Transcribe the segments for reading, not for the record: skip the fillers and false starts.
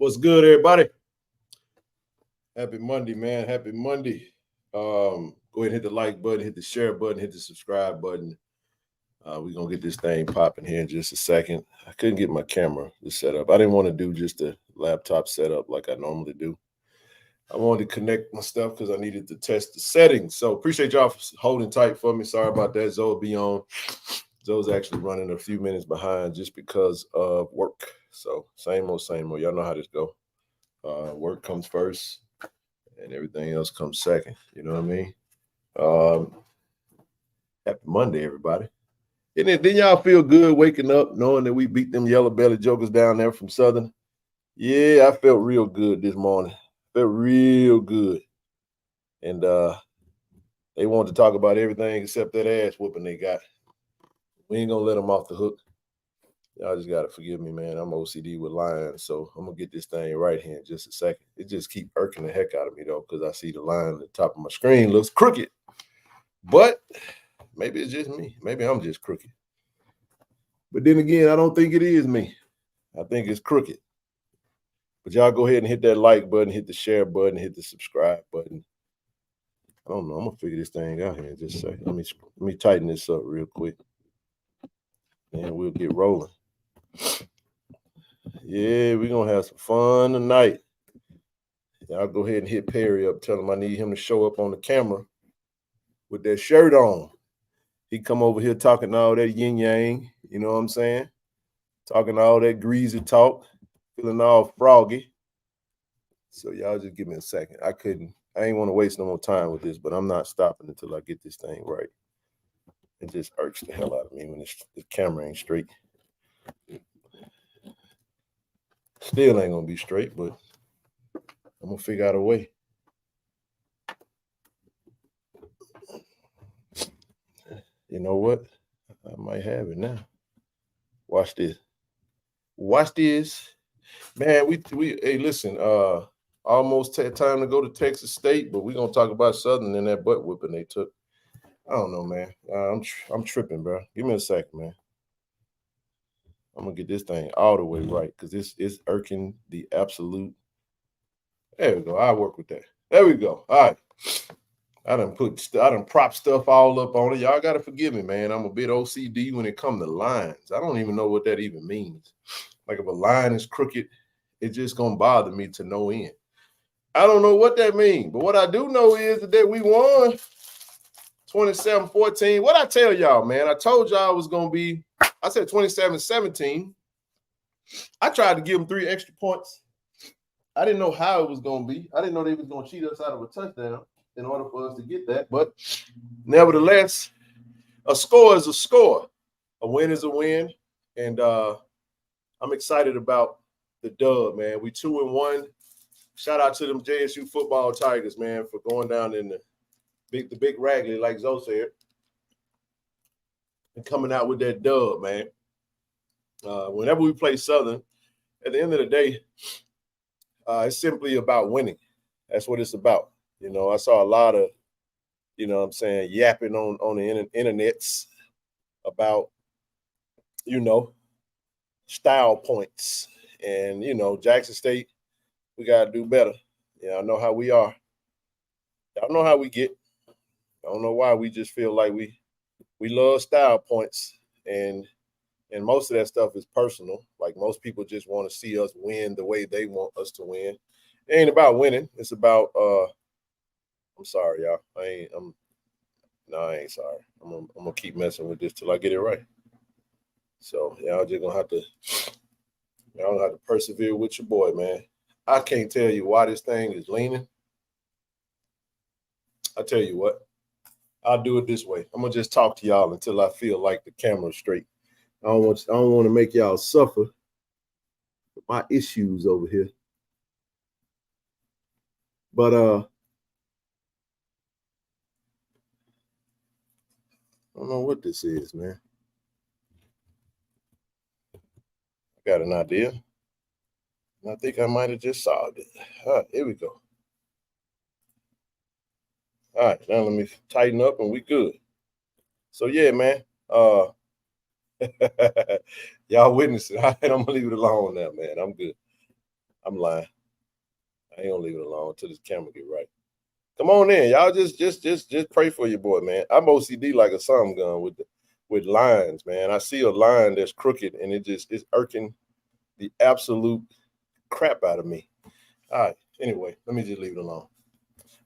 What's good, everybody? Happy Monday, man. Happy Monday. Go ahead and hit the like button, hit the share button, hit the subscribe button. We're going to get this thing popping here in just a second. I couldn't get my camera to set up. I didn't want to do just a laptop setup like I normally do. I wanted to connect my stuff because I needed to test the settings. So appreciate y'all for holding tight for me. Sorry about that. Zoe will be on. Zoe's actually running a few minutes behind just because of work. So same old, same old. Y'all know how this go. Work comes first and everything else comes second. You know what I mean? Happy Monday, everybody. Didn't y'all feel good waking up knowing that we beat them yellow belly jokers down there from Southern? Yeah, I felt real good this morning. Felt real good. And they wanted to talk about everything except that ass whooping they got. We ain't going to let them off the hook. Y'all just got to forgive me, man. I'm OCD with lying, so I'm going to get this thing right here in just a second. It just keep irking the heck out of me, though, because I see the line at the top of my screen looks crooked. But maybe it's just me. Maybe I'm just crooked. But then again, I don't think it is me. I think it's crooked. But y'all go ahead and hit that like button, hit the share button, hit the subscribe button. I don't know. I'm going to figure this thing out here in just a second. Let me tighten this up real quick. And we'll get rolling. Yeah, we're going to have some fun tonight. Y'all go ahead and hit Perry up. Tell him I need him to show up on the camera with that shirt on. He come over here talking all that yin-yang. You know what I'm saying? Talking all that greasy talk. Feeling all froggy. So y'all just give me a second. I ain't want to waste no more time with this, but I'm not stopping until I get this thing right. It just irks the hell out of me when the camera ain't straight. Still ain't going to be straight, but I'm going to figure out a way. You know what? I might have it now. Watch this. Watch this. Man, hey, listen, almost time to go to Texas State, but we're going to talk about Southern and that butt whipping they took. I don't know, man. I'm tripping, bro. Give me a second, man. I'm going to get this thing all the way right because this is irking the absolute. There we go. I'll work with that. There we go. All right. I done prop stuff all up on it. Y'all got to forgive me, man. I'm a bit OCD when it comes to lines. I don't even know what that even means. Like if a line is crooked, it's just going to bother me to no end. I don't know what that means. But what I do know is that we won 27-14. What I tell y'all, man, I told y'all it was going to be, I said 27-17. I tried to give them 3 extra points. I didn't know how it was going to be. I didn't know they was going to cheat us out of a touchdown in order for us to get that. But nevertheless, a score is a score. A win is a win. And I'm excited about the dub, man. We 2-1. Shout out to them JSU football Tigers, man, for going down in the big Ragley, like Zoe said, and coming out with that dub, man. Whenever we play Southern, at the end of the day, it's simply about winning. That's what it's about. You know, I saw a lot of, you know what I'm saying, yapping on the internets about, you know, style points. And, you know, Jackson State, we got to do better. Yeah, I know how we are. Y'all know how we get. I don't know why we just feel like we love style points. And most of that stuff is personal. Like most people just want to see us win the way they want us to win. It ain't about winning. It's about I'm sorry, y'all. I ain't sorry. I'm gonna keep messing with this till I get it right. So y'all just gonna have to persevere with your boy, man. I can't tell you why this thing is leaning. I tell you what, I'll do it this way. I'm gonna just talk to y'all until I feel like the camera's straight. I don't want to make y'all suffer with my issues over here. But I don't know what this is, man. I got an idea. And I think I might have just solved it. All right, here we go. All right, now let me tighten up and we good. So yeah, man. Y'all witness it. All right, I'm gonna leave it alone now, man. I'm good. I'm lying. I ain't gonna leave it alone until this camera get right. Come on in, y'all. Just pray for your boy, man. I'm OCD like a sun gun with lines, man. I see a line that's crooked and it's irking the absolute crap out of me. All right. Anyway, let me just leave it alone.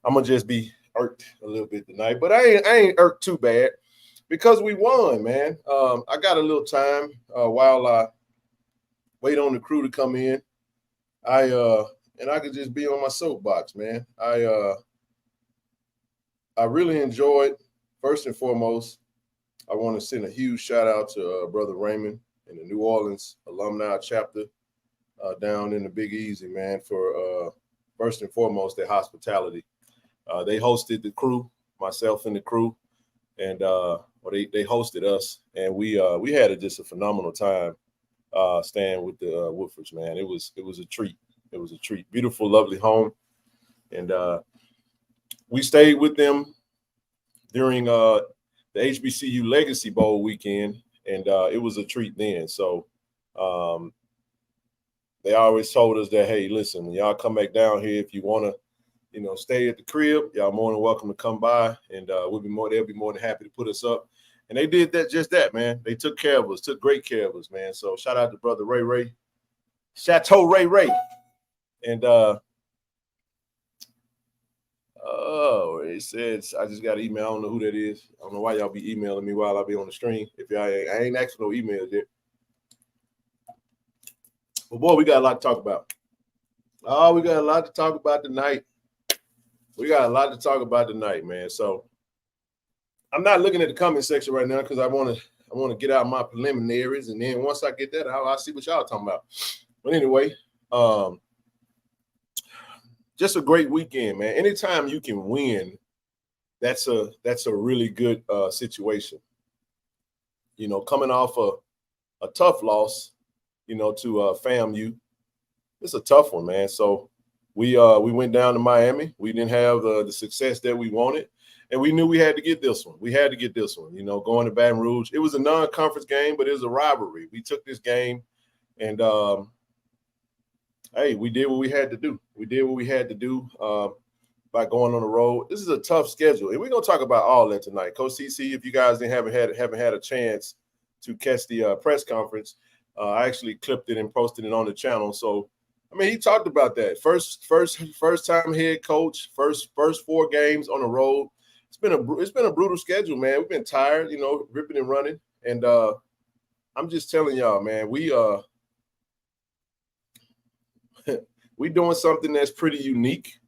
I'm gonna just be irked a little bit tonight, but I ain't irked too bad because we won, man. I got a little time while I wait on the crew to come in. And I could just be on my soapbox, man. I really enjoyed. First and foremost, I want to send a huge shout out to Brother Raymond and the New Orleans alumni chapter down in the Big Easy, man, for first and foremost their hospitality. They hosted the crew, myself and the crew, and they hosted us, and we had just a phenomenal time staying with the Woodfords, man. It was a treat. It was a treat. Beautiful, lovely home, and we stayed with them during the HBCU Legacy Bowl weekend, and it was a treat then. So they always told us that, hey, listen, when y'all come back down here, if you want to, stay at the crib, y'all more than welcome to come by, and they'll be more than happy to put us up. And they did just that, man. They took care of us, took great care of us, man. So shout out to Brother Ray, Chateau Ray. And it says I just got an email. I don't know who that is. I don't know why y'all be emailing me while I be on the stream. If y'all I ain't asking no emails yet. But boy, we got a lot to talk about. Oh, we got a lot to talk about tonight. We got a lot to talk about tonight, man. So I'm not looking at the comment section right now because I want to get out my preliminaries, and then once I get that, I'll see what y'all talking about. But anyway, just a great weekend, man. Anytime you can win, that's a really good situation. Coming off a tough loss, to FAMU, it's a tough one, man. So we went down to Miami. We didn't have the success that we wanted, and we knew we had to get this one. We had to get this one. Going to Baton Rouge. It was a non-conference game, but it was a rivalry. We took this game, and hey, we did what we had to do. We did what we had to do by going on the road. This is a tough schedule, and we're gonna talk about all that tonight. Coach CC, if you guys haven't had a chance to catch the press conference, I actually clipped it and posted it on the channel. So, I mean, he talked about that first time head coach, first 4 games on the road. It's been a brutal schedule, man. We've been tired, ripping and running, and I'm just telling y'all, man, we doing something that's pretty unique.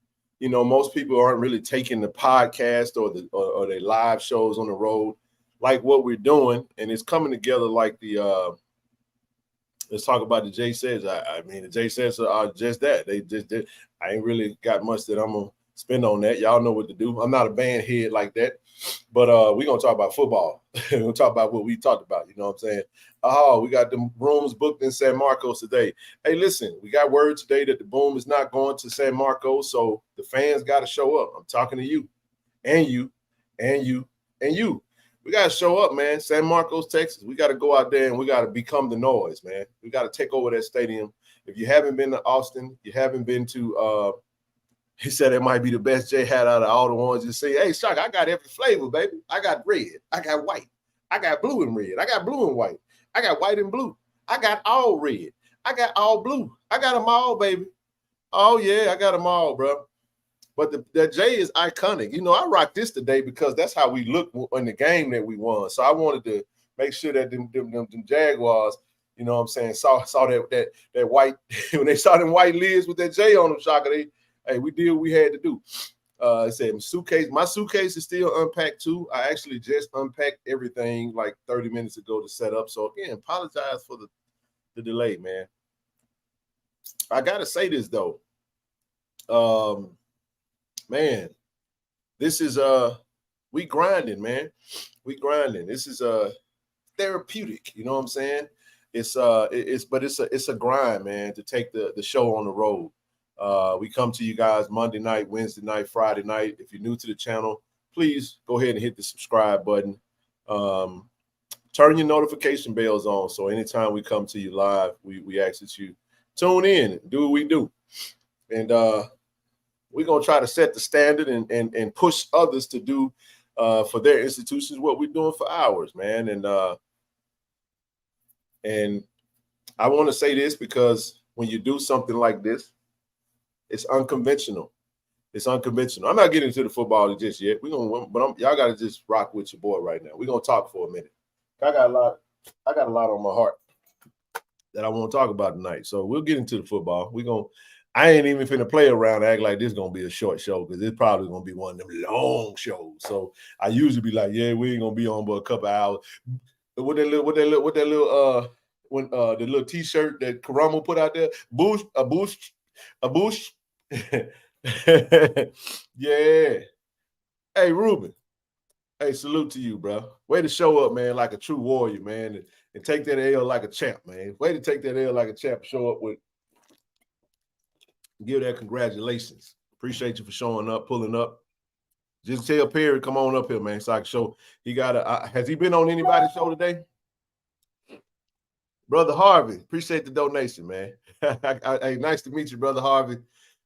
Most people aren't really taking the podcast or their live shows on the road like what we're doing, and it's coming together like the let's talk about the J sets. I mean, the J sets are just that. They just did. I ain't really got much that I'm gonna spend on that. Y'all know what to do. I'm not a band head like that, but we're gonna talk about football. We're gonna talk about what we talked about. You know what I'm saying? Oh, we got the rooms booked in San Marcos today. Hey, listen, we got word today that the Boom is not going to San Marcos, so the fans got to show up. I'm talking to you, and you, and you, and you. We got to show up, man. San Marcos, Texas. We got to go out there and we got to become the noise, man. We got to take over that stadium. If you haven't been to Austin, you haven't been to he said it might be the best Jay had out of all the ones. You say, hey, Shock, I got every flavor, baby. I got red. I got white. I got blue and red. I got blue and white. I got white and blue. I got all red. I got all blue. I got them all, baby. Oh, yeah, I got them all, bro. But the J is iconic. I rock this today because that's how we look in the game that we won. So I wanted to make sure that them Jaguars, you know what I'm saying, saw that white when they saw them white lids with that J on them, Shaka. Hey, we did what we had to do. I said my suitcase is still unpacked too. I actually just unpacked everything like 30 minutes ago to set up. So again, apologize for the delay, man. I gotta say this though. Man, this is we grinding, man. We grinding. This is therapeutic, you know what I'm saying? It's a grind, man, to take the show on the road. We come to you guys Monday night, Wednesday night, Friday night. If you're new to the channel, please go ahead and hit the subscribe button. Turn your notification bells on. So anytime we come to you live, we ask that you tune in and do what we do. And we're going to try to set the standard and push others to do for their institutions what we're doing for ours, man. And I want to say this because when you do something like this, it's unconventional. It's unconventional. I'm not getting into the football just yet. Y'all got to just rock with your boy right now. We're gonna talk for a minute. I got a lot on my heart that I want to talk about tonight. So we'll get into the football. I ain't even finna play around and act like this is gonna be a short show because it's probably gonna be one of them long shows. So I usually be like, yeah, we ain't gonna be on but a couple hours. What that little the little T-shirt that Karamo put out there, a boost. Yeah. Hey, Ruben. Hey, salute to you, bro. Way to show up, man, like a true warrior, man, and take that L like a champ, man. Way to take that L like a champ. Show up with, give that congratulations. Appreciate you for showing up, pulling up. Just tell Perry, come on up here, man, so I can show. He got has he been on anybody's show today? Brother Harvey, appreciate the donation, man. Hey, nice to meet you, Brother Harvey.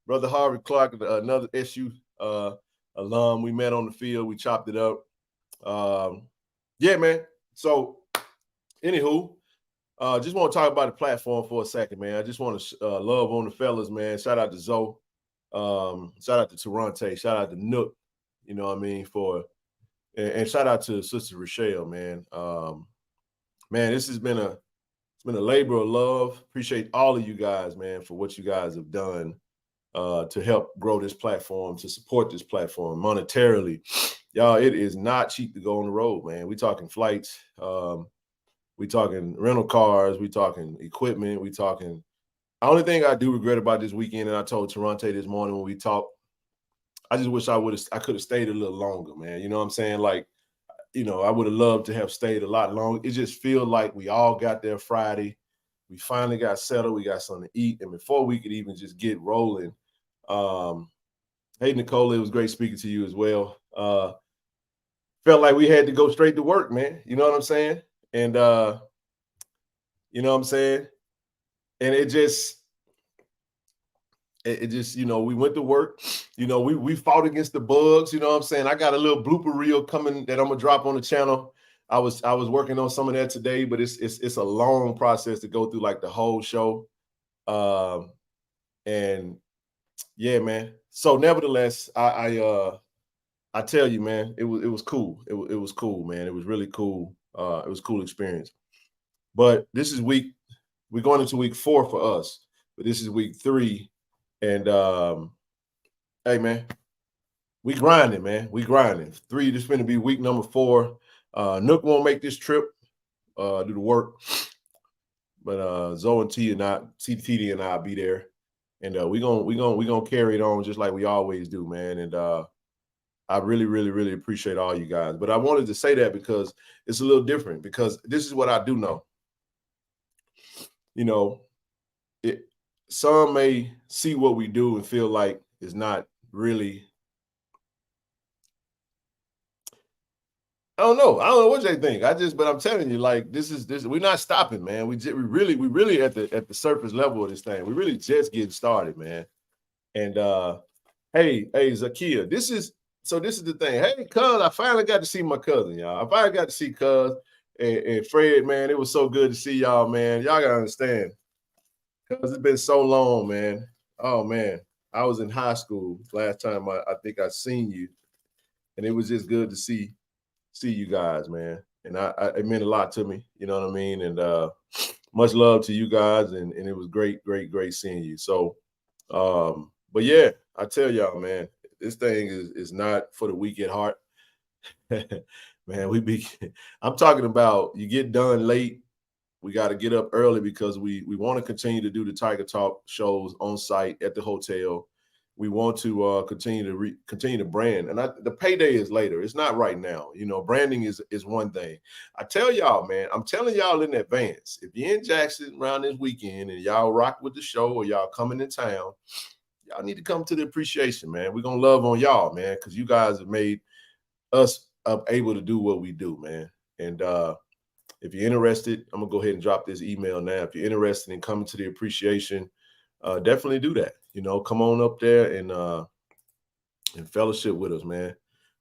Brother Harvey Clark, another SU alum. We met on the field. We chopped it up. Yeah, man. So, anywho, just want to talk about the platform for a second, man. I just want to love on the fellas, man. Shout out to Zoe. Shout out to Toronto. Shout out to Nook. You know what I mean? And shout out to Sister Rochelle, man. Man, this has been a labor of love. Appreciate all of you guys, man, for what you guys have done to help grow this platform, to support this platform monetarily. Y'all, it is not cheap to go on the road, man. We talking flights, we talking rental cars, we talking equipment, we talking. The only thing I do regret about this weekend, and I told Toronto this morning when we talked, I just wish I could have stayed a little longer, man. You know what I'm saying? Like, you know, I would have loved to have stayed a lot longer. It just feels like we all got there Friday. We finally got settled. We got something to eat. And before we could even just get rolling, hey, Nicole, it was great speaking to you as well. Felt like we had to go straight to work, man. You know what I'm saying? And, you know what I'm saying? And it just, you know, we went to work, you know, we fought against the bugs, you know what I'm saying? I got a little blooper reel coming that I'm gonna drop on the channel. I was working on some of that today, but it's a long process to go through like the whole show. And yeah, man. So nevertheless, I tell you, man, it was cool. It was cool, man. It was really cool. It was a cool experience. But this is we're going into week 4 for us, but this is week 3. And hey, man, we grinding, man. We grinding. 3, this is going to be week number 4. Nook won't make this trip, do the work. But Zoe and TD and I'll be there. And we're gonna carry it on just like we always do, man. And I really, really, really appreciate all you guys. But I wanted to say that because it's a little different, because this is what I do know. You know, some may see what we do and feel like it's not really. I don't know what they think. But I'm telling you, like, this. We're not stopping, man. We really at the surface level of this thing. We really just getting started, man. And hey, Zakia, this is the thing. Hey, cuz, I finally got to see my cousin, y'all. I finally got to see cuz and Fred, man. It was so good to see y'all, man. Y'all gotta understand. Because it's been so long, man. Oh, man. I was in high school last time I think I seen you. And it was just good to see you guys, man. And it meant a lot to me. You know what I mean? And much love to you guys. And it was great seeing you. So, but yeah, I tell y'all, man, this thing is not for the weak at heart. Man, I'm talking about you get done late. We got to get up early because we want to continue to do the Tiger Talk shows on site at the hotel. We want to continue to brand, and the payday is later. It's not right now. You know, branding is one thing. I tell y'all, man, I'm telling y'all in advance. If you're in Jackson around this weekend and y'all rock with the show or y'all coming in town, y'all need to come to the appreciation, man. We're gonna love on y'all, man, because you guys have made us able to do what we do, man. And if you're interested, I'm going to go ahead and drop this email now. If you're interested in coming to the appreciation, definitely do that. come on up there and fellowship with us, man.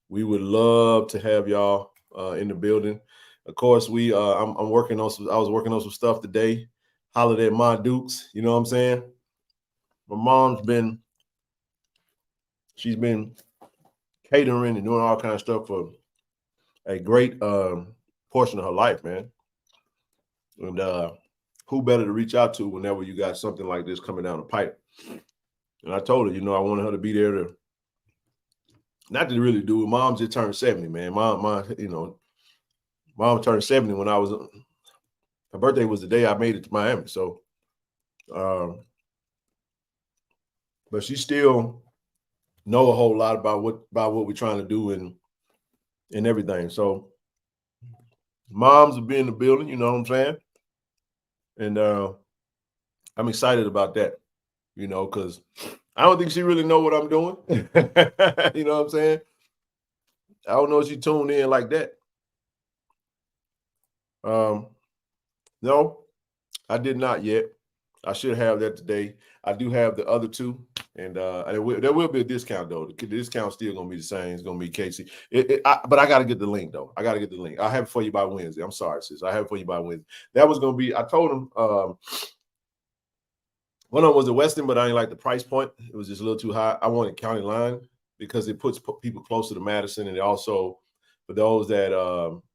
We would love to have y'all in the building. Of course, I'm working on some. I was working on some stuff today. Hollered at my Dukes. You know what I'm saying? My mom's she's been catering and doing all kinds of stuff for a great portion of her life, man. And who better to reach out to whenever you got something like this coming down the pipe? And I told her, I wanted her to be there to, not to really do it. Mom just turned 70, man. Mom turned 70 when her birthday was the day I made it to Miami. So, but she still know a whole lot about what we're trying to do and everything. So moms will be in the building, you know what I'm saying? And I'm excited about that, because I don't think she really know what I'm doing. You know what I'm saying? I don't know if she tuned in like that. No, I did not yet. I should have that today. I do have the other two, and there will be a discount though. The discount's still gonna be the same. It's gonna be KC. But I got to get the link though. I got to get the link. I have it for you by Wednesday. I'm sorry, sis. I have it for you by Wednesday. That was gonna be. I told him one of them was the Westin, but I didn't like the price point. It was just a little too high. I wanted County Line because it puts people closer to Madison, and it also for those that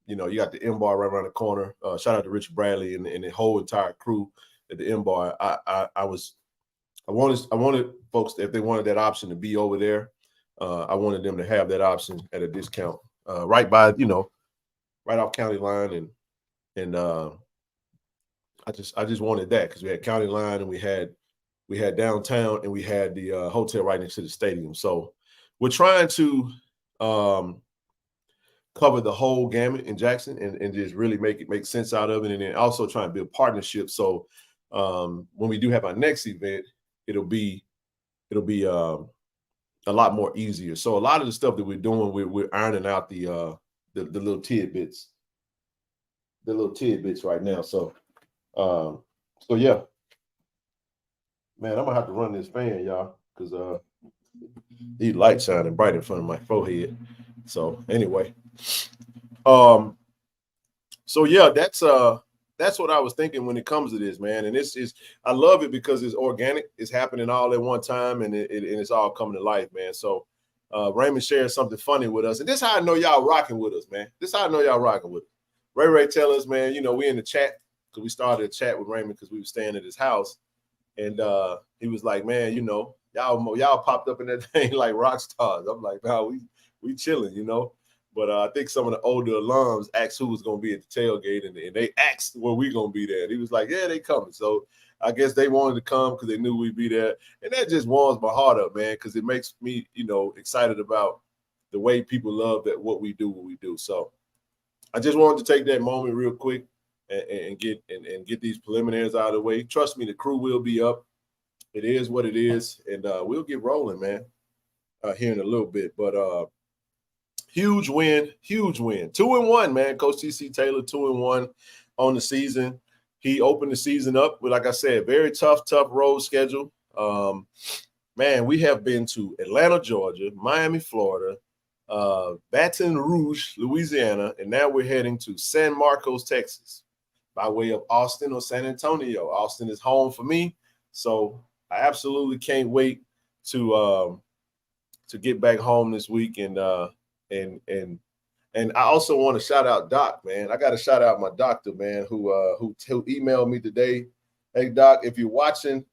you got the M bar right around the corner. Shout out to Richard Bradley and the whole entire crew at the M bar. I wanted folks, if they wanted that option to be over there, I wanted them to have that option at a discount, right by right off County Line, and I just wanted that because we had County Line and we had downtown and we had the hotel right next to the stadium. So we're trying to cover the whole gamut in Jackson and just really make sense out of it, and then also try and build partnerships. So when we do have our next event, it'll be a lot more easier. So a lot of the stuff that we're doing, we're ironing out the little tidbits, right now. So yeah, man, I'm gonna have to run this fan, y'all, because these lights shining bright in front of my forehead. So anyway, so yeah, that's what I was thinking when it comes to this, man. And I love it because it's organic. It's happening all at one time, and it's all coming to life, man. So Raymond shared something funny with us, and this is how I know y'all rocking with us, man. This is how I know y'all rocking with us. Ray tell us, man, we in the chat because we started a chat with Raymond because we were staying at his house, and he was like, man, y'all popped up in that thing like rock stars. I'm like, nah, we chilling, But I think some of the older alums asked who was going to be at the tailgate, and they asked where we going to be there. And he was like, yeah, they coming. So I guess they wanted to come because they knew we'd be there. And that just warms my heart up, man, because it makes me, excited about the way people love that what we do. So I just wanted to take that moment real quick and get these preliminaries out of the way. Trust me, the crew will be up. It is what it is, and we'll get rolling, man, here in a little bit. But huge win. 2-1, man. Coach TC Taylor, 2-1 on the season. He opened the season up with, like I said, very tough road schedule. Man, we have been to Atlanta, Georgia, Miami, Florida, Baton Rouge, Louisiana, and now we're heading to San Marcos, Texas, by way of Austin or San Antonio. Austin is home for me, so I absolutely can't wait to get back home this week. And I also want to shout out Doc, man. I got to shout out my doctor, man, who emailed me today. Hey, Doc, if you're watching,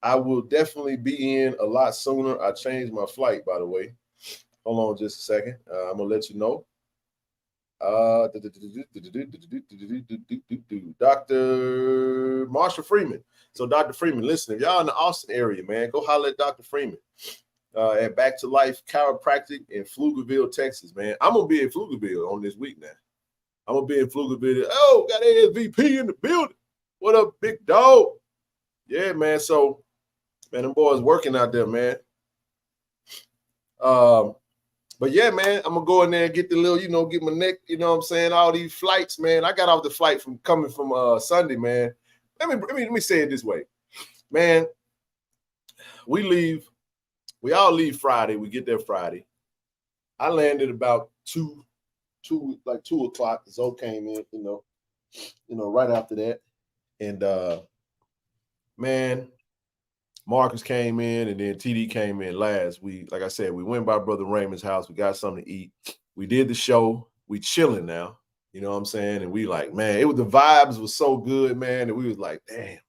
I will definitely be in a lot sooner. I changed my flight, by the way. Hold on just a second. I'm going to let you know. Dr. Marshall Freeman. So, Dr. Freeman, listen, if y'all in the Austin area, man, go holler at Dr. Freeman. At Back to Life Chiropractic in Pflugerville, Texas, man. I'm going to be in Pflugerville on this week now. I'm going to be in Pflugerville. Oh, got ASVP in the building. What up, big dog? Yeah, man. So, man, them boys working out there, man. But yeah, man, I'm going to go in there and get the little, get my neck, you know what I'm saying? All these flights, man. I got off the flight coming from Sunday, man. Let me say it this way. Man, we all leave Friday. We get there Friday. I landed about 2 o'clock. Zoe came in, right after that. And man, Marcus came in, and then TD came in last. Like I said, we went by Brother Raymond's house. We got something to eat. We did the show. We chilling now. You know what I'm saying? And we like, man, the vibes was so good, man. And we was like, damn,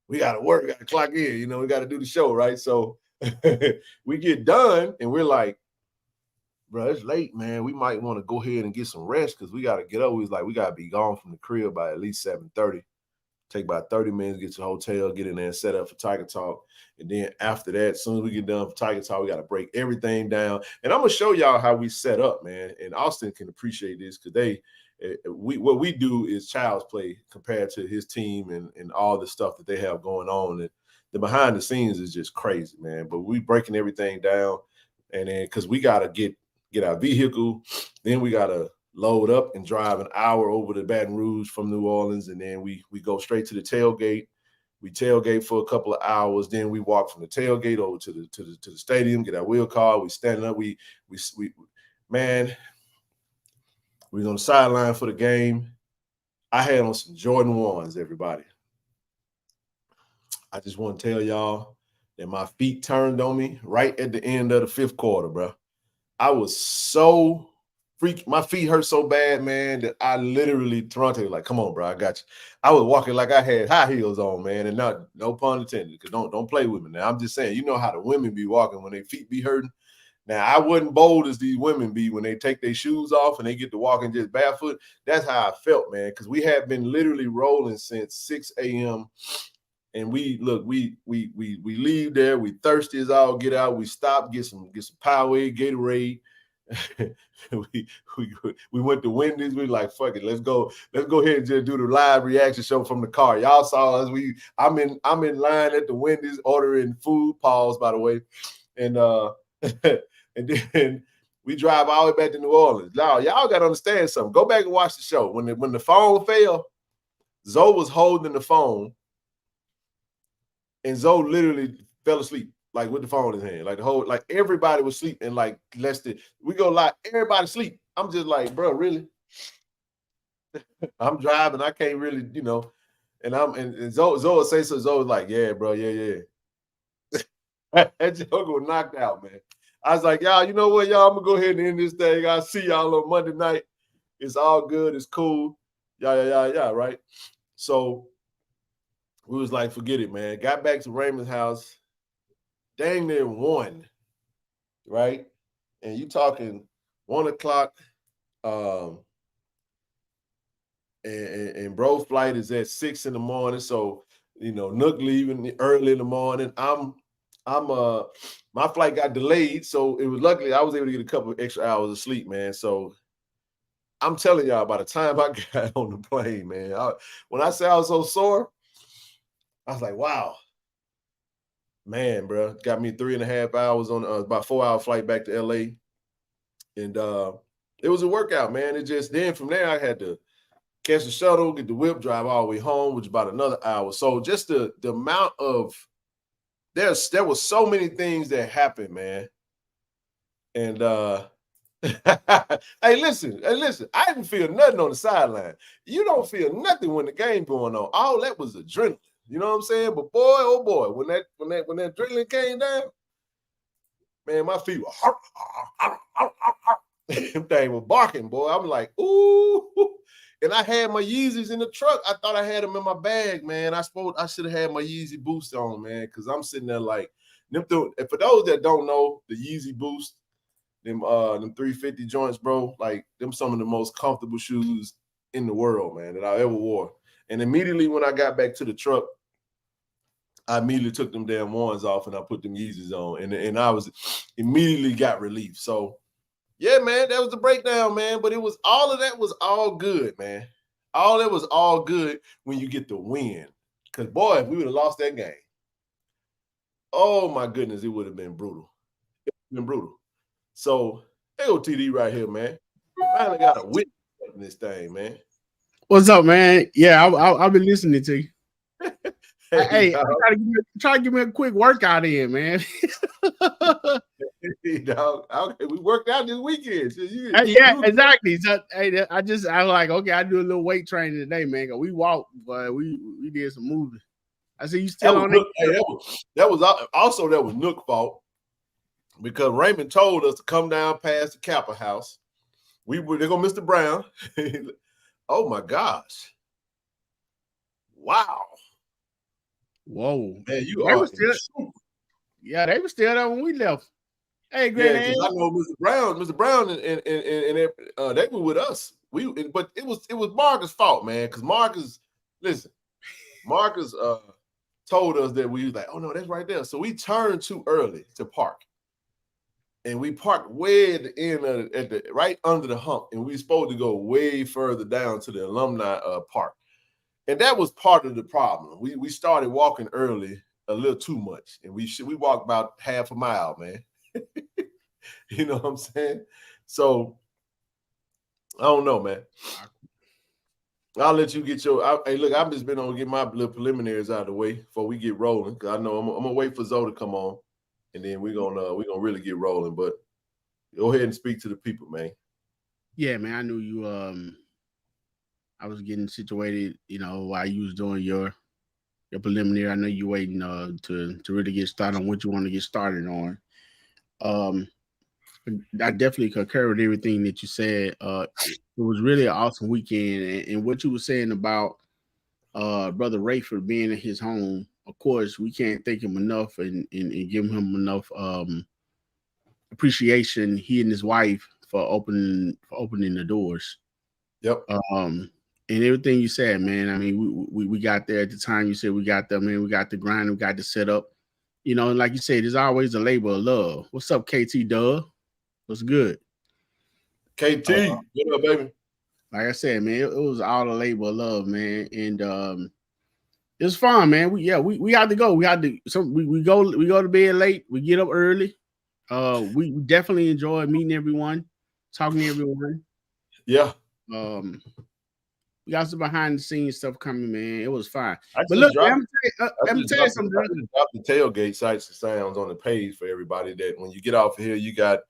we got to work. We got to clock in. We got to do the show, right? So we get done, and we're like, bro, it's late, man. We might want to go ahead and get some rest because we got to get up. We was like, we got to be gone from the crib by at least 7:30. Take about 30 minutes, get to the hotel, get in there and set up for Tiger Talk. And then after that, as soon as we get done for Tiger Talk, we got to break everything down. And I'm going to show y'all how we set up, man. And Austin can appreciate this because what we do is child's play compared to his team and all the stuff that they have going on. And the behind the scenes is just crazy, man. But we breaking everything down. And then because we got to get our vehicle, then we got to load up and drive an hour over to Baton Rouge from New Orleans, and then we go straight to the tailgate. We tailgate for a couple of hours, then we walk from the tailgate over to the stadium, get our wheel car. We standing up. We man, we was on the sideline for the game. I had on some Jordan 1s, everybody. I just want to tell y'all that my feet turned on me right at the end of the fifth quarter, bro. I was so my feet hurt so bad, man, that I literally thrown it like, come on, bro, I got you. I was walking like I had high heels on, man, and no pun intended, because don't play with me now. I'm just saying, you know how the women be walking when their feet be hurting. Now, I wasn't bold as these women be when they take their shoes off and they get to walking just barefoot. That's how I felt, man, because we had been literally rolling since 6 a.m. And we leave there. We thirsty as all get out. We stop, get some Powerade, Gatorade. we went to Wendy's. We like, fuck it, let's go ahead and just do the live reaction show from the car. Y'all saw us. I'm in line at the Wendy's ordering food. Pause, by the way, and and then we drive all the way back to New Orleans. Now y'all got to understand something. Go back and watch the show. When the phone fell, Zoe was holding the phone, and Zoe literally fell asleep. Like with the phone in his hand, like everybody was sleeping. Like we go live, everybody sleep. I'm just like, bro, really? I'm driving, I can't really, and Zoe say so. Zoe's like, yeah, bro, yeah. That joke was knocked out, man. I was like, y'all, you know what, y'all? I'm gonna go ahead and end this thing. I'll see y'all on Monday night. It's all good. It's cool. Yeah, right? So we was like, forget it, man. Got back to Raymond's house. Dang near 1, right? And you talking 1 o'clock, and bro flight is at 6 in the morning. So, Nook leaving early in the morning. My flight got delayed, so it was luckily I was able to get a couple of extra hours of sleep, man. So I'm telling y'all, by the time I got on the plane, man, when I say I was so sore, I was like, wow. Man, bro, got me 3.5 hours on about 4-hour flight back to LA. And it was a workout, man. It just, then from there, I had to catch the shuttle, get the whip, drive all the way home, which is about another hour. So just the amount of, there was so many things that happened, man. And hey, listen, I didn't feel nothing on the sideline. You don't feel nothing when the game going on. All that was adrenaline. You know what I'm saying? But boy, oh boy, when that adrenaline came down, man, my feet were them thing was barking, boy. I'm like, ooh. And I had my Yeezys in the truck. I thought I had them in my bag, man. I should have had my Yeezy Boost on, man, because I'm sitting there like, and for those that don't know, the Yeezy Boost, them 350 joints, bro, like them some of the most comfortable shoes in the world, man, that I ever wore. And immediately when I got back to the truck, I immediately took them damn ones off and I put them Yeezys on, and I was immediately got relief. So yeah, man, that was the breakdown, man. But all of that was all good, man. All that was all good when you get the win. Because boy, if we would have lost that game, oh my goodness, it would have been brutal. It would have been brutal. So LTD right here, man. Finally got a win in this thing, man. What's up, man? Yeah, I've been listening to you. Hey, try to give me a quick workout in, man. Hey, dog. Okay, we worked out this weekend. So Exactly. So I was like, okay, I do a little weight training today, man. We walked, but we did some moving. I said, you still on it? Hey, that was Nook's fault because Raymond told us to come down past the Kappa house. They're gonna Mr. Brown. Oh my gosh. Wow. Whoa. Man, they were still there when we left. Hey, great. Yeah, because I know Mr. Brown and they were with us. But it was Marcus' fault, man. Because Marcus told us that we was like, oh no, that's right there. So we turned too early to park. And we parked way at the end right under the hump, and we were supposed to go way further down to the alumni park. And that was part of the problem. We started walking early a little too much, and we walked about half a mile, man. You know what I'm saying? So I don't know, man. I'll let you get hey, look, I've just been on to get my little preliminaries out of the way before we get rolling. Because I know I'm gonna wait for Zoe to come on, and then we're gonna really get rolling. But go ahead and speak to the people, man. Yeah, man. I knew you. I was getting situated, while you was doing your preliminary. I know you waiting to really get started on what you want to get started on. I definitely concur with everything that you said. It was really an awesome weekend, and what you were saying about Brother Rayford being in his home. Of course, we can't thank him enough and give him enough appreciation. He and his wife for opening the doors. Yep. And everything you said, man. I mean, we got there at the time you said we got there, man. We got the grind, we got the setup. And like you said, there's always a labor of love. What's up, KT Dub? What's good? KT, what up, baby? Like I said, man, it was all a labor of love, man. And it was fun, man. We had to go. We go to bed late. We get up early. We definitely enjoyed meeting everyone, talking to everyone. Yeah. We got some behind the scenes stuff coming, man. It was fine. But look, man, I'm tell you something. I just dropped the tailgate sights and sounds on the page for everybody. That when you get off of here, you got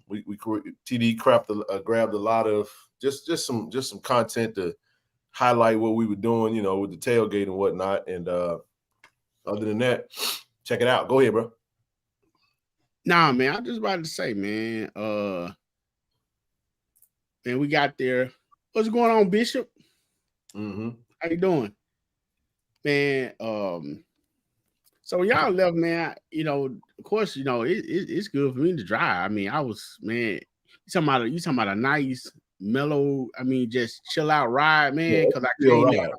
we TD grabbed a lot of just some content to highlight what we were doing, with the tailgate and whatnot. And other than that, check it out. Go ahead, bro. Nah, man, I'm just about to say, man. Man, we got there. What's going on, Bishop? Mm-hmm. How you doing, man? So y'all left, man. Of course, it's good for me to drive. I mean, I was, man. You talking about a nice, mellow. I mean, just chill out ride, man. Because I came out.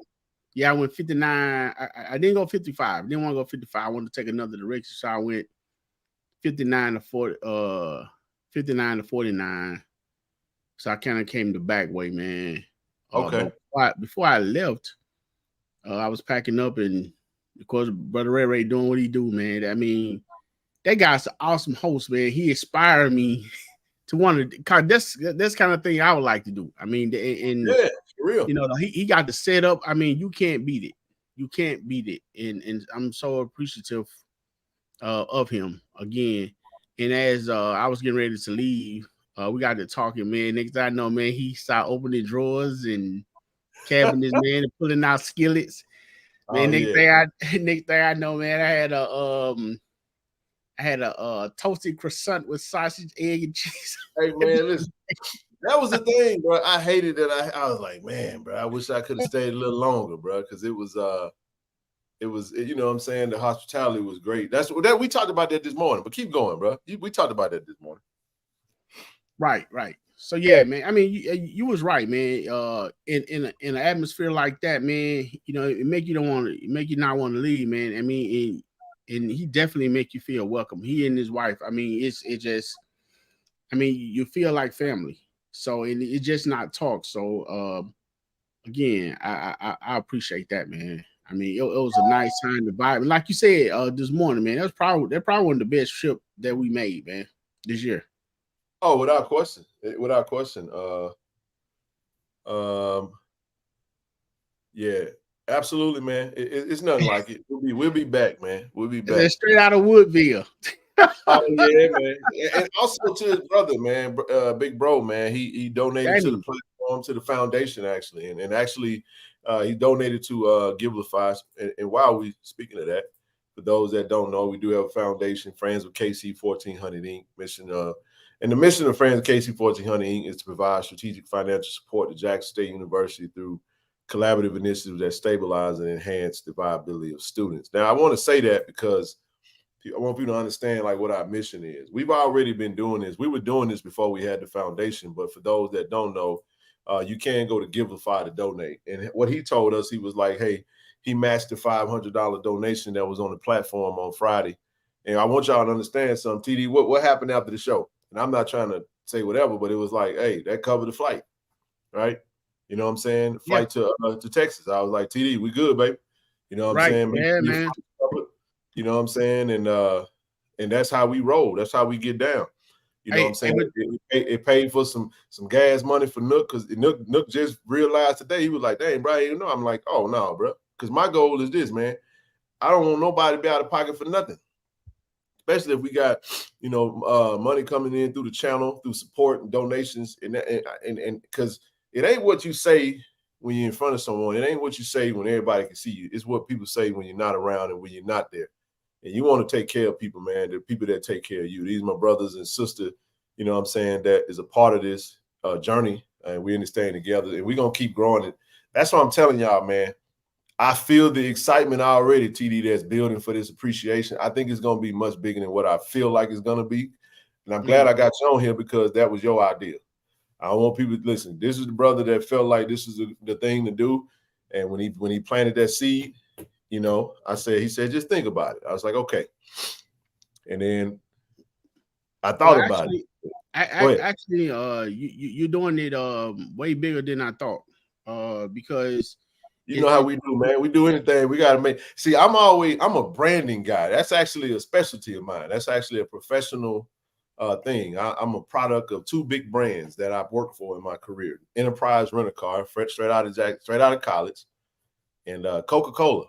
Yeah, I went 59. I didn't go 55. Didn't want to go 55. I wanted to take another direction, so I went 59 to 40. 59 to 49. So I kind of came the back way, man. Okay. Before I left, I was packing up, and of course, Brother Ray doing what he do, man. I mean, that guy's an awesome host, man. He inspired me to want to. Cause that's kind of thing I would like to do. I mean, yeah, for real. He got the setup. I mean, you can't beat it. You can't beat it, and I'm so appreciative of him again. And as I was getting ready to leave, we got to talking, man. Next thing I know, man, he started opening drawers and cabinets, man, and pulling out skillets. Man, next thing I know, man, I had a toasted croissant with sausage, egg, and cheese. Hey, man, listen, that was the thing, bro. I hated that. I was like, man, bro, I wish I could have stayed a little longer, bro, because it was, you know what I'm saying? The hospitality was great. We talked about that this morning, but keep going, bro. We talked about that this morning. Right. So yeah, man. I mean, you was right, man. In an atmosphere like that, man, it make you not want to leave, man. I mean, and he definitely make you feel welcome. He and his wife. I mean, it just, I mean, you feel like family. So and it's just not talk. So again, I appreciate that, man. I mean, it was a nice time to vibe. Like you said this morning, man, that's probably one of the best trip that we made, man, this year. Oh, without question. Yeah. Absolutely, man. It's nothing like it. We'll be back, man. We'll be back. Straight out of Woodville. Oh yeah, man. And also to his brother, man, big bro, man. He donated to the platform, to the foundation, actually, and actually he donated to Givelify. And while we speaking of that, for those that don't know, we do have a foundation, Friends of KC-1400 Inc. mission. And the mission of Friends of KC-1400 Inc. is to provide strategic financial support to Jackson State University through collaborative initiatives that stabilize and enhance the viability of students. Now, I want to say that because I want people to understand like what our mission is. We've already been doing this. We were doing this before we had the foundation, but for those that don't know, you can go to Givelify to donate. And what he told us, he was like, hey, he matched the $500 donation that was on the platform on Friday. And I want y'all to understand something, TD, what happened after the show? And I'm not trying to say whatever, but it was like, hey, that covered the flight, right? You know what I'm saying? Flight to Texas. I was like, TD, we good, baby. You know what I'm saying? Yeah, man. You know what I'm saying? And that's how we roll. That's how we get down. You know what I'm saying? It paid for some gas money for Nook, because Nook just realized today, he was like, dang, bro, you know. I'm like, oh no, bro. Because my goal is this, man. I don't want nobody to be out of pocket for nothing. Especially if we got, money coming in through the channel, through support and donations, and because it ain't what you say when you're in front of someone. It ain't what you say when everybody can see you. It's what people say when you're not around and when you're not there. And you want to take care of people, man. The people that take care of you. These are my brothers and sisters, you know what I'm saying, that is a part of this journey. And we're in this thing together. And we're going to keep growing it. That's what I'm telling y'all, man. I feel the excitement already, TD, that's building for this appreciation. I think it's going to be much bigger than what I feel like it's going to be. And I'm glad I got you on here because that was your idea. I don't want people to listen. This is the brother that felt like this is the thing to do. And when he planted that seed, he said, just think about it. I was like, okay. And then I thought about it. Actually, you're doing it way bigger than I thought. Because you know how we do, man. We do anything. We got to make. See, I'm a branding guy. That's actually a specialty of mine. That's actually a professional thing. I'm a product of two big brands that I've worked for in my career: Enterprise Rent-A-Car, straight out of college, and Coca-Cola.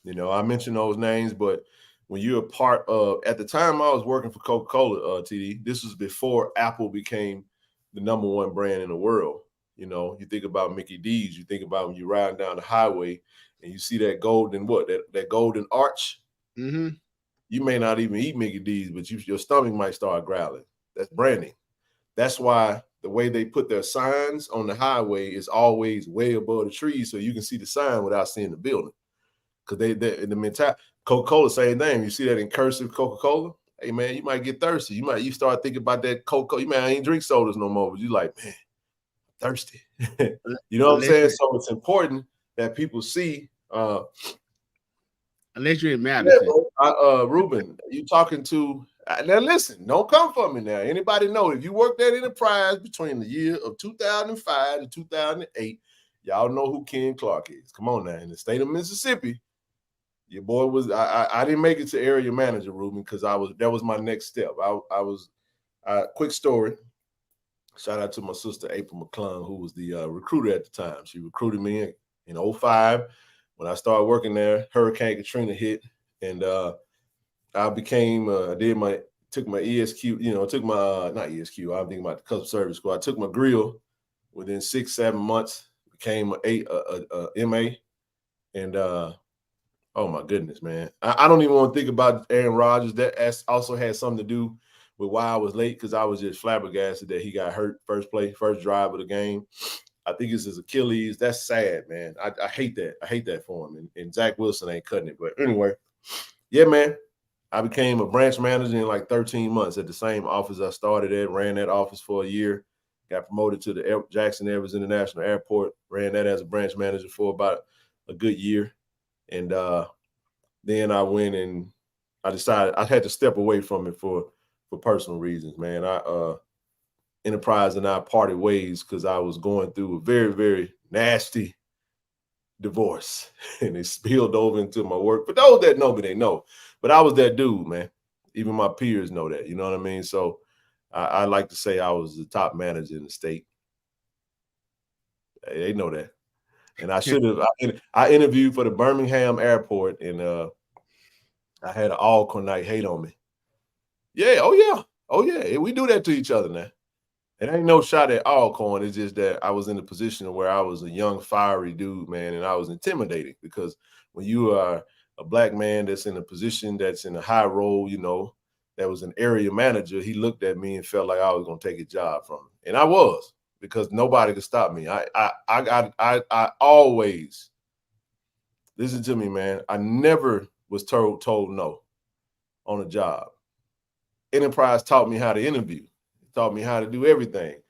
I mentioned those names, but when you're a part of, at the time I was working for Coca-Cola, TD, this was before Apple became the #1 brand in the world. You think about Mickey D's, you think about when you're riding down the highway and you see that golden, that golden arch. Mm-hmm. You may not even eat Mickey D's, but your stomach might start growling. That's branding. That's why the way they put their signs on the highway is always way above the trees, so you can see the sign without seeing the building. Because they in the mentality, Coca-Cola, same thing. You see that in cursive Coca-Cola. Hey man, you might get thirsty. You start thinking about that Coca-Cola. You ain't drink sodas no more, but you like, man, I'm thirsty. You know what I'm saying? So it's important that people see. Unless you're in Madison. Ruben, you talking to? Now listen, don't come for me now. Anybody know if you worked at Enterprise between the year of 2005 to 2008, y'all know who Ken Clark is. Come on now, in the state of Mississippi. Your boy was I didn't make it to area manager, Ruben, because that was my next step. Quick story. Shout out to my sister April McClung, who was the recruiter at the time. She recruited me in 2005. When I started working there, Hurricane Katrina hit, and I became took my ESQ, took my not ESQ, I'm thinking about the customer service school. I took my grill within 6-7 months, became a MA, and oh my goodness, man. I don't even want to think about Aaron Rodgers. That also had something to do with why I was late, because I was just flabbergasted that he got hurt first drive of the game. I think it's his Achilles. That's sad, man. I hate that. I hate that for him. And Zach Wilson ain't cutting it. But anyway, yeah, man. I became a branch manager in like 13 months at the same office I started at, ran that office for a year, got promoted to the Jackson Evans International Airport, ran that as a branch manager for about a good year. And then I went and I decided I had to step away from it for personal reasons, man. Enterprise and I parted ways because I was going through a very, very nasty divorce, and it spilled over into my work. For those that know me, they know. But I was that dude, man. Even my peers know that. You know what I mean? So I like to say I was the top manager in the state. They know that. And I should have. I interviewed for the Birmingham airport, and I had an Alcorn night hate on me. Yeah, oh yeah. We do that to each other now. It ain't no shot at Alcorn. It's just that I was in a position where I was a young, fiery dude, man, and I was intimidated because when you are a black man that's in a position that's in a high role, you know, that was an area manager, he looked at me and felt like I was gonna take a job from him, and I was, because nobody could stop me. I always, listen to me, man. I never was told no on a job. Enterprise taught me how to interview. Taught me how to do everything.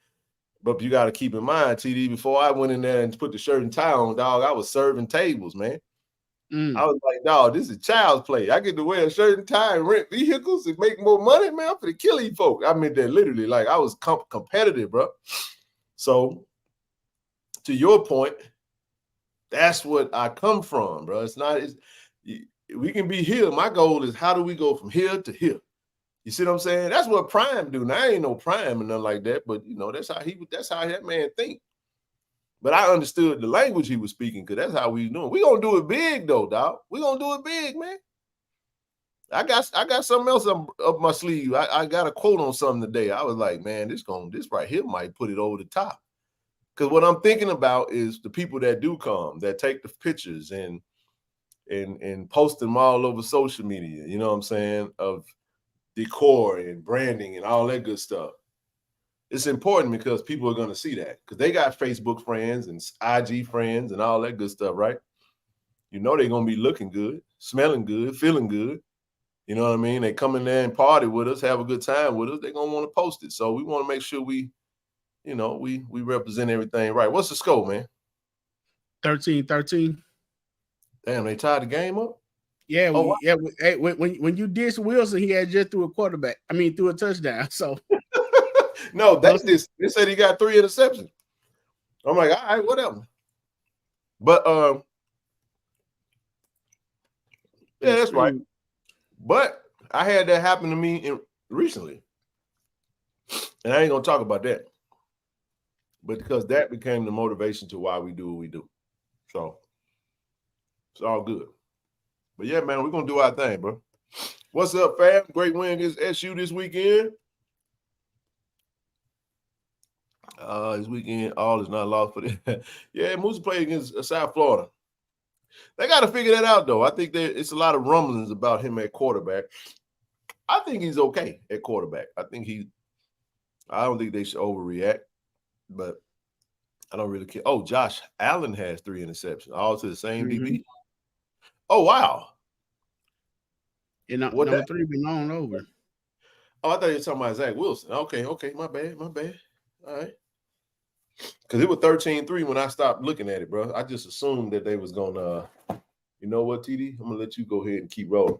But you got to keep in mind, TD, before I went in there and put the shirt and tie on, dog, I was serving tables, man. I was like, dog, this is child's play. I get to wear a shirt and tie and rent vehicles and make more money, man. I'm for the kill these folk. I mean, that literally, like, I was competitive, bro. So, to your point, that's what I come from, bro. We can be here. My goal is, how do we go from here to here? You see what I'm saying? That's what Prime do. Now, I ain't no Prime and nothing like that, but you know, that's how that man think. But I understood the language he was speaking, because that's how we doing. We gonna do it big though, dog. We gonna do it big, man. I got something else up my sleeve. I got a quote on something today. I was like, man, this right here might put it over the top. Because what I'm thinking about is the people that do come, that take the pictures and post them all over social media, you know what I'm saying, of decor and branding and all that good stuff. It's important because people are going to see that, because they got Facebook friends and IG friends and all that good stuff, right? You know they're going to be looking good, smelling good, feeling good. You know what I mean? They come in there and party with us, have a good time with us. They're going to want to post it. So we want to make sure we represent everything right. What's the score, man? 13-13. Damn, they tied the game up? Yeah, when you dissed Wilson, he had just threw a touchdown. So no, they said he got 3 interceptions. I'm like, all right, whatever. But yeah, that's right. But I had that happen to me recently, and I ain't gonna talk about that. But because that became the motivation to why we do what we do. So it's all good. But yeah, man, we're gonna do our thing, bro. What's up, fam? Great win against SU this weekend. This weekend, all is not lost for them. Yeah, Moose played against South Florida. They got to figure that out, though. I think it's a lot of rumblings about him at quarterback. I think he's okay at quarterback. I don't think they should overreact, but I don't really care. Oh, Josh Allen has 3 interceptions, all to the same DB. Oh, wow. And number 3 belong over. Oh, I thought you were talking about Zach Wilson. Okay, my bad. All right. Because it was 13-3 when I stopped looking at it, bro. I just assumed that they was going to, you know what, TD? I'm going to let you go ahead and keep rolling.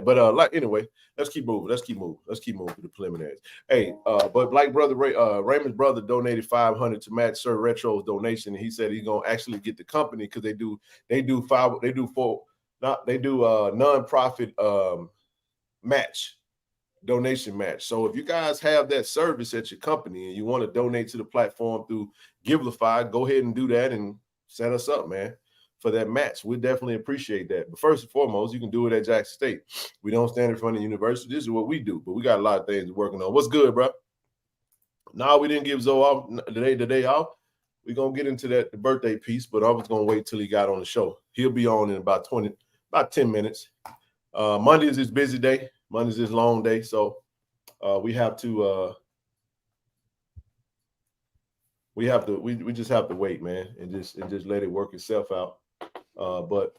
But anyway, let's keep moving. Let's keep moving to the preliminaries. Hey, but like brother Raymond's brother donated $500 to match Sir Retro's donation, and he said he's gonna actually get the company, because they do nonprofit donation match. So if you guys have that service at your company and you want to donate to the platform through Givelify, go ahead and do that and set us up, man, for that match. We definitely appreciate that. But first and foremost, you can do it at Jackson State. We don't stand in front of the university. This is what we do, but we got a lot of things we're working on. What's good, bro? No, we didn't give Zoe off the day off. We're going to get into the birthday piece, but I was going to wait till he got on the show. He'll be on in about 10 minutes. Monday is his busy day. Monday's his long day. So we just have to wait, man, and just let it work itself out. But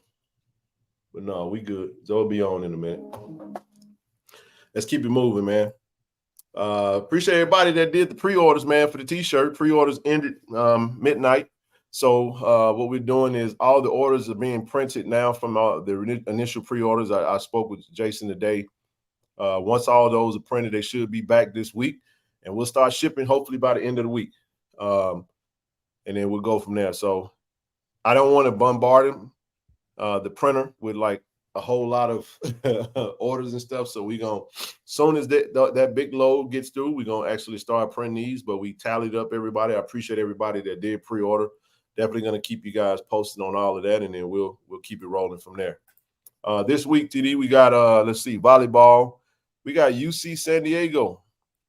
no, we good. Zoe will be on in a minute. Let's keep it moving, man. Appreciate everybody that did the pre-orders, man, for the t-shirt. Pre-orders ended midnight. So what we're doing is all the orders are being printed now from the initial pre-orders. I spoke with Jason today. Once all those are printed, they should be back this week, and we'll start shipping hopefully by the end of the week. And then we'll go from there. So I don't want to bombard the printer with like a whole lot of orders and stuff. So we gonna, soon as that big load gets through, we're gonna actually start printing these. But we tallied up everybody. I appreciate everybody that did pre-order. definitely going to keep you guys posted on all of that, and then we'll keep it rolling from there. This week, TD, we got let's see, volleyball. We got UC San Diego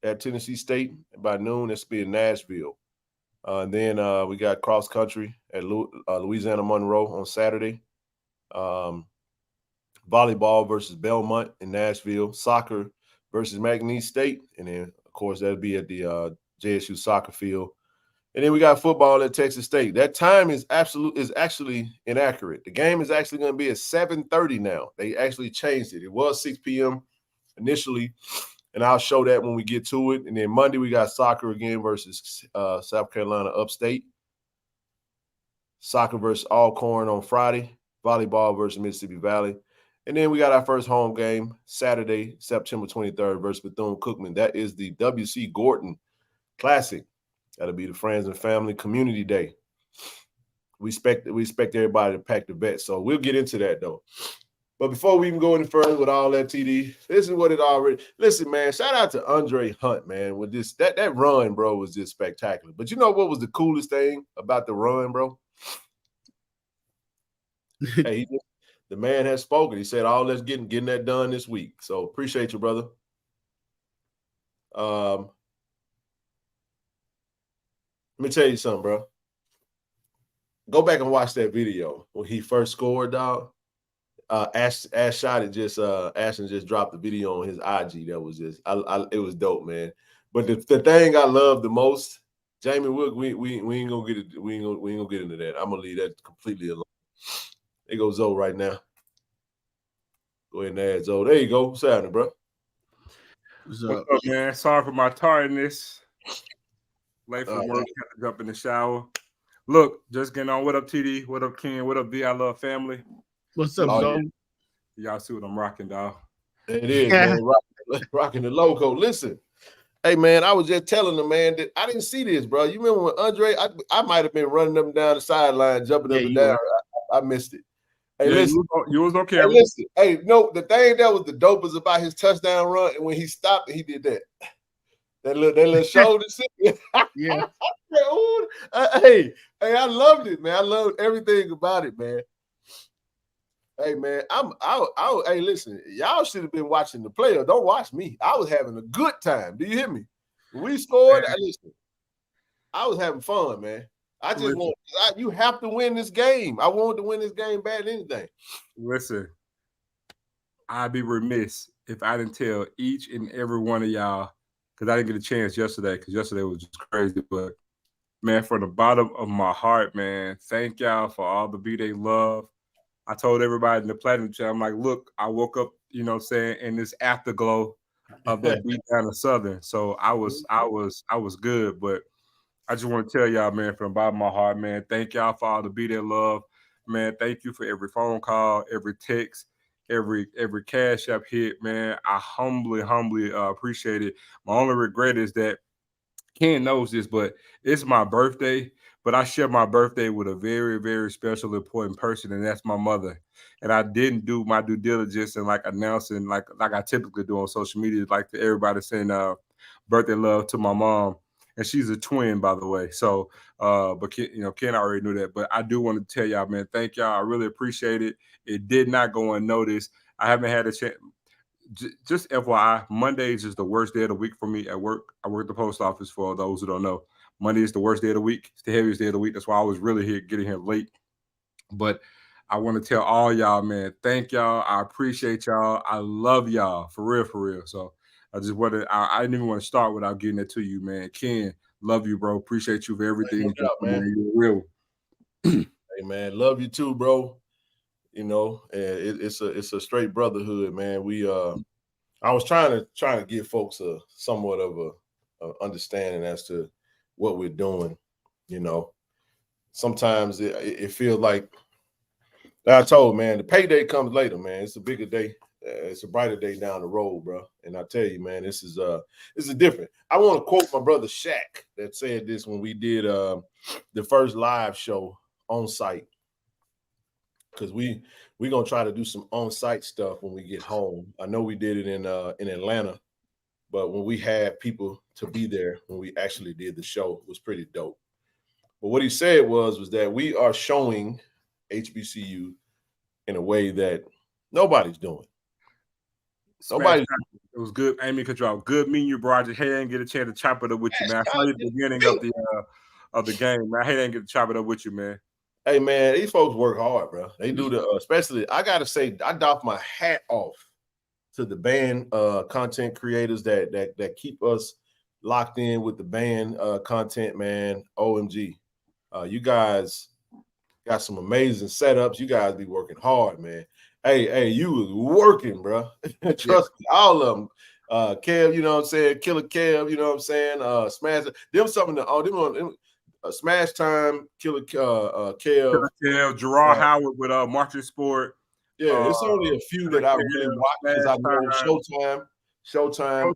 at Tennessee State by noon. That's be in Nashville. And then we got cross country at Louisiana Monroe on Saturday. Volleyball versus Belmont in Nashville. Soccer versus McNeese State, and then of course that'll be at the JSU soccer field. And then we got football at Texas State. That time is actually inaccurate. The game is actually going to be at 7:30 now. They actually changed it. It was 6 p.m. initially, and I'll show that when we get to it. And then Monday we got soccer again versus South Carolina Upstate. Soccer versus Alcorn on Friday. Volleyball versus Mississippi Valley. And then we got our first home game Saturday, September 23rd versus Bethune-Cookman. That is the W.C. Gordon Classic. That'll be the Friends and Family Community Day. We expect everybody to pack the vet, so we'll get into that though. But before we even go any further with all that, TD, this is what it already. Listen, man, shout out to Andre Hunt, man. With this that run, bro, was just spectacular. But you know what was the coolest thing about the run, bro? Hey, the man has spoken. He said, "All let's getting that done this week." So appreciate you, brother. Let me tell you something, bro. Go back and watch that video when he first scored, dog. Ashton just dropped the video on his IG. That was just, it was dope, man. But the thing I love the most, Jamie, we ain't gonna get it. We ain't gonna get into that. I'm gonna leave that completely alone. There goes Zoe right now. Go ahead and add Zoe. There you go. What's happening, bro? What's up, man? Sorry for my tardiness. Late for work, had to jump in the shower. Look, just getting on. What up, TD? What up, Ken? What up, V? I love family. What's up, Zoe? Y'all see what I'm rocking, dog? It is, man. Rocking the logo. Listen, hey, man, I was just telling the man that I didn't see this, bro. You remember when Andre? I might have been running them down the sideline, jumping up and down. I missed it. Hey, listen, you was on camera. Hey, listen, hey, no, the thing that was the dopest about his touchdown run, and when he stopped, he did that. That little shoulder shit. Yeah. Hey, I loved it, man. I loved everything about it, man. Hey, man, hey, listen, y'all should have been watching the player. Don't watch me. I was having a good time. Do you hear me? When we scored, I was having fun, man. I just want you have to win this game. I wanted to win this game bad than anything. Listen, I'd be remiss if I didn't tell each and every one of y'all, because I didn't get a chance yesterday, because yesterday was just crazy. But, man, from the bottom of my heart, man, thank y'all for all the B-Day love. I told everybody in the Platinum Chat, I'm like, look, I woke up, you know what I'm saying, in this afterglow of that beat down in Southern. So I was good. But I just want to tell y'all, man, from the bottom of my heart, man, thank y'all for all the B-Day love. Man, thank you for every phone call, every text, every Cash App hit, man. I humbly appreciate it. My only regret is that Ken knows this, but it's my birthday. But I share my birthday with a very, very special, important person, and that's my mother. And I didn't do my due diligence and like announcing like I typically do on social media, like to everybody saying birthday love to my mom. And she's a twin, by the way. So, but Ken already knew that. But I do want to tell y'all, man, thank y'all. I really appreciate it. It did not go unnoticed. I haven't had a chance. Just FYI, Mondays is the worst day of the week for me at work. I work at the post office, for those who don't know. Monday is the worst day of the week. It's the heaviest day of the week. That's why I was really getting here late. But I want to tell all y'all, man, thank y'all. I appreciate y'all. I love y'all, for real. So I just wanted, I didn't even want to start without getting it to you, man. Ken, love you, bro. Appreciate you for everything. Man. You're real. Hey, man, love you too, bro. You know, it's a straight brotherhood, man. I was trying to give folks a somewhat of a understanding as to what we're doing. You know, sometimes it feels like I told, man, the payday comes later, man. It's a bigger day. It's a brighter day down the road, bro. And I tell you, man, this is different. I want to quote my brother Shaq that said this when we did the first live show on site. Because we're gonna try to do some on-site stuff when we get home. I know we did it in Atlanta, but when we had people to be there when we actually did the show, it was pretty dope. But what he said was that we are showing HBCU in a way that nobody's doing. Nobody. It was good, Amy Control. Good meeting you, Roger. Hey, I didn't get a chance to chop it up with you, man. I saw you at the beginning of the game, man. Hey, I didn't get to chop it up with you, man. Hey, man, these folks work hard, bro. They do especially, I got to say, I doff my hat off to the band content creators that keep us locked in with the band content, man. OMG. You guys got some amazing setups. You guys be working hard, man. Hey, you was working, bro. Trust me, all of them. Kev, you know what I'm saying? Killer Kev, you know what I'm saying? Smash them something to Smash Time, Killer Kev. Gerard Howard with Marching Sport. Yeah, it's only a few that I really watch because I know Showtime.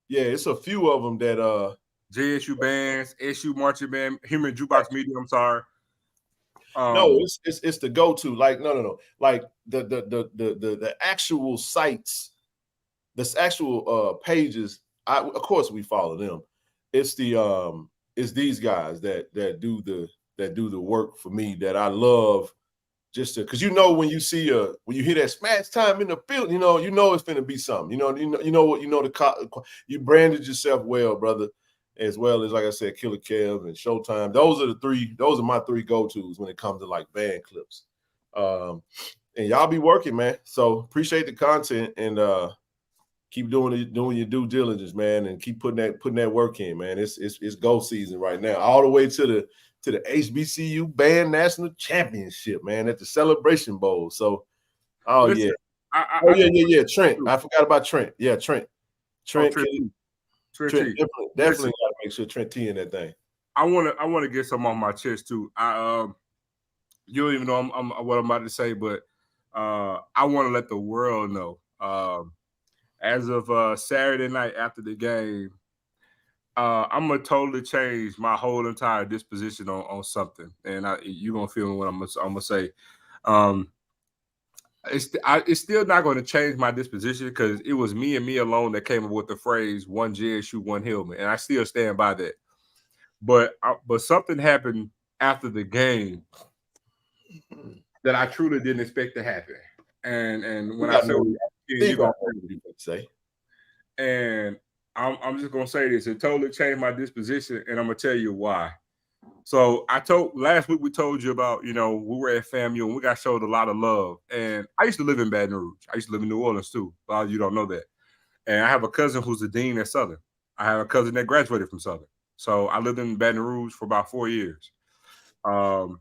Yeah, it's a few of them that JSU bands, SU marching band, Human Jukebox Media. I'm sorry. No, it's the go-to. Like no. Like the actual sites, the actual pages. Of course we follow them. It's these guys that do the work for me that I love. Just because when you see when you hear that Smash Time in the field, you know it's gonna be something. You branded yourself well, brother, as well as, like I said, Killer Kev and Showtime. Those are my three go-tos when it comes to like band clips. And y'all be working, man. So appreciate the content and keep doing your due diligence, man, and keep putting that work in, man. It's goal season right now, all the way to the HBCU Band National Championship, man, at the Celebration Bowl. So, Listen, yeah. Trent. I forgot about Trent. Yeah, Trent. Trent definitely got to make sure Trent T in that thing. I want to get some on my chest too. You don't even know what I'm about to say, but I want to let the world know. As of Saturday night after the game, I'm gonna totally change my whole entire disposition on something, and you're gonna feel what I'm gonna say. It's still not going to change my disposition because it was me and me alone that came up with the phrase "one JSU, one helmet," and I still stand by that. But something happened after the game that I truly didn't expect to happen. And when I say you're gonna say, and I'm just gonna say this, it totally changed my disposition, and I'm gonna tell you why. So last week we told you about, we were at FAMU and we got showed a lot of love. And I used to live in Baton Rouge. I used to live in New Orleans too. A lot of you don't know that. And I have a cousin who's the dean at Southern. I have a cousin that graduated from Southern. So I lived in Baton Rouge for about 4 years. For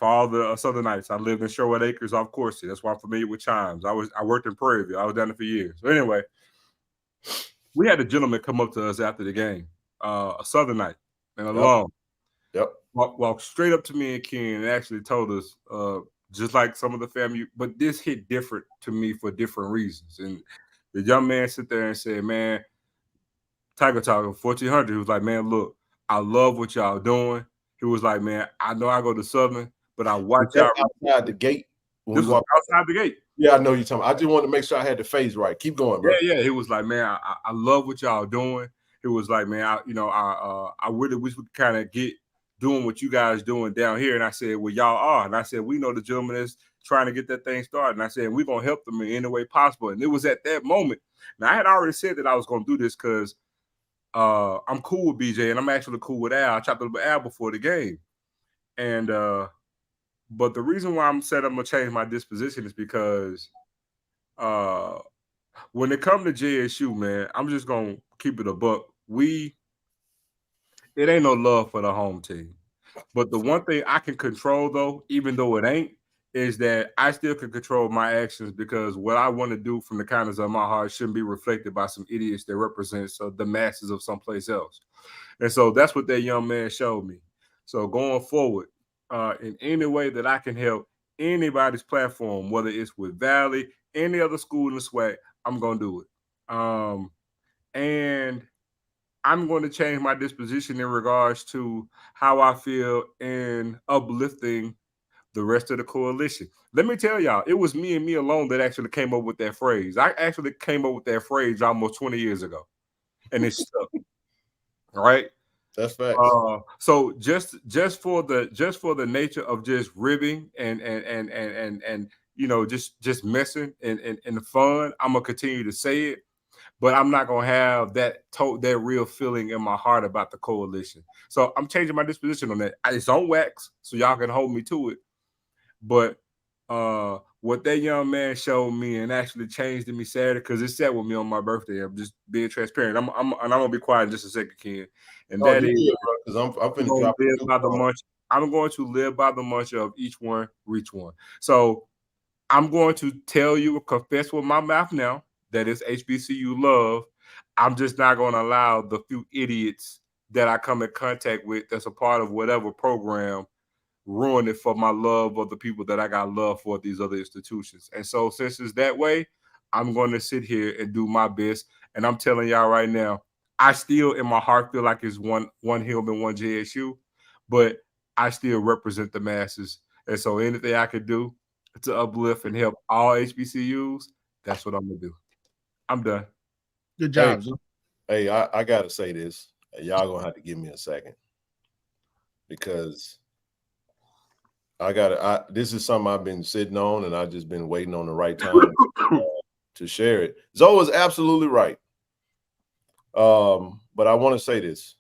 all the Southernites, I lived in Sherwood Acres off Coursey. That's why I'm familiar with Chimes. I worked in Prairieville. I was down there for years. So anyway, we had a gentleman come up to us after the game, a Southernite and alum. Yep. Walked straight up to me and Ken and actually told us, just like some of the family, but this hit different to me for different reasons. And the young man sit there and said, man, Tiger Talk 1400, he was like, man, look, I love what y'all doing. He was like, man, I know I go to Southern, but I watch y'all outside the gate. This was outside the gate. Yeah, I know you're talking. I just wanted to make sure I had the phase right. Keep going, bro. Yeah. He was like, man, I love what y'all doing. He was like, man, I really wish we could kind of get doing what you guys doing down here. And I said, well, y'all are. And I said, we know the gentleman is trying to get that thing started. And I said, we're going to help them in any way possible. And it was at that moment. Now, I had already said that I was going to do this because I'm cool with BJ and I'm actually cool with Al. I chopped up with Al before the game. And but the reason why I'm saying I'm going to change my disposition is because when it comes to JSU, man, I'm just going to keep it a buck. It ain't no love for the home team. But the one thing I can control, though, even though it ain't, is that I still can control my actions because what I want to do from the kindness of my heart shouldn't be reflected by some idiots that represents the masses of someplace else. And so that's what that young man showed me. So going forward, in any way that I can help anybody's platform, whether it's with Valley, any other school in the SWAC, I'm going to do it. And I'm going to change my disposition in regards to how I feel in uplifting the rest of the coalition. Let me tell y'all, it was me and me alone that actually came up with that phrase. I actually came up with that phrase almost 20 years ago, and it's stuck. All right? That's facts. So just for the nature of just ribbing and just messing and the fun, I'm gonna continue to say it, but I'm not gonna have that real feeling in my heart about the coalition. So I'm changing my disposition on that. It's on wax, so y'all can hold me to it. But what that young man showed me and actually changed me Saturday, because it sat with me on my birthday. I'm just being transparent. I'm gonna be quiet in just a second, Ken. And that is because I'm finna going drop to live by the munch. I'm going to live by the munch of each one, reach one. So I'm going to tell you, confess with my mouth now, that it's HBCU love. I'm just not going to allow the few idiots that I come in contact with that's a part of whatever program ruin it for my love of the people that I got love for at these other institutions. And so since it's that way, I'm going to sit here and do my best. And I'm telling y'all right now, I still in my heart feel like it's one Hillman, one JSU, but I still represent the masses. And so anything I could do to uplift and help all HBCUs, that's what I'm gonna do. I'm done. Good job. Hey, I gotta say this. Y'all gonna have to give me a second, because this is something I've been sitting on, and I've just been waiting on the right time to share it. Zoe is absolutely right. But I want to say this.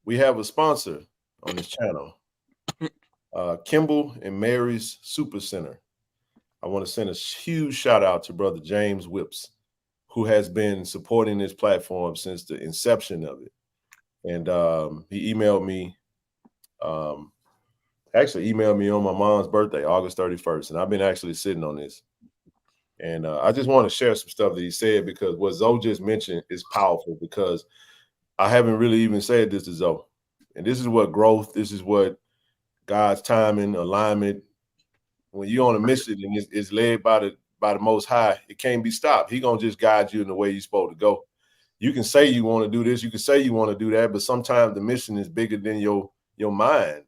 We have a sponsor on this channel, Kimball and Mary's Super Center. I want to send a huge shout out to brother James Whips, who has been supporting this platform since the inception of it. And he emailed me, actually emailed me on my mom's birthday, August 31st. And I've been actually sitting on this. And I just want to share some stuff that he said, because what Zoe just mentioned is powerful, because I haven't really even said this to Zoe. And this is what growth, this is what God's timing, alignment. When you're on a mission and it's led by the Most High, it can't be stopped. He's going to just guide you in the way you're supposed to go. You can say you want to do this, you can say you want to do that, but sometimes the mission is bigger than your mind.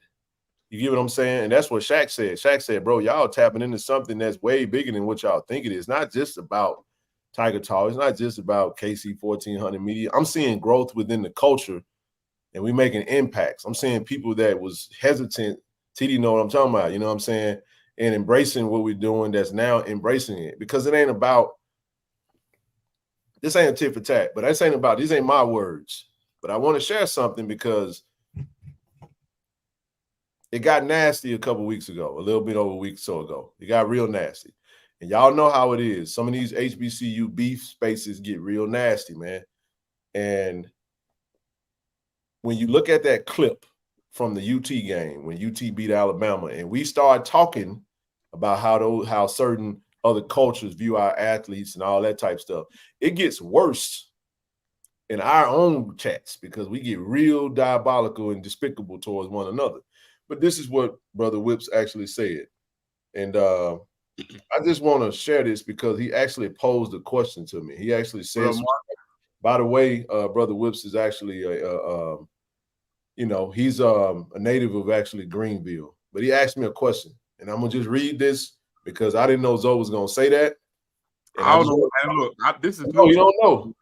You get what I'm saying? And that's what Shaq said. Shaq said, bro, y'all tapping into something that's way bigger than what y'all think it is. It's not just about Tiger Talk. It's not just about KC-1400 media. I'm seeing growth within the culture, and we making impacts. I'm seeing people that was hesitant. TD know what I'm talking about. You know what I'm saying? And embracing what we're doing, that's now embracing it, because it ain't about, this ain't a tit for tat, but these ain't my words. But I want to share something, because it got nasty a couple weeks ago, a little bit over a week or so ago. It got real nasty. And y'all know how it is. Some of these HBCU beef spaces get real nasty, man. And when you look at that clip from the UT game, when UT beat Alabama, and we start talking about how certain other cultures view our athletes and all that type of stuff, it gets worse in our own chats, because we get real diabolical and despicable towards one another. But this is what Brother Whips actually said. And I just want to share this, because he actually posed a question to me. He actually says, by the way, Brother Whips is actually he's a native of actually Greenville. But he asked me a question, and I'm gonna just read this, because I didn't know Zoe was gonna say that. And I don't know. And look, this is no, you don't know.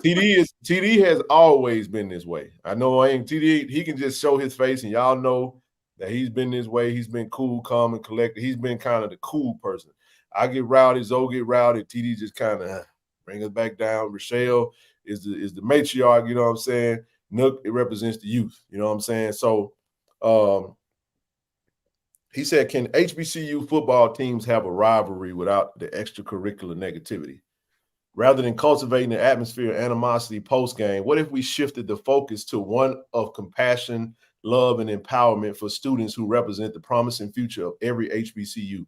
TD has always been this way. I know TD, he can just show his face, and y'all know that he's been this way. He's been cool, calm, and collected. He's been kind of the cool person. I get rowdy, Zoe get rowdy, TD just kind of bring us back down. Rochelle is the matriarch, you know what I'm saying? Nook, it represents the youth, you know what I'm saying? So he said, can HBCU football teams have a rivalry without the extracurricular negativity? Rather than cultivating the atmosphere of animosity post-game, what if we shifted the focus to one of compassion, love, and empowerment for students who represent the promising future of every HBCU?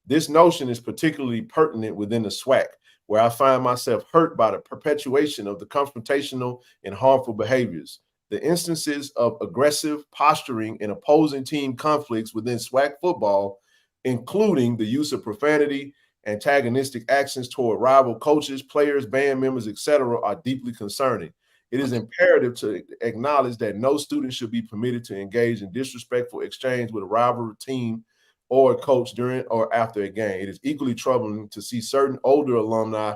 This notion is particularly pertinent within the SWAC, where I find myself hurt by the perpetuation of the confrontational and harmful behaviors. The instances of aggressive posturing and opposing team conflicts within SWAC football, including the use of profanity, antagonistic actions toward rival coaches, players, band members, etc., are deeply concerning. It is imperative to acknowledge that no student should be permitted to engage in disrespectful exchange with a rival team or a coach during or after a game. It is equally troubling to see certain older alumni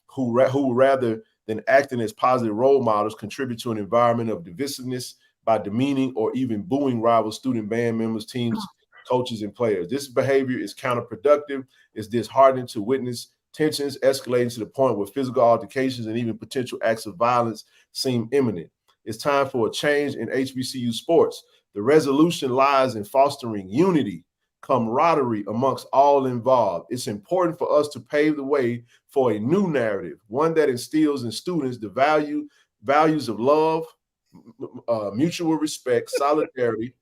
who rather then acting as positive role models contribute to an environment of divisiveness by demeaning or even booing rival student band members, teams, coaches, and players. This behavior is counterproductive. It's disheartening to witness tensions escalating to the point where physical altercations and even potential acts of violence seem imminent. It's time for a change in HBCU sports. The resolution lies in fostering unity, camaraderie amongst all involved. It's important for us to pave the way for a new narrative, one that instills in students the values of love, mutual respect, solidarity.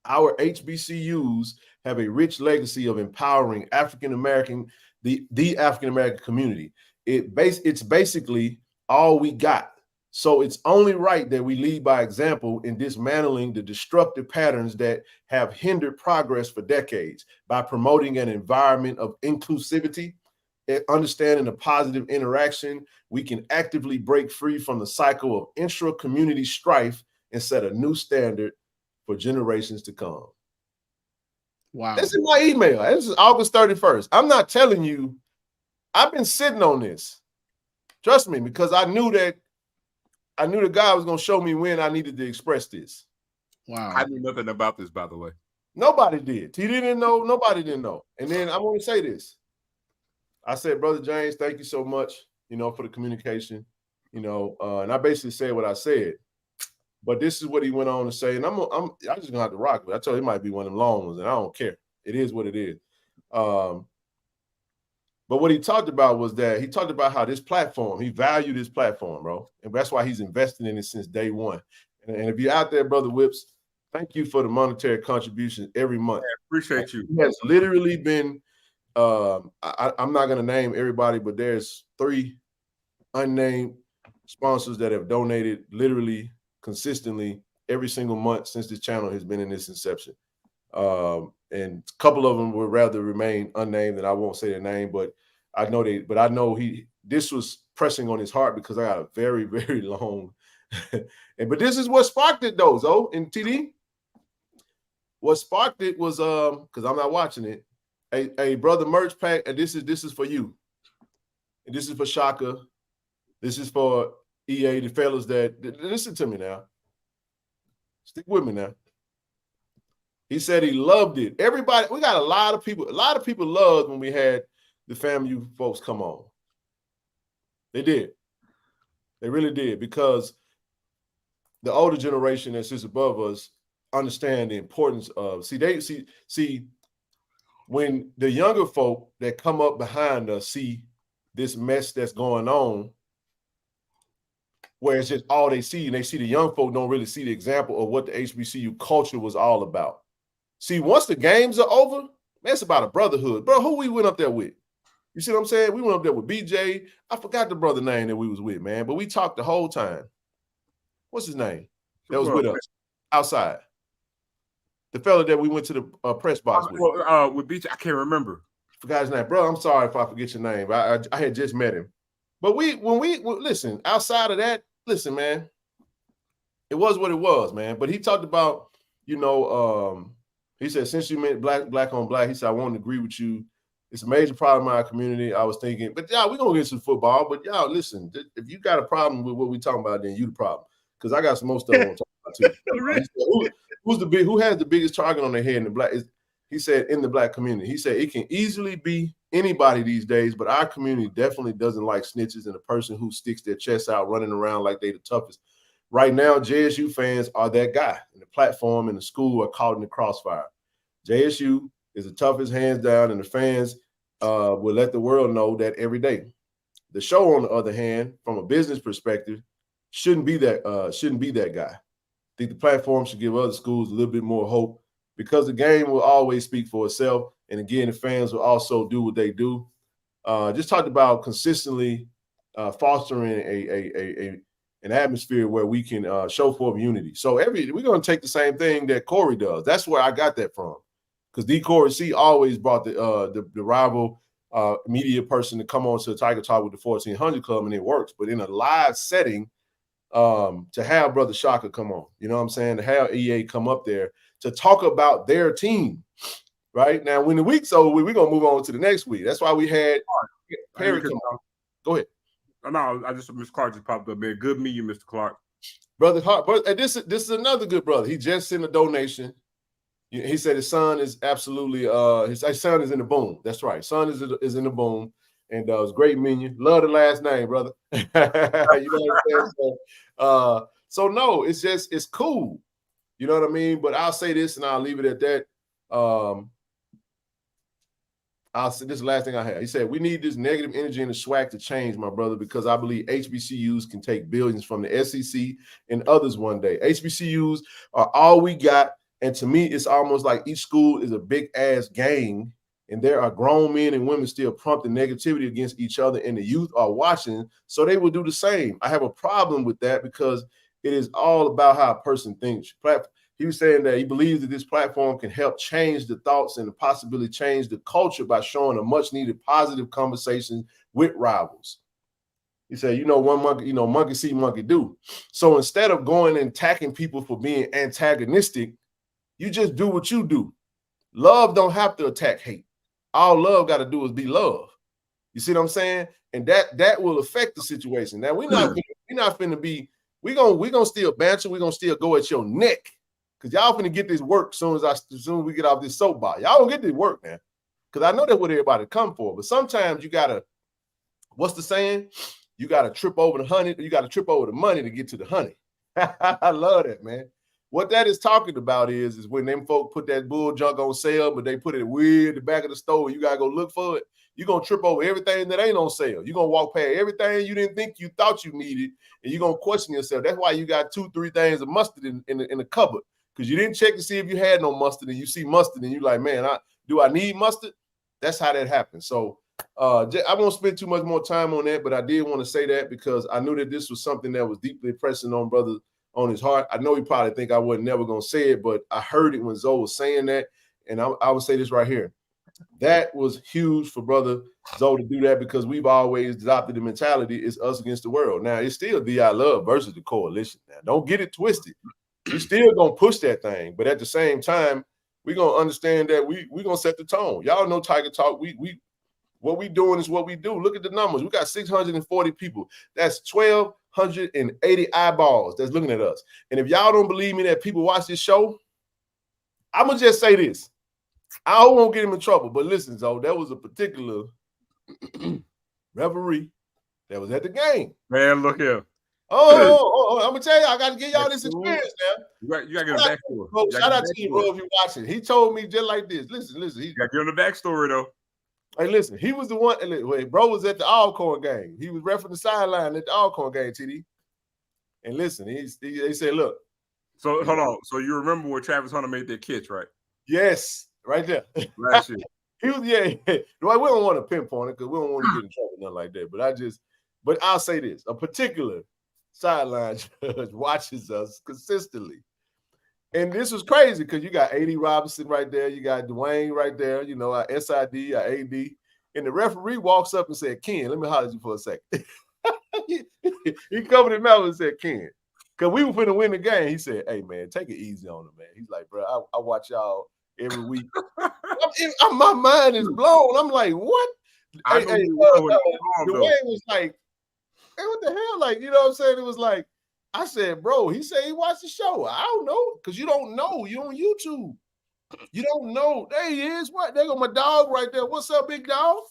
Our HBCUs have a rich legacy of empowering African-American, the African-American community. It's basically all we got. So it's only right that we lead by example in dismantling the destructive patterns that have hindered progress for decades by promoting an environment of inclusivity and understanding the positive interaction. We can actively break free from the cycle of intra-community strife and set a new standard for generations to come. Wow. This is my email. This is August 31st. I'm not telling you, I've been sitting on this. Trust me, because I knew the guy was going to show me when I needed to express this. Wow. I knew nothing about this, by the way. Nobody did. He didn't know. Nobody didn't know. And then I want to say this. I said, Brother James, thank you so much, for the communication, and I basically said what I said. But this is what he went on to say, and I'm just gonna have to rock with it. I told you it might be one of them long ones, and I don't care. It is what it is. But what he talked about was that he talked about how this platform, he valued his platform, bro. And that's why he's invested in it since day one. And if you're out there, Brother Whips, thank you for the monetary contributions every month. I appreciate you. He has literally been, I'm not going to name everybody, but there's 3 unnamed sponsors that have donated literally consistently every single month since this channel has been in its inception. And a couple of them would rather remain unnamed, and I won't say their name, but I know this was pressing on his heart because I got a very, very long, but this is what sparked it though, Zo and TD. What sparked it was because I'm not watching it, a brother merch pack, and this is for you. And this is for Shaka. This is for EA, the fellas that listen to me now. Stick with me now. He said he loved it. Everybody, we got a lot of people loved when we had the FAMU folks come on. They did. They really did, because the older generation that sits above us understand the importance of, see, when the younger folk that come up behind us see this mess that's going on, where it's just all they see, and they see the young folk don't really see the example of what the HBCU culture was all about. See, once the games are over, man, it's about a brotherhood. Bro, who we went up there with? You see what I'm saying? We went up there with BJ. I forgot the brother name that we was with, man, but we talked the whole time. What's his name? That was with us outside. The fella that we went to the press box with. With BJ, I can't remember. Forgot his name. Bro, I'm sorry if I forget your name. I had just met him. But when we listen, outside of that, listen, man, it was what it was, man. But he talked about, he said, since you meant black on black, he said, I won't agree with you. It's a major problem in our community. I was thinking, but y'all, we're going to get some football. But y'all, listen, if you got a problem with what we talking about, then you the problem. Because I got some more stuff I want to talk about too. Who has the biggest target on their head in the black? He said, in the black community. He said, it can easily be anybody these days, but our community definitely doesn't like snitches and a person who sticks their chest out running around like they the toughest. Right now, JSU fans are that guy, and the platform and the school are caught in the crossfire. JSU is the toughest, hands down, and the fans will let the world know that every day. The show, on the other hand, from a business perspective, shouldn't be that guy. I think the platform should give other schools a little bit more hope, because the game will always speak for itself. And again, the fans will also do what they do. Just talked about consistently fostering an atmosphere where we can show forth unity. So we're going to take the same thing that Corey does. That's where I got that from. Because D. Corey C always brought the rival media person to come on to the Tiger Talk with the 1400 Club, and it works. But in a live setting, to have Brother Shaka come on, you know what I'm saying? To have EA come up there to talk about their team. Right now, when the week's over, we're gonna move on to the next week. That's why we had Perry come on. Go ahead. no, I just Mr. Clark just popped up, man. Good meeting you, Mr. Clark. Brother Hart, and this is another good brother. He just sent a donation. He said his son is absolutely his son is in the boom. That's right. Son is in the boom. And it's great meeting you. Love the last name, brother. You know what I'm saying? So no, it's cool. You know what I mean? But I'll say this and I'll leave it at that. I'll say this is the last thing I have. He said, we need this negative energy and the swag to change, my brother, because I believe HBCUs can take billions from the SEC and others one day. HBCUs are all we got. And to me, it's almost like each school is a big ass gang. And there are grown men and women still prompting negativity against each other, and the youth are watching. So they will do the same. I have a problem with that because it is all about how a person thinks. He was saying that he believes that this platform can help change the thoughts and possibly change the culture by showing a much needed positive conversation with rivals. He said, one monkey, monkey see, monkey do. So instead of going and attacking people for being antagonistic, you just do what you do. Love don't have to attack hate. All love got to do is be love. You see what I'm saying? And that will affect the situation. Now we're not finna be. We're gonna still banter. We're gonna still go at your neck because y'all finna get this work soon as we get off this soapbox. Y'all don't get this work, man. Because I know that's what everybody come for. But sometimes you gotta. What's the saying? You gotta trip over the honey. You gotta trip over the money to get to the honey. I love that, man. What that is talking about is when them folk put that bull junk on sale, but they put it way at the back of the store. You got to go look for it. You're going to trip over everything that ain't on sale. You're going to walk past everything you didn't think you thought you needed, and you're going to question yourself. That's why you got 2-3 things of mustard in the cupboard, because you didn't check to see if you had no mustard, and you see mustard, and you're like, man, do I need mustard? That's how that happens. So I won't spend too much more time on that, but I did want to say that because I knew that this was something that was deeply pressing on brother on his heart. I know he probably think I wasn't never going to say it, but I heard it when Zoe was saying that. And I would say this right here. That was huge for brother Zoe to do that because we've always adopted the mentality it's us against the world. Now, it's still DI Love versus the coalition. Now, don't get it twisted. We still going to push that thing. But at the same time, we're going to understand that we're going to set the tone. Y'all know Tiger Talk. What we doing is what we do. Look at the numbers. We got 640 people. That's 1,280 eyeballs that's looking at us. And if y'all don't believe me that people watch this show, I'm going to just say this. I won't get him in trouble, but listen, Zoe, there was a particular referee that was at the game. Man, look here. Oh, I'm going to tell you, I got to give y'all this experience now. You got to get a backstory. Shout out to you, bro, if you're watching. He told me just like this. Listen. You got to give him the backstory, though. Hey, listen, he was the one. Bro was at the Alcorn game. He was refereeing the sideline at the Alcorn game, TD. And listen, they said, look. So hold on. So you remember when Travis Hunter made that catch, right? Yes, right there. Last year. He was, yeah. We don't want to pinpoint it because we don't want to get in trouble, nothing like that. But I'll say this: a particular sideline judge watches us consistently. And this was crazy because you got A.D. Robinson right there. You got Dwayne right there, our SID, our AD. And the referee walks up and said, Ken, let me holler at you for a second. He covered his mouth and said, Ken. Because we were finna win the game. He said, hey, man, take it easy on him, man. He's like, bro, I watch y'all every week. My mind is blown. I'm like, what? Dwayne was like, hey, what the hell? Like, you know what I'm saying? It was like, I said, bro, he said he watched the show. I don't know, because you don't know. You on YouTube. You don't know. There he is. What? There go my dog right there. What's up, big dog?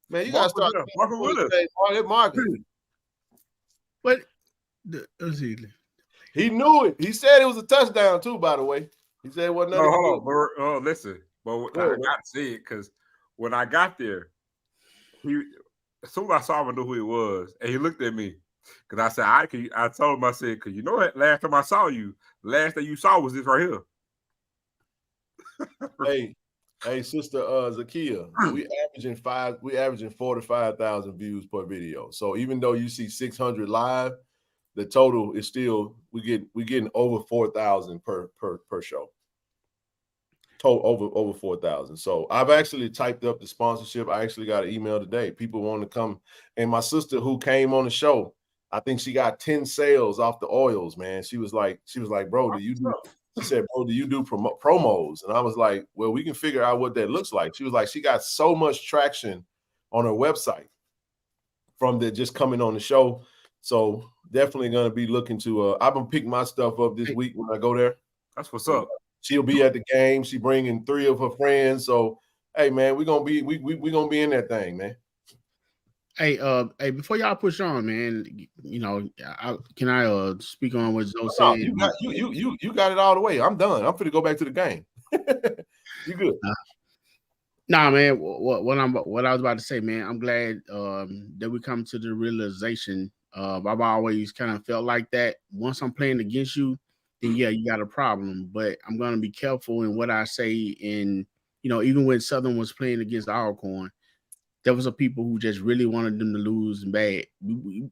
Man, you got to start. Marketing. But he knew it. He said it was a touchdown, too, by the way. He said it wasn't nothing. Hold on. Listen. But I got to say it because when I got there, as soon as I saw him, I knew who he was. And he looked at me. Because I said, I told him, I said, because you know what? Last time I saw you, last thing you saw was this right here. Hey, sister Zakia, we averaging 45,000 views per video. So even though you see 600 live, the total is still we getting over 4,000 per show. Total over 4,000. So I've actually typed up the sponsorship. I actually got an email today. People want to come, and my sister who came on the show, I think she got 10 sales off the oils, man. She was like, bro, do you do? She said, bro, do you do promos? And I was like, well, we can figure out what that looks like. She was like, she got so much traction on her website from the just coming on the show. So definitely gonna be looking to. I'm gonna pick my stuff up this week when I go there. That's what's up. She'll be at the game. She bringing 3 of her friends. So hey, man, we're gonna be in that thing, man. Hey, before y'all push on, man, can I speak on what Zoe said? You got it all the way. I'm done. I'm finna go back to the game. You good? Nah, man. What I was about to say, man. I'm glad that we come to the realization. I've always kind of felt like that. Once I'm playing against you, then yeah, you got a problem. But I'm gonna be careful in what I say. And even when Southern was playing against Alcorn, there was some people who just really wanted them to lose and bad.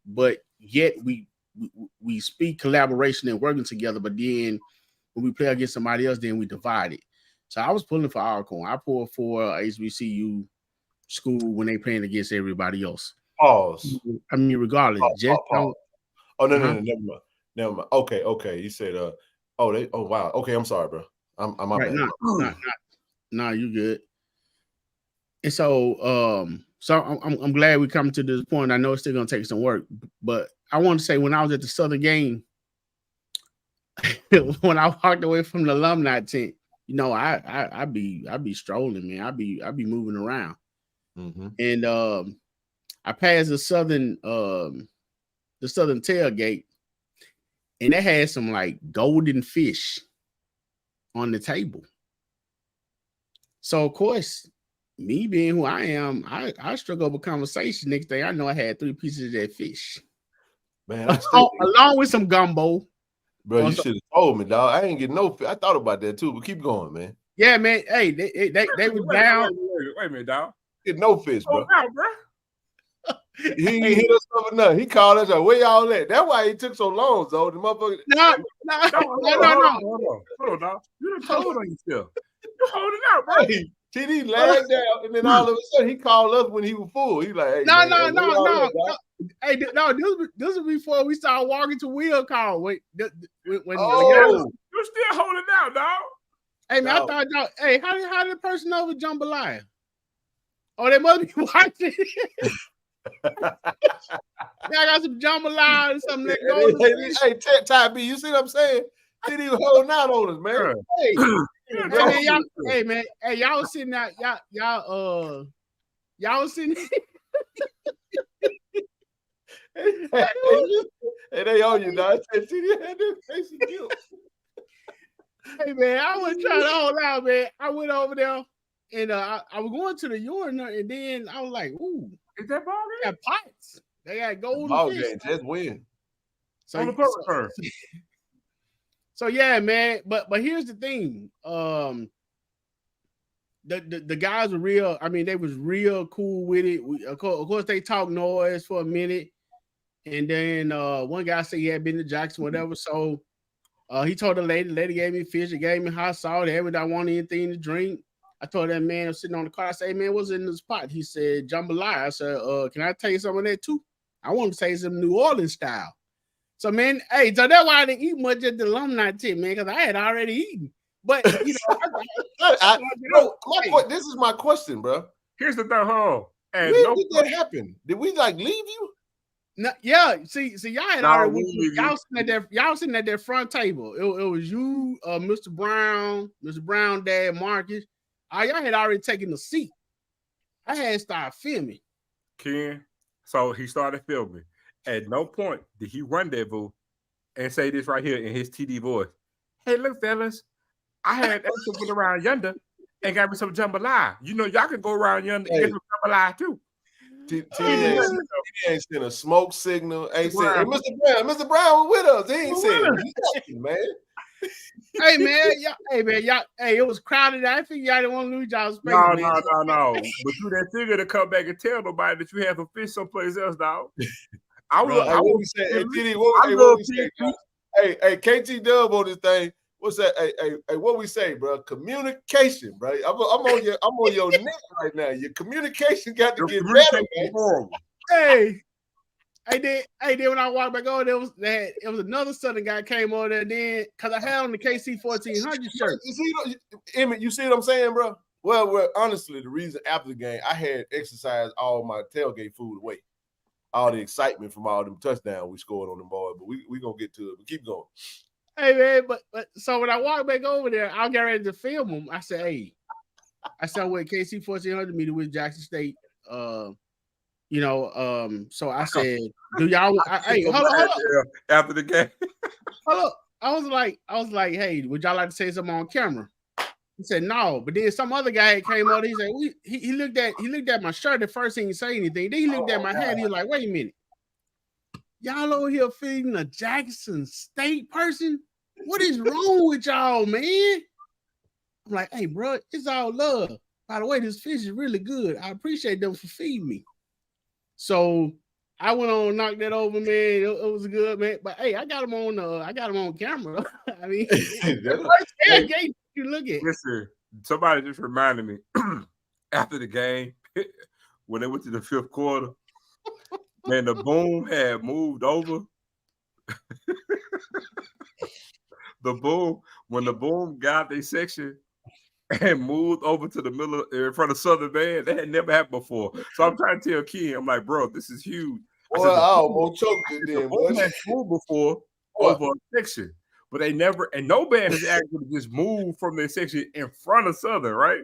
But yet we speak collaboration and working together. But then when we play against somebody else, then we divide it. So I was pulling for Alcorn. I pulled for HBCU school when they playing against everybody else. Pause. I mean, regardless. Pause. Oh no, never mind. Okay. You said wow. Okay, I'm sorry, bro. I'm my bad. Nah, you good. And so I'm glad we come to this point. I know it's still gonna take some work, but I want to say when I was at the Southern game, when I walked away from the alumni tent, I be strolling, man. I be moving around. Mm-hmm. And I passed the Southern tailgate, and they had some like golden fish on the table. So of course, me being who I am, I struck up a conversation. Next thing I know, I had 3 pieces of that fish, man, along with some gumbo. Bro, you should have told me, dog. I ain't getting no. I thought about that too, but keep going, man. Yeah, man. Hey, they were down. Wait a minute, dog. Get no fish, bro. Out, bro. He ain't hit us up enough. He called us like, where y'all at? That's why he took so long, though. The motherfucker. No. Hold on, dog. You done told on yourself. You holding out, bro. Hey, TD lagged out, and then all of a sudden he called us when he was full. He like, hey, no. Hey, no, this was before we started walking to wheel call. Wait, you still holding out, dog. Hey, man, I thought y'all. Hey, how did the person know with jambalaya? Oh, they must be watching. Yeah, I got some jambalaya and something that goes. Hey, Ty B, you see what I'm saying? TD was holding out on us, man. Hey, man, y'all was sitting out, y'all was sitting. Hey, they owe you, dog. TD had this face of guilt. Hey, man, I wasn't trying to hold out, man. I went over there and I was going to the urinal, and then I was like, "Ooh, is that ball game? They got pots. They got golden ball fish. Game, just win." So yeah, man. But here's the thing. The guys were real. I mean, they was real cool with it. Of course, they talked noise for a minute, and then one guy said he had been to Jackson, whatever. So he told the lady gave me fish, she gave me hot sauce. Everybody wanted anything to drink. I told that man sitting on the car, I said, hey, man, what's in this pot? He said, jambalaya. I said, can I taste some of that too? I want to taste some New Orleans style. So, man, hey, so that's why I didn't eat much at the alumni tent, man, because I had already eaten. But, you know, this is my question, bro. Here's the thing, when did that happen? Did we, like, leave you? No, yeah, see, y'all had already y'all sitting at that front table. It was you, Mr. Brown, Dad, Marcus. Y'all had already taken the seat. I had started filming. Ken, so he started filming. At no point did he rendezvous and say this right here in his TD voice. Hey, look, fellas, I had extra went around yonder and got me some jambalaya. You know, y'all can go around yonder and get some jambalaya too. He ain't sent a smoke signal. Ain't said, hey, Mr. Brown was with us. He ain't said nothing, man. Hey, it was crowded. I think y'all didn't want to lose y'all's space. No. But you that figure to come back and tell nobody that you have some fish someplace else, dog. Hey, KT Dub on this thing. What's that? Hey, what we say, bro? Communication, bro. I'm on your neck right now. Your communication got to get better, man. Then when I walked back over, it was another Southern guy came over there then because I had on the KC-1400 shirt. You see what I'm saying, bro? Well, honestly, the reason after the game, I had exercised all my tailgate food away. all the excitement from all them touchdowns we scored on the board. But we gonna get to it. But keep going. Hey man, but so when I walk back over there, I'll get ready to film them. I said, hey, I'm with KC-1400 meeting with Jackson State. So I said, do y'all? Hey, hold up. After the game, Hold up. I was like, hey, would y'all like to say something on camera? He said no, but then some other guy came up. He said he looked at my shirt at first. He didn't say anything. Then he looked at my hand. He was like, wait a minute, y'all over here feeding a Jackson State person? What is wrong with y'all, man? I'm like, hey, bro, it's all love. By the way, this fish is really good. I appreciate them for feeding me. So I went on and knocked that over, man. It was good, man. But hey, I got him on camera. I mean, you look at. Listen, somebody just reminded me after the game when they went to the fifth quarter, man, the boom had moved over. When the boom got their section and moved over to the middle in front of Southern Band, that had never happened before. So I'm trying to tell Ken, I'm like, bro, this is huge. I almost choked it the then, boom boy. had moved before over a section, but they never, and no band has actually just moved from their section in front of Southern, right?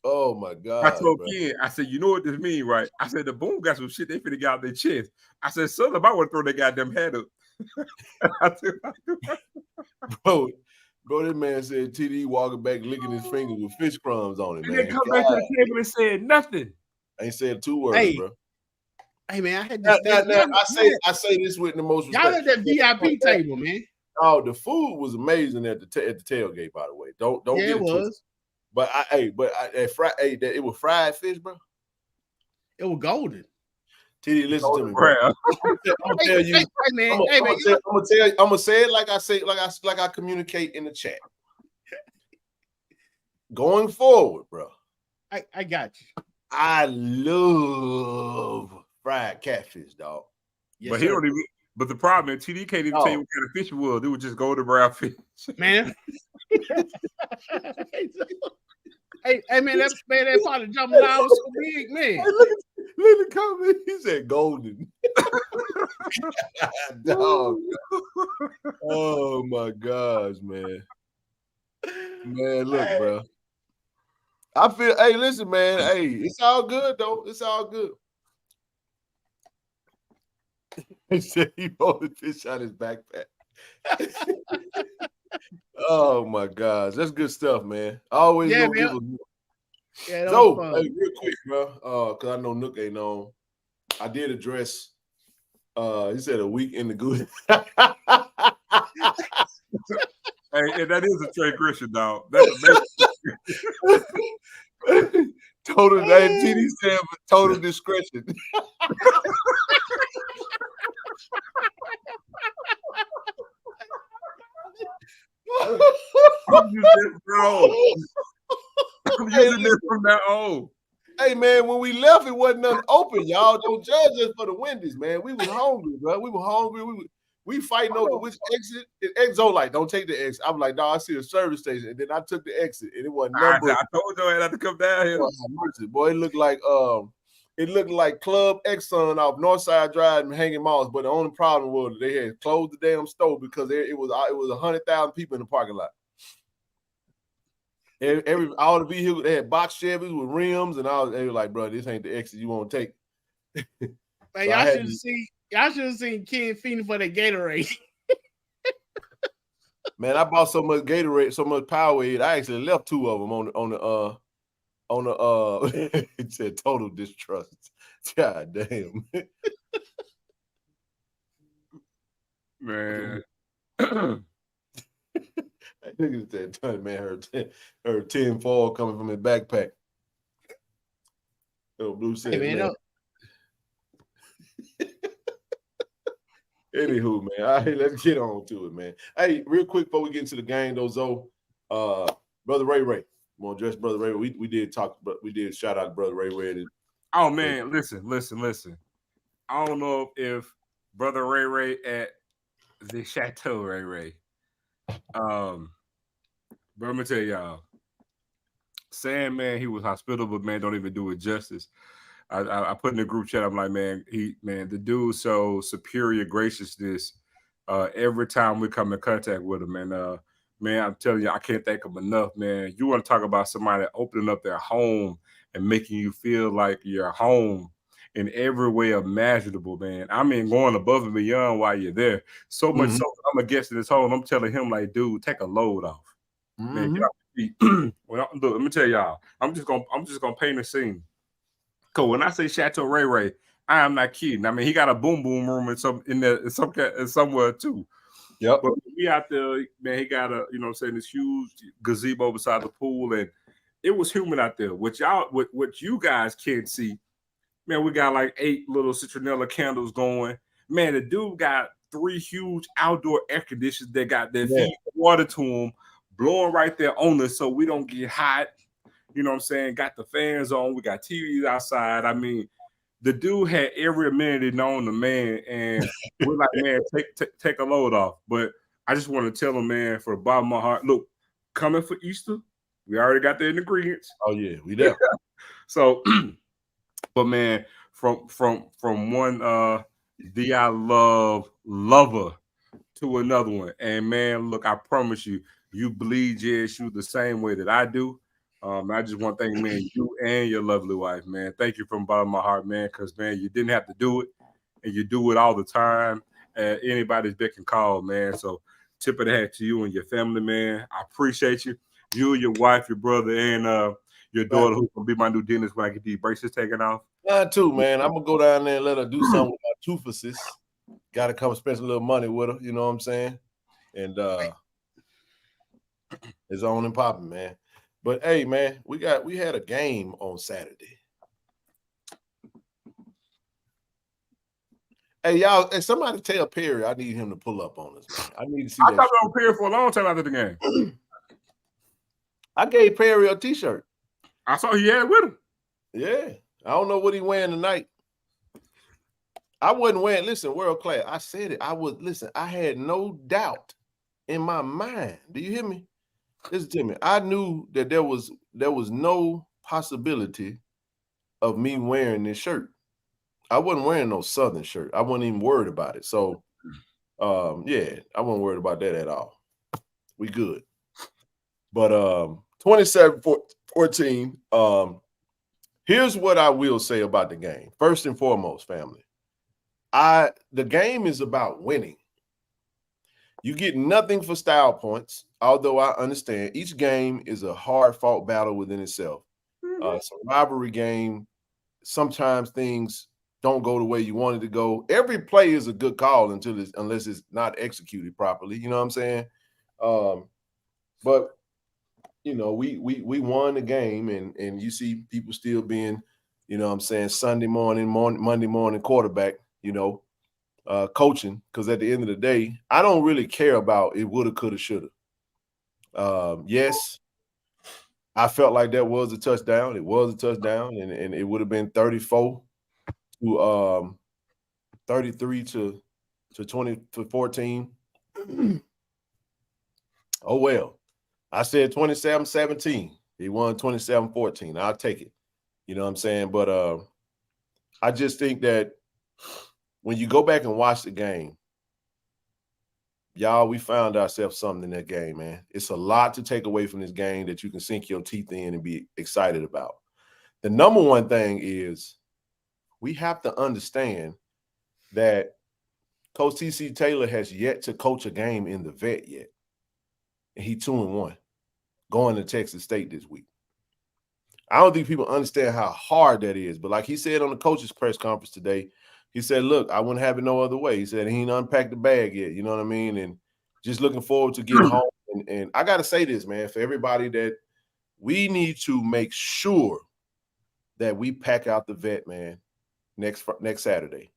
Oh my God. I told Ken, I said, you know what this means, right? I said, the boom got some shit they finna get out their chest. I said, Southern might want to throw their goddamn head up. Bro, this man said TD walking back licking his fingers with fish crumbs on it, And man. they come back to the table and said nothing. I ain't said 2 words, bro. Hey man, I had this. I say this with the most respect. Y'all at that VIP table, man. Oh, the food was amazing at the tailgate, by the way. Don't get it twisted. But it was fried fish, bro. It was golden. TD, listen to me, bro. I'm gonna tell you. I'm gonna say it like I communicate in the chat. Going forward, bro. I got you. I love fried catfish, dog. Yes, but he don't even. But the problem is TD can't even tell you what kind of fish it was. It was just golden brown fish, man. Hey man, that part of jumping out was so big, man. Look at the comment. He said golden. Dog. Oh my gosh, man. Man, look, bro. I feel. Hey, listen, man. Hey, it's all good though. It's all good. He said he pulled the fish out of his backpack. Oh my gosh, that's good stuff, man. I always give a so hey, real quick, bro. Because I know Nook ain't on. I did address. He said a week in the good. Hey, and that is a transgression, dog. That's total. TD said total discretion. I'm using this from now on. Hey man, when we left, it wasn't nothing open. Y'all don't judge us for the Wendy's, man. We was hungry, bro. We were hungry. We fighting over which exit. Exo like, don't take the exit. I'm like, no, I see a service station, and then I took the exit, and it wasn't number. I told you I had to come down here. Boy, it looked like Club Exxon off Northside Drive and Hanging Moss. But the only problem was they had closed the damn store because it was 100,000 people in the parking lot. All the vehicles, they had box Chevys with rims and all. They were like, bro, this ain't the exit you want to take. Man, y'all should have seen Ken feeding for that Gatorade. Man, I bought so much Gatorade, so much Powerade. I actually left 2 of them on the it said total distrust. God damn. Man. That nigga said, man, her 10 fall coming from his backpack. Little Blue said, hey, man. Anywho, man. All right, let's get on to it, man. Hey, real quick before we get into the game, though, Zoe, Brother Ray. I'm gonna address Brother Ray. We did shout out to Brother Ray. Oh man, listen. I don't know if Brother Ray at the Chateau Ray. But I'm gonna tell y'all, Sam, man, he was hospitable, man. Don't even do it justice. I put in the group chat. I'm like, man, the dude shows superior graciousness every time we come in contact with him. And man, I'm telling you, I can't thank him enough, man. You want to talk about somebody opening up their home and making you feel like you're home in every way imaginable, man. I mean, going above and beyond while you're there. So much so, I'm a guest in his home. I'm telling him, like, dude, take a load off. Man, get off your feet. Look, let me tell y'all, I'm just gonna paint a scene. Cause when I say Chateau Ray Ray, I am not kidding. I mean, he got a boom boom room in somewhere too. Yep. But we out there, man, he got a, this huge gazebo beside the pool, and it was humid out there. What you guys can't see, man, we got like 8 little citronella candles going. Man, the dude got 3 huge outdoor air conditioners that got their feet water to them, blowing right there on us so we don't get hot. You know what I'm saying? Got the fans on. We got TVs outside. I mean, the dude had every amenity known to man, and we're like, man, take a load off. But I just want to tell him, man, for the bottom of my heart, look, coming for Easter, we already got the ingredients. Oh yeah, we there. So, but man, from one DI love lover to another one, and man, look, I promise you, you bleed JSU the same way that I do. I just want to thank, man, you and your lovely wife, man. Thank you from the bottom of my heart, man, because, man, you didn't have to do it, and you do it all the time. Anybody's beck and call, man. So tip of the hat to you and your family, man. I appreciate you. You, your wife, your brother, and your daughter, who's going to be my new dentist when I get these braces taken off. Mine too, man. I'm going to go down there and let her do something with my toothlesses. Got to come spend a little money with her, you know what I'm saying? And it's on and popping, man. But hey, man, we had a game on Saturday. Hey, y'all, and somebody tell Perry I need him to pull up on us, man. I need to see that. I thought on Perry for a long time after the game. I gave Perry a t-shirt. I saw he had with him. Yeah. I don't know what he wearing tonight. I wasn't wearing, listen, world class. I said it. I had no doubt in my mind. Do you hear me? Listen to me. I knew that there was no possibility of me wearing this shirt. I wasn't wearing no Southern shirt. I wasn't even worried about it. So, yeah, I wasn't worried about that at all. We good. But 27-14. Here's what I will say about the game. First and foremost, family, the game is about winning. You get nothing for style points, although I understand each game is a hard-fought battle within itself. It's a rivalry game. Sometimes things don't go the way you want it to go. Every play is a good call unless it's not executed properly. You know what I'm saying? But you know, we won the game, and you see people still being, you know what I'm saying, Monday morning quarterback, you know, coaching, because at the end of the day, I don't really care about it woulda, coulda, shoulda. Yes, I felt like that was a touchdown. It was a touchdown, and it would have been 34 to 33 to 20 to 14. Oh well. I said 27-17. He won 27-14. I'll take it. You know what I'm saying? But I just think that when you go back and watch the game, y'all, we found ourselves something in that game, man. It's a lot to take away from this game that you can sink your teeth in and be excited about. The number one thing is we have to understand that Coach T.C. Taylor has yet to coach a game in the vet yet. And he 2-1 going to Texas State this week. I don't think people understand how hard that is. But like he said on the coach's press conference today, he said, look, I wouldn't have it no other way. He said he ain't unpacked the bag yet. You know what I mean? And just looking forward to getting home. And I got to say this, man, for everybody, that we need to make sure that we pack out the vet, man, next Saturday.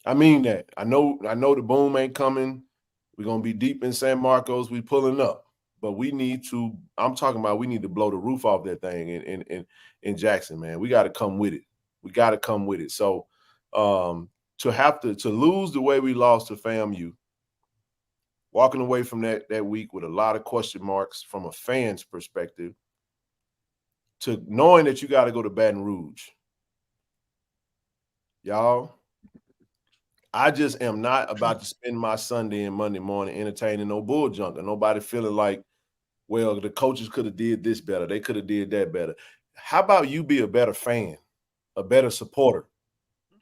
I mean that. I know the boom ain't coming. We're going to be deep in San Marcos. We pulling up. But we need to, I'm talking about we need to blow the roof off that thing in Jackson, man. We got to come with it. We got to come with it. So to lose the way we lost to FAMU, walking away from that week with a lot of question marks from a fan's perspective, to knowing that you got to go to Baton Rouge y'all, I just am not about to spend my Sunday and Monday morning entertaining no bull junk or nobody feeling like, well, the coaches could have did this better. They could have did that better. How about you be a better fan, a better supporter,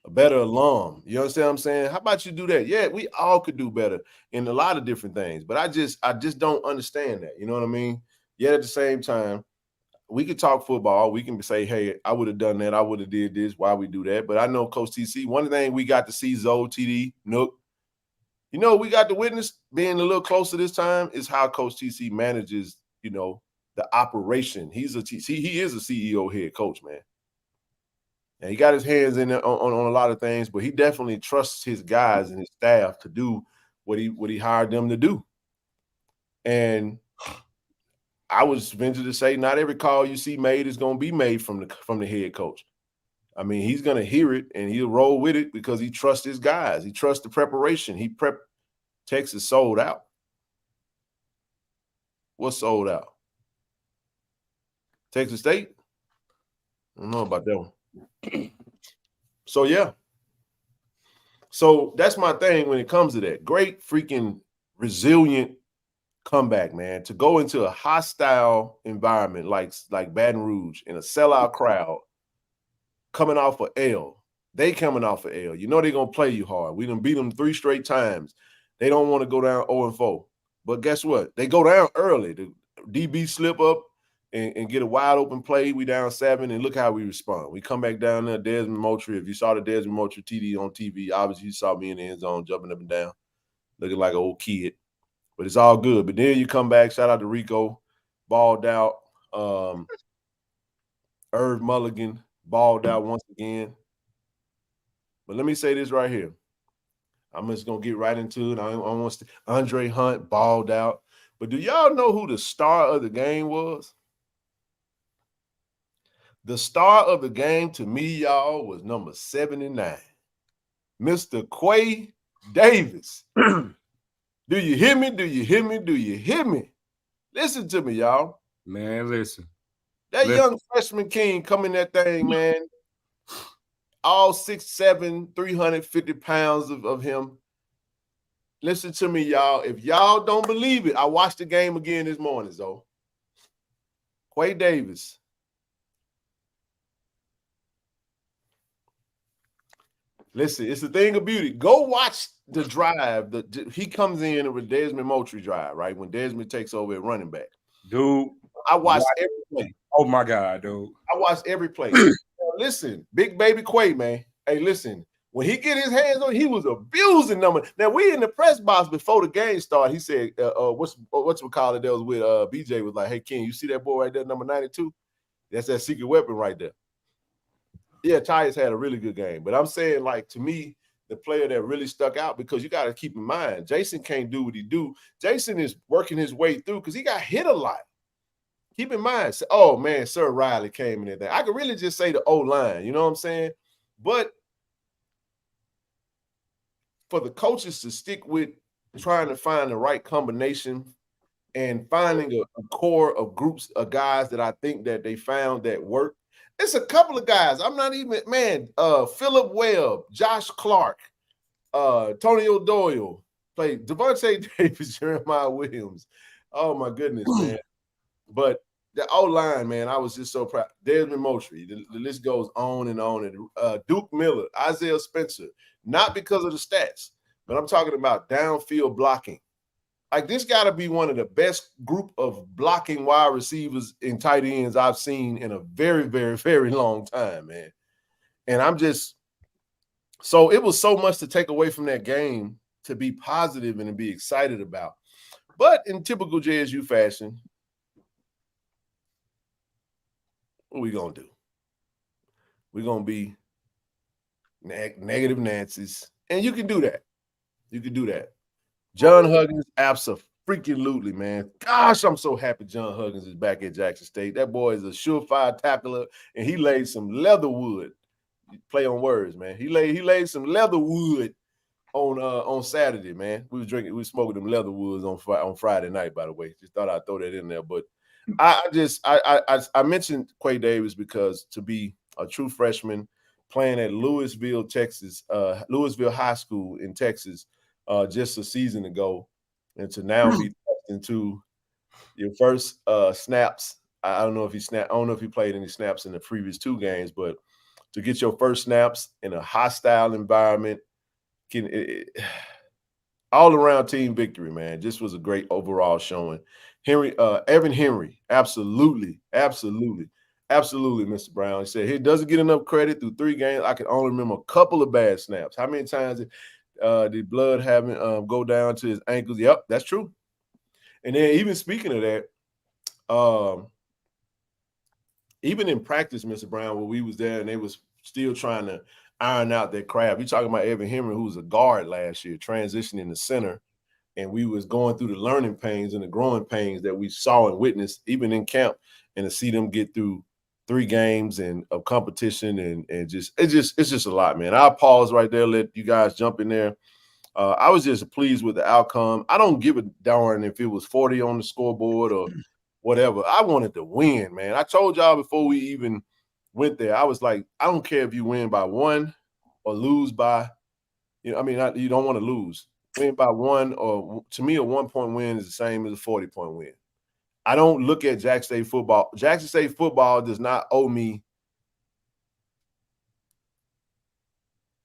a better alum? You understand what I'm saying? How about you do that? Yeah, we all could do better in a lot of different things, but I just don't understand that. You know what I mean? Yet at the same time, we could talk football. We can say, hey, I would have done that. I would have did this. Why we do that? But I know Coach TC, one thing we got to see, Zoe, TD, Nook, you know, we got to witness being a little closer this time is how Coach TC manages, you know, the operation. He is a CEO head coach, man. And he got his hands in there on a lot of things, but he definitely trusts his guys and his staff to do what he hired them to do. And I was ventured to say not every call you see made is going to be made from the head coach. I mean, he's going to hear it and he'll roll with it because he trusts his guys. He trusts the preparation. Texas sold out. What's sold out? Texas State? I don't know about that one. So, yeah. So that's my thing when it comes to that. Great freaking resilient comeback, man. To go into a hostile environment like Baton Rouge in a sellout crowd coming off of L. They coming off of L. You know they're going to play you hard. We done beat them 3 straight times. They don't want to go down 0-4. But guess what? They go down early. The DB slip up and get a wide open play. We down 7, and look how we respond. We come back down there, Desmond Moultrie. If you saw the Desmond Moultrie TD on TV, obviously you saw me in the end zone jumping up and down, looking like an old kid. But it's all good. But then you come back, shout out to Rico, balled out. Irv Mulligan balled out once again. But let me say this right here. I'm just going to get right into it. I want to Andre Hunt balled out. But do y'all know who the star of the game was? The star of the game to me, y'all, was number 79, Mr. Quay Davis. Do you hear me? Do you hear me? Do you hear me? Listen to me, y'all. Man, listen. That young freshman king coming that thing, man. All 6'7", 350 pounds of him. Listen to me, y'all. If y'all don't believe it, I watched the game again this morning, though. Quay Davis. Listen, it's the thing of beauty. Go watch the drive. He comes in with Desmond Moultrie drive, right? When Desmond takes over at running back. Dude. I watched every play. Oh, my God, dude. I watched every play. Listen, big baby Quay, man. Hey, listen, when he get his hands on, he was abusing them. Now, we in the press box before the game started. He said, what's we call it? That was with BJ was like, hey, King, you see that boy right there, number 92? That's that secret weapon right there. Yeah, Tyus had a really good game. But I'm saying, like, to me, the player that really stuck out, because you got to keep in mind, Jason can't do what he do. Jason is working his way through because he got hit a lot. Keep in mind, oh, man, Sir Riley came in there. I could really just say the O-line, you know what I'm saying? But for the coaches to stick with trying to find the right combination and finding a core of groups of guys that I think that they found that work. It's a couple of guys. I'm not even, man, Philip Webb, Josh Clark, Tony O'Doyle, played Devontae Davis, Jeremiah Williams. Oh, my goodness, man. But the O-line, man, I was just so proud. Desmond Moultrie, the list goes on and on. And Duke Miller, Isaiah Spencer, not because of the stats, but I'm talking about downfield blocking. Like, this got to be one of the best group of blocking wide receivers and tight ends I've seen in a very, very, very long time, man. And I'm just – so it was so much to take away from that game to be positive and to be excited about. But in typical JSU fashion, what we going to do? We're going to be negative Nancy's. And you can do that. You can do that. John Huggins, absolutely, man. Gosh, I'm so happy John Huggins is back at Jackson State. That boy is a surefire tackler, and he laid some leather wood. Play on words, man. He laid some leather wood on Saturday, man. We was smoking them leather woods on Friday night, by the way. Just thought I'd throw that in there. But I mentioned Quay Davis because to be a true freshman, playing at Louisville, Texas, Louisville High School in Texas, just a season ago, and to now be thrust into your first snaps. I don't know if he played any snaps in the previous 2 games, but to get your first snaps in a hostile environment, all around team victory, man. Just was a great overall showing. Evan Henry, absolutely, Mr. Brown. He said he doesn't get enough credit through 3 games. I can only remember a couple of bad snaps. How many times did blood having go down to his ankles? Yep, that's true. And then even speaking of that, even in practice, Mr. Brown, when we was there and they was still trying to iron out that craft. You're talking about Evan Henry, who was a guard last year, transitioning to center, and we was going through the learning pains and the growing pains that we saw and witnessed even in camp, and to see them get through 3 games and of competition and it's just a lot, man. I'll pause right there, let you guys jump in there. I was just pleased with the outcome. I don't give a darn if it was 40 on the scoreboard or whatever. I wanted to win, man. I told y'all before we even went there, I was like, I don't care if you win by 1 or lose by, you don't want to lose. Win by 1, or to me, a 1-point win is the same as a 40-point win. I don't look at Jackson State football. Jackson State football does not owe me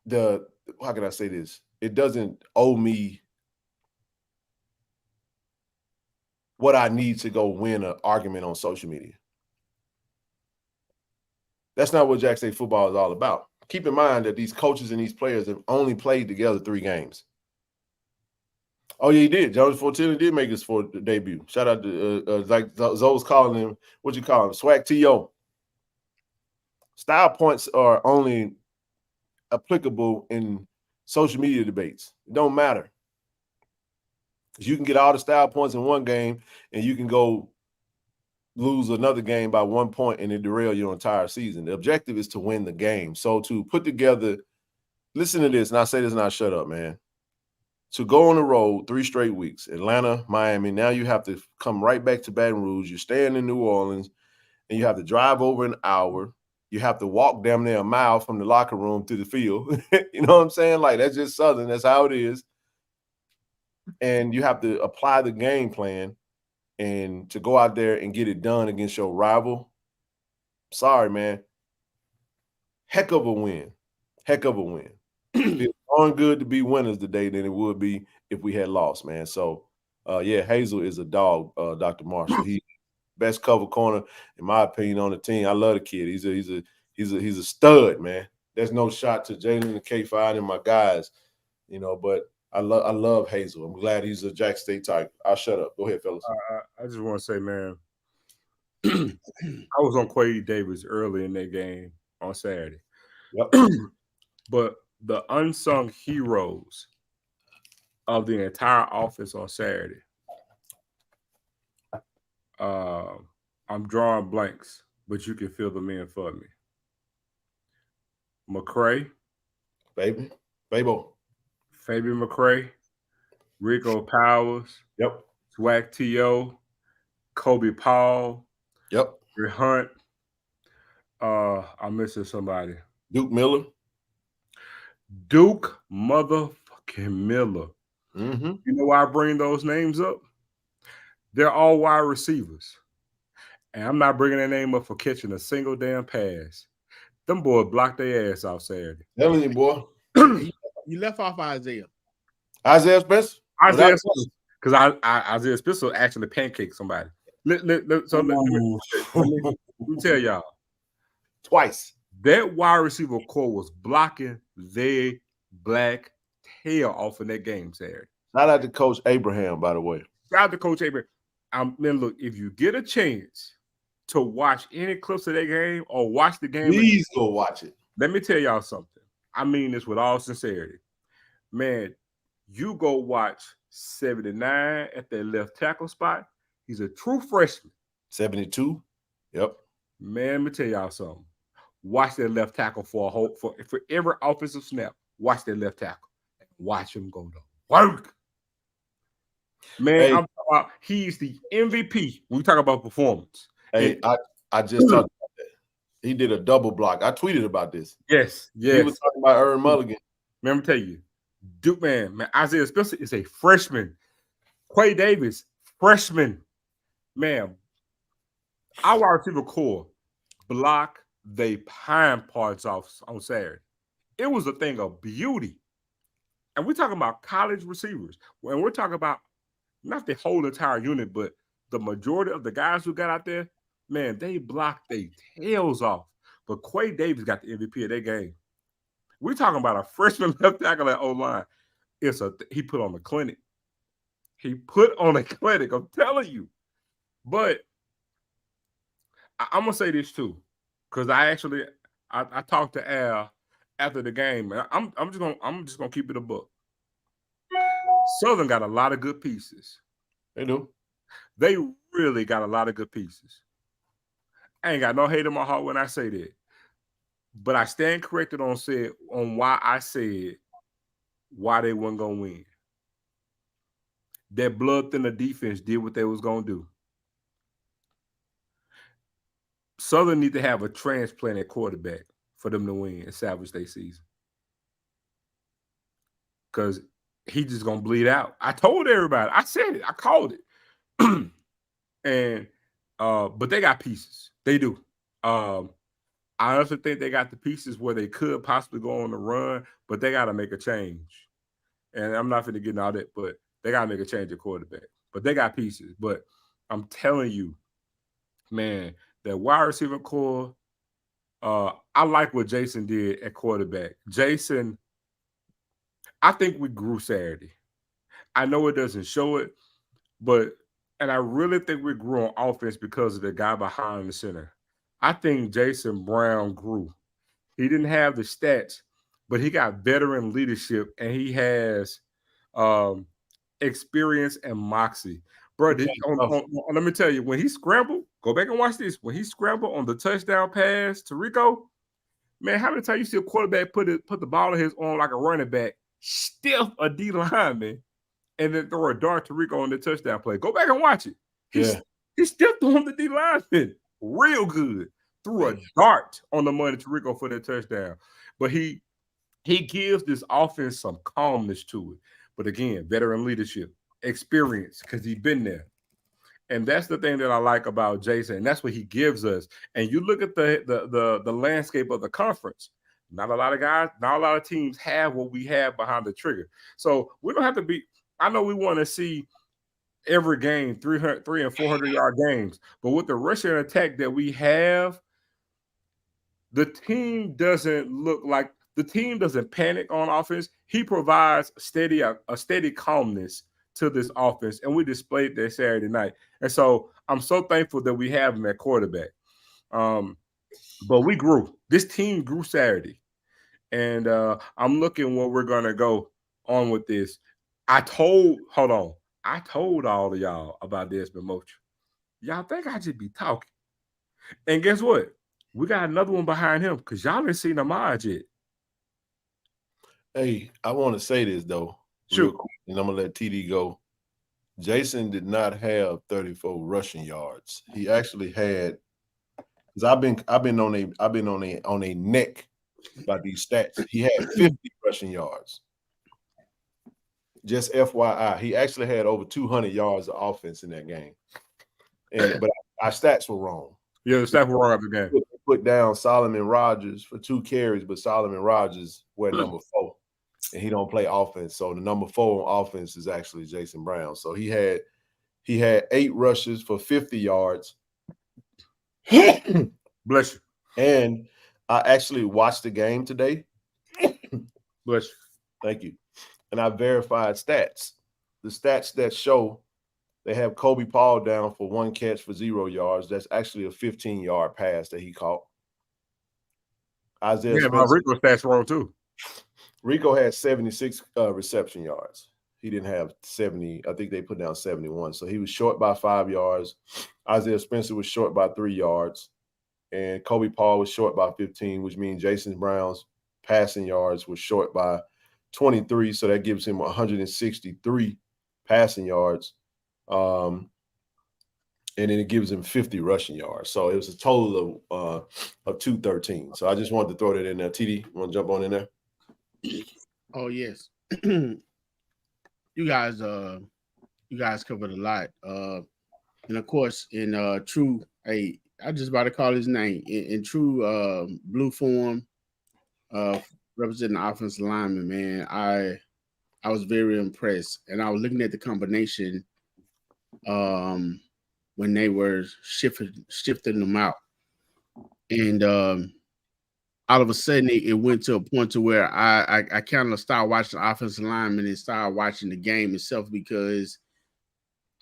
how can I say this? It doesn't owe me what I need to go win an argument on social media. That's not what Jackson State football is all about. Keep in mind that these coaches and these players have only played together 3 games. Oh, yeah, he did. Jones 14 did make his debut. Shout out to, like Zoe's calling him, what you call him? Swag T.O. Style points are only applicable in social media debates. It don't matter. Because you can get all the style points in one game, and you can go lose another game by 1 point and it derail your entire season. The objective is to win the game. So to put together, listen to this, and I say this and I shut up, man. To go on the road 3 straight weeks, Atlanta, Miami, now you have to come right back to Baton Rouge. You're staying in New Orleans, and you have to drive over an hour. You have to walk damn near a mile from the locker room to the field. You know what I'm saying? Like, that's just Southern. That's how it is. And you have to apply the game plan and to go out there and get it done against your rival. Sorry, man. Heck of a win. Heck of a win. It's darn good to be winners today than it would be if we had lost, man. So, yeah, Hazel is a dog, Dr. Marshall. He's best cover corner, in my opinion, on the team. I love the kid. He's a stud, man. There's no shot to Jalen and K5 and my guys, but I love Hazel. I'm glad he's a Jack State type. I'll shut up. Go ahead, fellas. I just want to say, man, I was on Quay Davis early in that game on Saturday. Yep. But the unsung heroes of the entire offense on Saturday, I'm drawing blanks, but you can fill them in for me. McCray. Fabian McCray. Rico Powers. Yep. Swag T.O. Kobe Paul. Yep. Ray Hunt. I'm missing somebody. Duke Miller. Duke motherfucking Miller. Mm-hmm. You know why I bring those names up? They're all wide receivers. And I'm not bringing their name up for catching a single damn pass. Them boys blocked their ass out Saturday. Telling you, boy. You left off Isaiah. Isaiah Spencer? Isaiah Spencer. Because Isaiah Spencer actually pancaked somebody. Let me tell y'all. Twice. That wide receiver core was blocking their black tail off in that game Saturday. Shout out to Coach Abraham, by the way. Shout out to Coach Abraham. Man, look, if you get a chance to watch any clips of that game or watch the game, please go watch it. Let me tell y'all something. I mean this with all sincerity. Man, you go watch 79 at that left tackle spot. He's a true freshman. 72. Yep. Man, let me tell y'all something. Watch that left tackle for every offensive snap. Watch that left tackle. Watch him go to work. Man, hey, I'm talking about he's the MVP when we talk about performance. Hey, I just talked about that. he did a double block. I tweeted about this. Yes. He was talking about Aaron Mulligan. Man, let me tell you, Duke man, Isaiah Spencer is a freshman. Quay Davis, freshman. Man, our wide receiver core block they pine parts off on Saturday. It was a thing of beauty. And we're talking about college receivers. When we're talking about not the whole entire unit, but the majority of the guys who got out there, man, they blocked their tails off. But Quay Davis got the MVP of that game. We're talking about a freshman left tackle at O-line. He put on a clinic. He put on a clinic, I'm telling you. But I'm gonna say this too, because I talked to Al after the game, and I'm just gonna keep it a book. Southern got a lot of good pieces. They do. They really got a lot of good pieces. I ain't got no hate in my heart when I say that. But I stand corrected on why I said why they weren't gonna win. That blood thinner defense did what they was gonna do. Southern need to have a transplant at quarterback for them to win and salvage their season. Because he just gonna bleed out. I told everybody. I said it. I called it. And but they got pieces. They do. I also think they got the pieces where they could possibly go on the run, but they got to make a change. And I'm not going to get into all that, but they got to make a change at quarterback. But they got pieces. But I'm telling you, man, that wide receiver core, I like what Jason did at quarterback. Jason, I think we grew Saturday. I know it doesn't show it, and I really think we grew on offense because of the guy behind the center. I think Jason Brown grew. He didn't have the stats, but he got veteran leadership, and he has experience and moxie. Bro, let me tell you, when he scrambled, go back and watch this. When he scrambled on the touchdown pass to Rico, man, how many times you see a quarterback put the ball in his arm like a running back, stiff a D lineman, and then throw a dart to Rico on the touchdown play? Go back and watch it. He stiffed on the D lineman real good. Threw a dart on the money to Rico for that touchdown. But he gives this offense some calmness to it. But again, veteran leadership, experience, because he's been there. And that's the thing that I like about Jason. And that's what he gives us. And you look at the landscape of the conference. Not a lot of guys, not a lot of teams have what we have behind the trigger. So we don't have to be, I know we want to see every game, 300 and 400-yard games. But with the rushing attack that we have, the team doesn't panic on offense. He provides a steady calmness to this offense, and we displayed that Saturday night. And so I'm so thankful that we have him at quarterback. But we grew. This team grew Saturday. And I'm looking where we're going to go on with this. I told all of y'all about Desmond Mocha. Y'all think I just be talking. And guess what? We got another one behind him because y'all ain't seen Ahmad yet. Hey, I want to say this, though. Real quick, and I'm going to let TD go. Jason did not have 34 rushing yards. He actually had, because I've been on a neck by these stats. He had 50 rushing yards. Just FYI, he actually had over 200 yards of offense in that game. But our stats were wrong. Yeah, the stats were wrong after the game. Put down Solomon Rogers for 2 carries, but Solomon Rogers went number 4, and he don't play offense. So the number 4 on offense is actually Jason Brown. So he had 8 rushes for 50 yards. Bless you. And I actually watched the game today. Bless you. Thank you. And I verified stats. The stats that show they have Kobe Paul down for 1 catch for 0 yards. That's actually a 15-yard pass that he caught. Isaiah Spencer. My Rico stats wrong too. Rico had 76 reception yards. He didn't have 70. I think they put down 71. So he was short by 5 yards. Isaiah Spencer was short by 3 yards. And Kobe Paul was short by 15, which means Jason Brown's passing yards was short by 23. So that gives him 163 passing yards. and then it gives him 50 rushing yards. So it was a total of 213. So I just wanted to throw that in there. TD, you want to jump on in there? Oh yes. You guys covered a lot. And of course, in true, I just about to call his name in true blue form, representing the offensive lineman. Man, I was very impressed, and I was looking at the combination when they were shifting them out, and all of a sudden it went to a point to where I kind of started watching the offensive lineman and started watching the game itself, because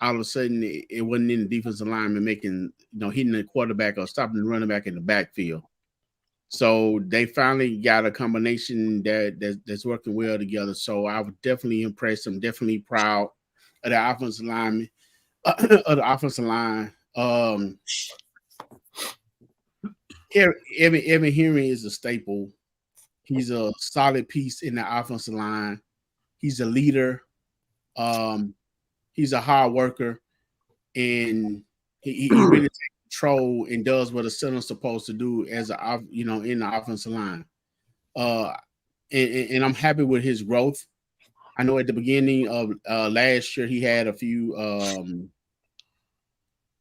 all of a sudden it wasn't in the defensive lineman making, hitting the quarterback or stopping the running back in the backfield. So they finally got a combination that's working well together. So I was definitely impressed. I'm definitely proud of the offensive lineman, of the offensive line. Evan Henry is a staple. He's a solid piece in the offensive line. He's a leader. He's a hard worker, and he really takes control and does what a center's supposed to do as in the offensive line. And I'm happy with his growth. I know at the beginning of last year he had a few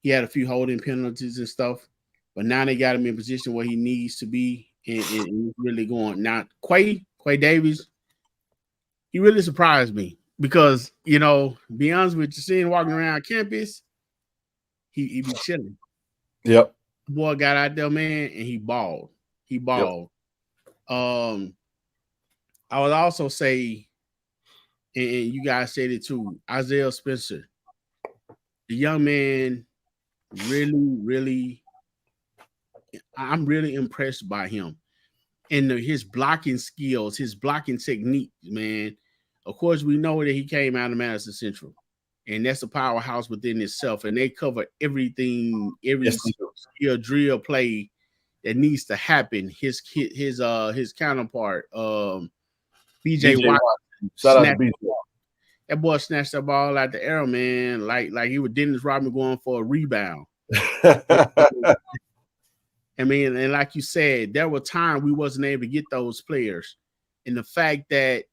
holding penalties and stuff, but now they got him in position where he needs to be, and he's really going. Now Quay Davis, he really surprised me, because be honest with you, seeing walking around campus, he be chilling. Yep. Boy got out there, man, and he balled. Yep. I would also say, and you guys said it too, Isaiah Spencer, the young man, really, I'm really impressed by him and his blocking skills, his blocking technique, man. Of course, we know that he came out of Madison Central, and that's a powerhouse within itself. And they cover everything, every skill, drill, play that needs to happen. His counterpart, BJ Watson. Shout out to BJ. That boy snatched the ball out the air, man, like he was Dennis Rodman going for a rebound. I mean, and like you said, there were times we wasn't able to get those players. And the fact that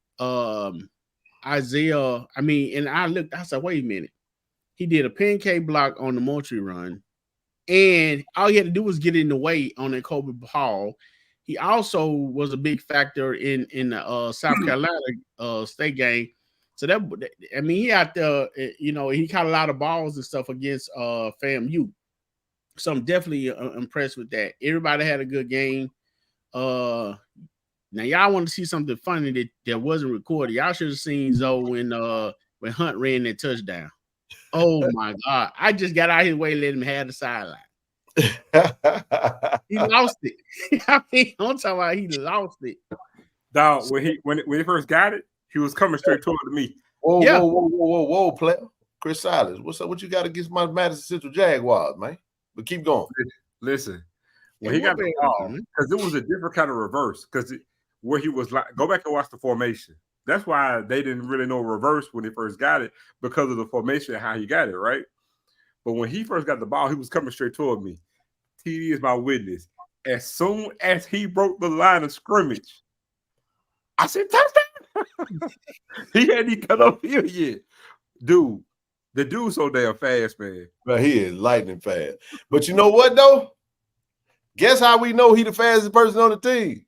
Isaiah, and I said, wait a minute. He did a pancake block on the Moultrie run, and all he had to do was get in the way on that Kobe Hall. He also was a big factor in the South Carolina State game. So he out there, he caught a lot of balls and stuff against FAMU. So I'm definitely impressed with that. Everybody had a good game. Now y'all want to see something funny that wasn't recorded. Y'all should have seen Zoe when Hunt ran that touchdown. Oh my God. I just got out his way, let him have the sideline. He lost it. I'm talking about he lost it. Dog, when he first got it, he was coming straight toward me. Whoa, player. Chris Silas, what's up? What you got against my Madison Central Jaguars, man? But keep going. Listen, when he got the ball, because it was a different kind of reverse, because where he was like, go back and watch the formation. That's why they didn't really know reverse when he first got it, because of the formation and how he got it, right? But when he first got the ball, he was coming straight toward me. TD is my witness. As soon as he broke the line of scrimmage, I said, touchdown! He hadn't even cut up here yet. Dude, the dude's so damn fast, man. But he is lightning fast. But you know what, though? Guess how we know he the fastest person on the team?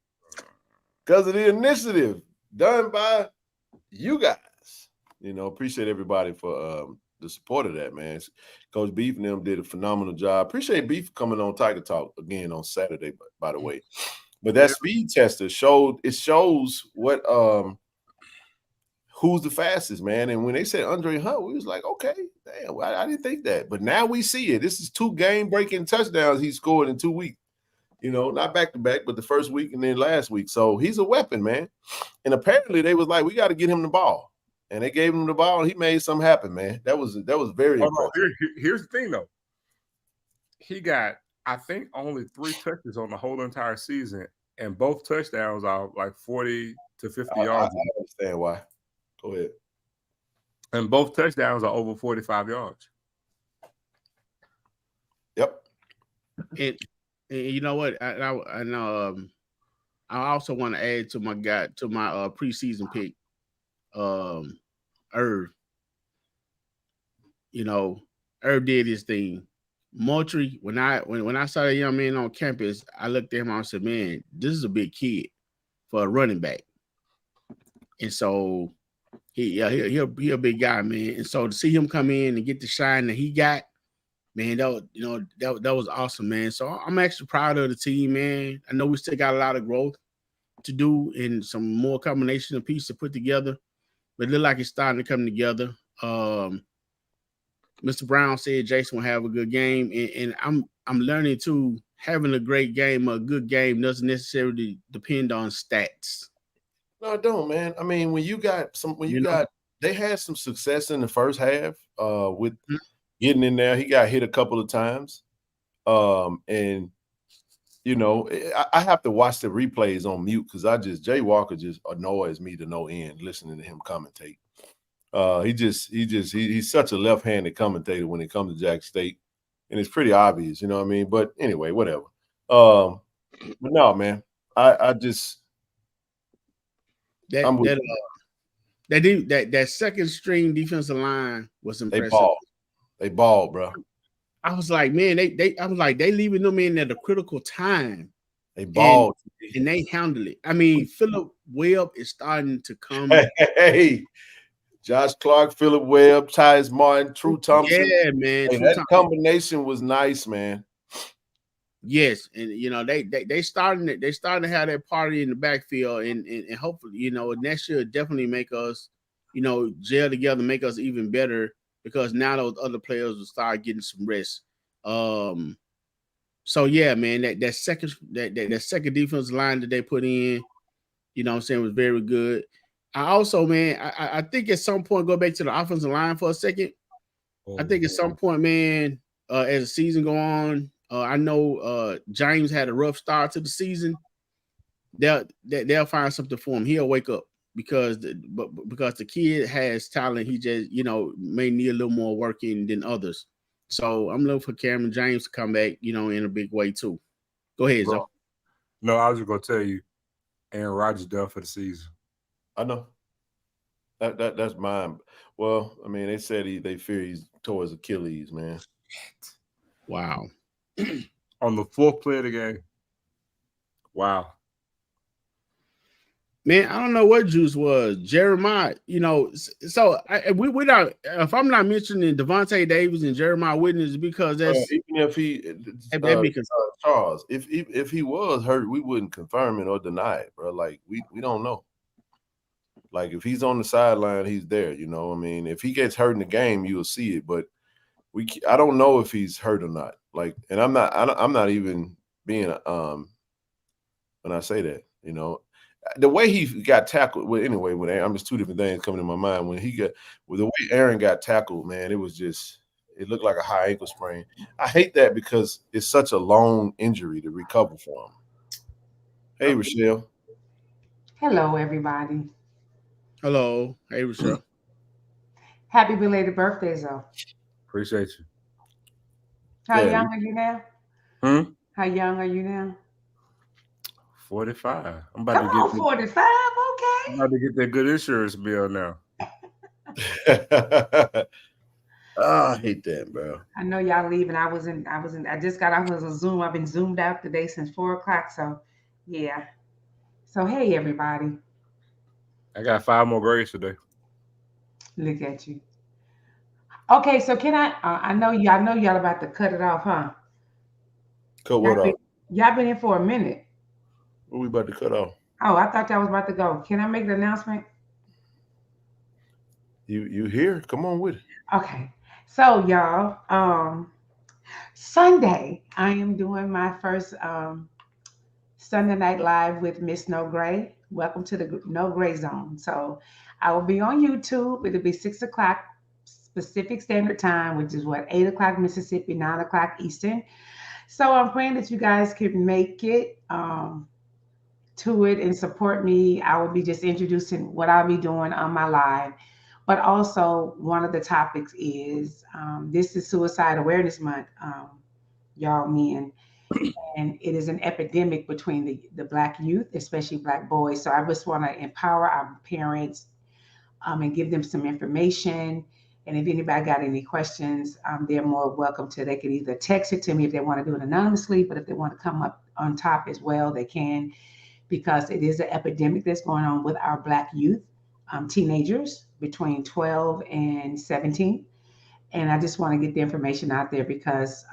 Because of the initiative done by you guys. Appreciate everybody for the support of that, man. Coach Beef and them did a phenomenal job. Appreciate Beef coming on Tiger Talk again on Saturday, by the way. But that speed tester shows what who's the fastest, man. And when they said Andre Hunt, we was like, okay, damn, I didn't think that. But now we see it. This is 2 game-breaking touchdowns he scored in 2 weeks. Not back-to-back, but the first week and then last week. So he's a weapon, man. And apparently they was like, we got to get him the ball. And they gave him the ball, and he made something happen, man. That was very impressive. Here's the thing, though. He got, I think, only 3 touches on the whole entire season, and both touchdowns are like 40 to 50 yards. I understand why. Go ahead. And both touchdowns are over 45 yards. Yep. And you know what? I also want to add to my preseason pick, Irv. You know, Irv did his thing. Moultrie, when I saw that young man on campus, I looked at him and I said, "Man, this is a big kid for a running back." And so he a big guy, man. And so to see him come in and get the shine that he got, man, that was awesome, man. So I'm actually proud of the team, man. I know we still got a lot of growth to do and some more combination of pieces to put together, but it look like it's starting to come together. Mr. Brown said Jason will have a good game, and I'm learning too. Having a great game, a good game, doesn't necessarily depend on stats. No, it don't, man. I mean, they had some success in the first half with getting in there. He got hit a couple of times. And you know, I have to watch the replays on mute because Jay Walker just annoys me to no end listening to him commentate. He's such a left-handed commentator when it comes to Jack State, and it's pretty obvious, you know what I mean? But anyway, whatever. But no, man, I just that second string defensive line was impressive. They ball, bro. I was like, man, they leaving them in at a critical time. They ball and they handle it. I mean, Philip Webb is starting to come. Hey, Josh Clark, Philip Webb, Tyus Martin, True Thompson. Yeah, man. Hey, that combination was nice, man. Yes, and you know they starting to have that party in the backfield, and hopefully, you know, next year definitely make us, you know, gel together, make us even better, because now those other players will start getting some rest. So yeah, man, that second defensive line that they put in, you know what I'm saying, was very good. I also, man, I think at some point, go back to the offensive line for a second. I think at some point, man, as the season go on, I know James had a rough start to the season. They'll find something for him. He'll wake up because the kid has talent. He just, you know, may need a little more working than others. So I'm looking for Cameron James to come back, you know, in a big way too. Go ahead, Zoe. No, I was just gonna tell you, Aaron Rodgers done for the season. I know. That's mine. Well, I mean, they said they fear he's towards Achilles, man. Wow. On the fourth play of the game. Wow. Man, I don't know what Juice was. Jeremiah, you know, so we not, if I'm not mentioning Devontae Davis and Jeremiah Witness, because that's even if he Charles, if he was hurt, we wouldn't confirm it or deny it, bro. Like we don't know. Like if he's on the sideline, he's there. You know, I mean, if he gets hurt in the game, you'll see it. But I don't know if he's hurt or not. Like, and I'm not even being when I say that, you know, the way he got tackled. Well, anyway, I'm just two different things coming to my mind. When the way Aaron got tackled, man, it looked like a high ankle sprain. I hate that because it's such a long injury to recover from. Hey, Rochelle. Hello, everybody. Hello. Hey, Rochelle. Happy belated birthday, Zoe. Appreciate you. How young are you now? How young are you now? 45. I'm about to get 45. Okay. I'm about to get that good insurance bill now. I hate that, bro. I know y'all leaving. I just got off of a Zoom. I've been zoomed out today since 4:00. So yeah. So hey, everybody. I got 5 more grades today. Look at you. Okay, so can I know y'all about to cut it off, huh? Cut what off? Y'all been in for a minute. What we about to cut off? Oh, I thought y'all was about to go. Can I make the announcement? You here? Come on with it. Okay. So y'all, Sunday, I am doing my first Sunday Night Live with Miss No Gray. Welcome to the No Gray Zone. So I will be on YouTube. It'll be 6:00 Pacific Standard Time, which is 8:00 Mississippi, 9:00 Eastern. So I'm praying that you guys can make it to it and support me. I will be just introducing what I'll be doing on my live. But also one of the topics is this is Suicide Awareness Month. y'all men. And it is an epidemic between the Black youth, especially Black boys. So I just want to empower our parents and give them some information. And if anybody got any questions, they're more welcome to. They can either text it to me if they want to do it anonymously, but if they want to come up on top as well, they can, because it is an epidemic that's going on with our Black youth, teenagers between 12 and 17. And I just want to get the information out there because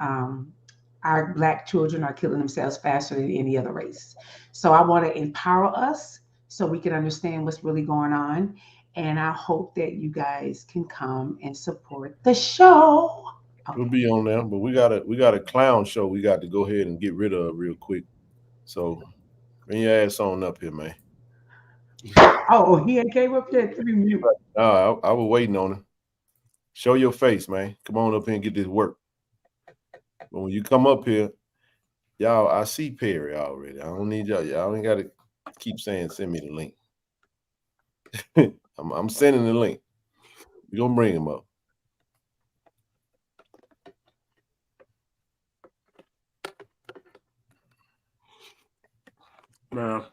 our Black children are killing themselves faster than any other race. So I want to empower us so we can understand what's really going on. And I hope that you guys can come and support the show. We'll be on there, but we got a clown show we got to go ahead and get rid of real quick. So bring your ass on up here, man. Oh, he came up here 3 minutes. I was waiting on him. Show your face, man. Come on up here and get this work. But when you come up here, y'all, I see Perry already. I don't need y'all. Y'all ain't got to keep saying send me the link. I'm sending the link. We're going to bring him up. No.